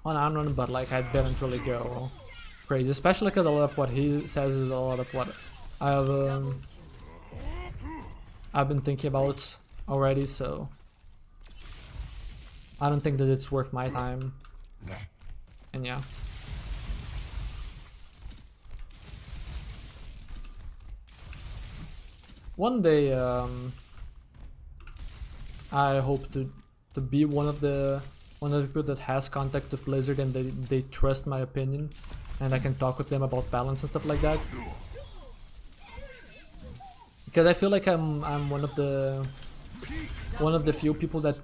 Anran, but like I didn't really go crazy, especially because a lot of what he says is a lot of what I've been thinking about already, so I don't think that it's worth my time. And yeah. One day, I hope to be one of the people that has contact with Blizzard and they trust my opinion, and I can talk with them about balance and stuff like that. Because I feel like I'm one of the few people that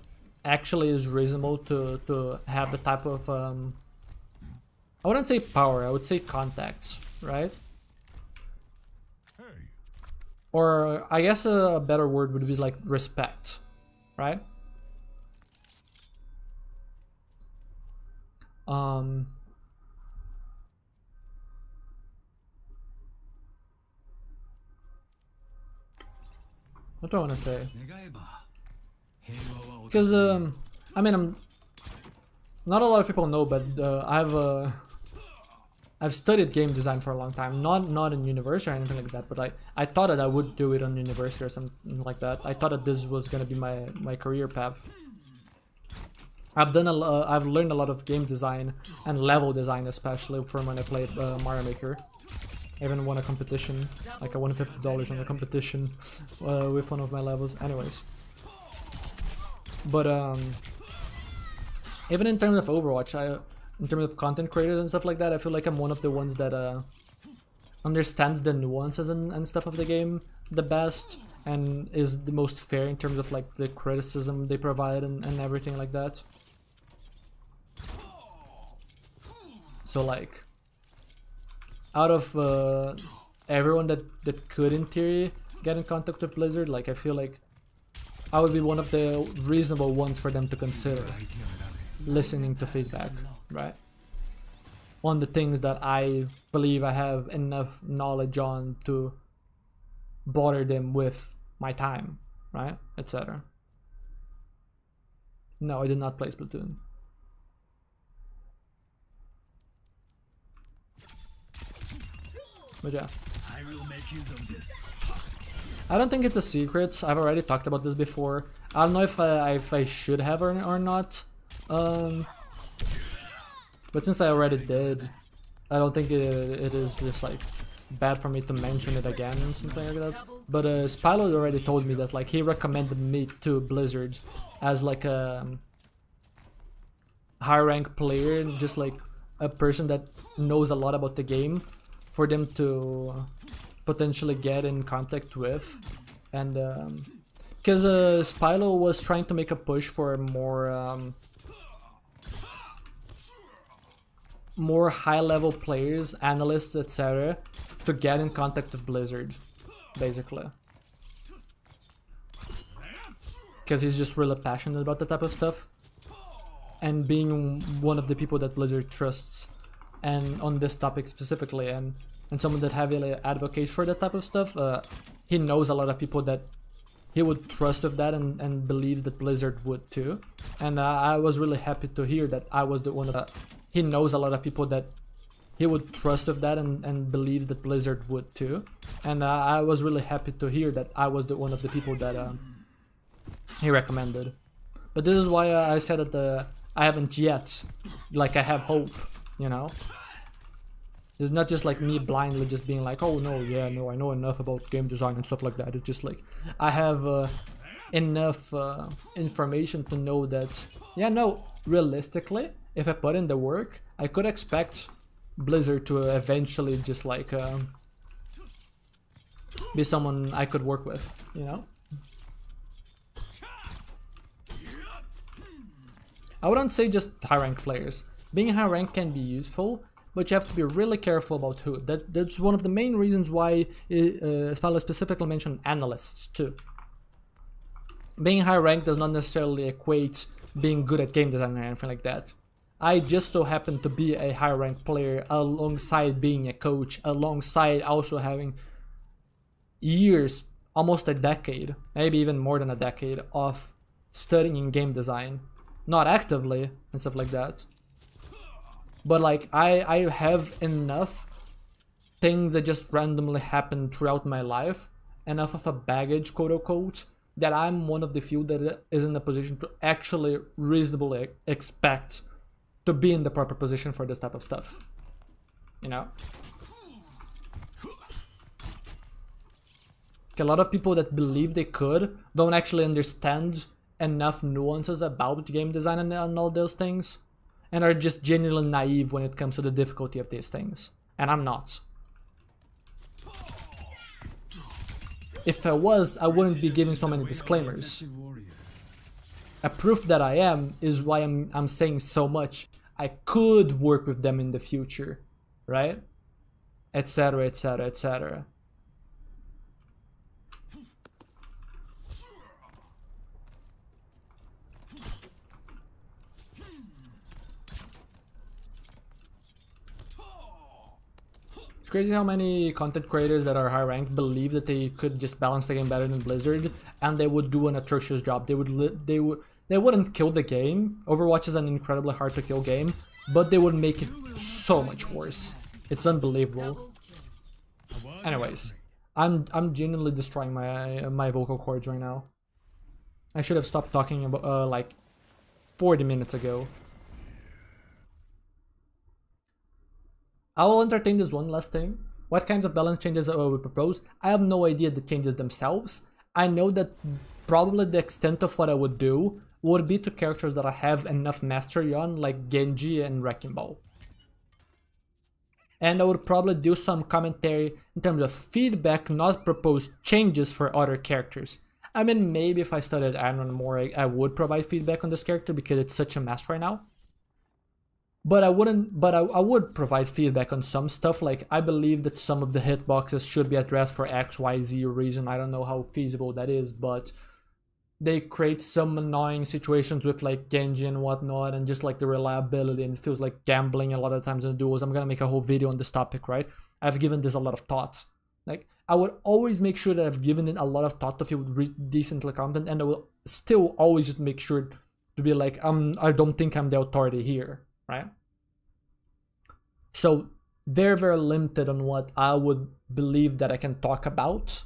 actually is reasonable to have the type of I wouldn't say power, I would say contacts, right? Or I guess a better word would be like respect, right? What do I want to say? Because I mean, I'm not a lot of people know, but I've studied game design for a long time. Not in university or anything like that, but I thought that I would do it on university or something like that. I thought that this was gonna be my career path. I've learned a lot of game design and level design, especially from when I played Mario Maker. I even won a competition, like I won $50 on a competition with one of my levels. Anyways, but even in terms of Overwatch, in terms of content creators and stuff like that, I feel like I'm one of the ones that understands the nuances and stuff of the game the best, and is the most fair in terms of like the criticism they provide and everything like that. So like, out of everyone that could in theory get in contact with Blizzard, like I feel like I would be one of the reasonable ones for them to consider listening to feedback, right? On the things that I believe I have enough knowledge on to bother them with my time, right? Etc. No, I did not play Splatoon. But yeah. I will make use of this. I don't think it's a secret. I've already talked about this before. I don't know if I should have or not. But since I already did, I don't think it is just like bad for me to mention it again or something like that. But Spilo already told me that like he recommended me to Blizzard as like a high rank player, just like a person that knows a lot about the game, for them to potentially get in contact with. And because Spilo was trying to make a push for more high-level players, analysts, etc., to get in contact with Blizzard, basically. Because he's just really passionate about the type of stuff, and being one of the people that Blizzard trusts, and on this topic specifically, and someone that heavily advocates for that type of stuff, he knows a lot of people that he would trust with that, and believes that Blizzard would too. And I was really happy to hear that I was the one that he knows a lot of people that he would trust with that, and believes that Blizzard would too. And I was really happy to hear that I was the one of the people that he recommended. But this is why I said that I haven't yet, like I have hope, you know? It's not just like me blindly just being like, oh no, yeah, no, I know enough about game design and stuff like that. It's just like, I have enough information to know that, yeah, no, realistically, if I put in the work, I could expect Blizzard to eventually just like be someone I could work with, you know? I wouldn't say just high rank players. Being high rank can be useful, but you have to be really careful about who. That's one of the main reasons why Spalo specifically mentioned analysts too. Being high rank does not necessarily equate being good at game design or anything like that. I just so happen to be a high rank player alongside being a coach, alongside also having years, almost a decade, maybe even more than a decade of studying game design. Not actively and stuff like that, but like I have enough things that just randomly happen throughout my life, enough of a baggage, quote unquote, that I'm one of the few that is in a position to actually reasonably expect to be in the proper position for this type of stuff, you know? A lot of people that believe they could don't actually understand enough nuances about game design and all those things, and are just genuinely naive when it comes to the difficulty of these things. And I'm not. If I was, I wouldn't be giving so many disclaimers. A proof that I am is why I'm saying so much. I could work with them in the future, right? Etc, etc, etc. crazy how many content creators that are high ranked believe that they could just balance the game better than Blizzard, and they would do an atrocious job. They wouldn't kill the game. Overwatch is an incredibly hard to kill game, but they would make it so much worse. It's unbelievable. Anyways, I'm genuinely destroying my vocal cords right now. I should have stopped talking about like 40 minutes ago. I will entertain this one last thing. What kinds of balance changes I would propose? I have no idea the changes themselves. I know that probably the extent of what I would do would be to characters that I have enough mastery on, like Genji and Wrecking Ball. And I would probably do some commentary in terms of feedback, not propose changes for other characters. I mean, maybe if I studied Aaron more, I would provide feedback on this character because it's such a mess right now. But I wouldn't. But I would provide feedback on some stuff. Like, I believe that some of the hitboxes should be addressed for X, Y, Z reason. I don't know how feasible that is, but they create some annoying situations with like Genji and whatnot, and just like the reliability, and it feels like gambling a lot of times in duels. I'm gonna make a whole video on this topic, right? I've given this a lot of thoughts. Like, I would always make sure that I've given it a lot of thought if it would read decently content, and I will still always just make sure to be like, I don't think I'm the authority here, right? So very, very limited on what I would believe that I can talk about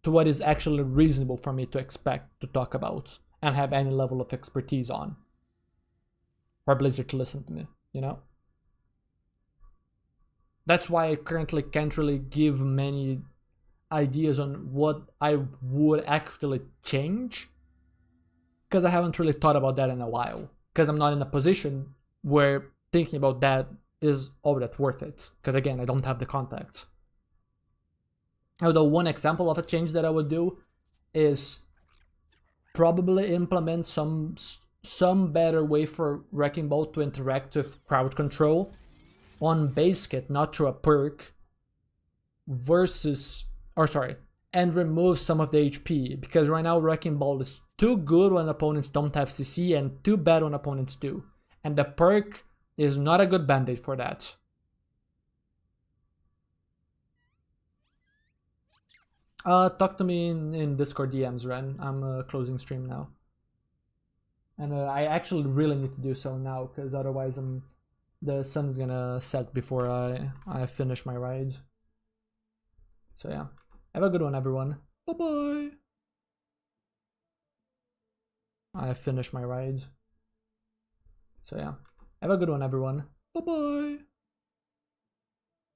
to what is actually reasonable for me to expect to talk about and have any level of expertise on. For Blizzard to listen to me, you know? That's why I currently can't really give many ideas on what I would actually change, because I haven't really thought about that in a while, because I'm not in a position where thinking about that is all that worth it, because again, I don't have the context. Although one example of a change that I would do is probably implement some better way for Wrecking Ball to interact with crowd control on base kit, not through a perk, and remove some of the HP, because right now Wrecking Ball is too good when opponents don't have CC and too bad when opponents do, and the perk is not a good band-aid for that. Talk to me in Discord DMs, Ren. I'm closing stream now. And I actually really need to do so now, because otherwise the sun's gonna set before I finish my ride. So yeah, have a good one, everyone. Bye-bye. I finished my ride. So yeah, have a good one, everyone. Bye-bye.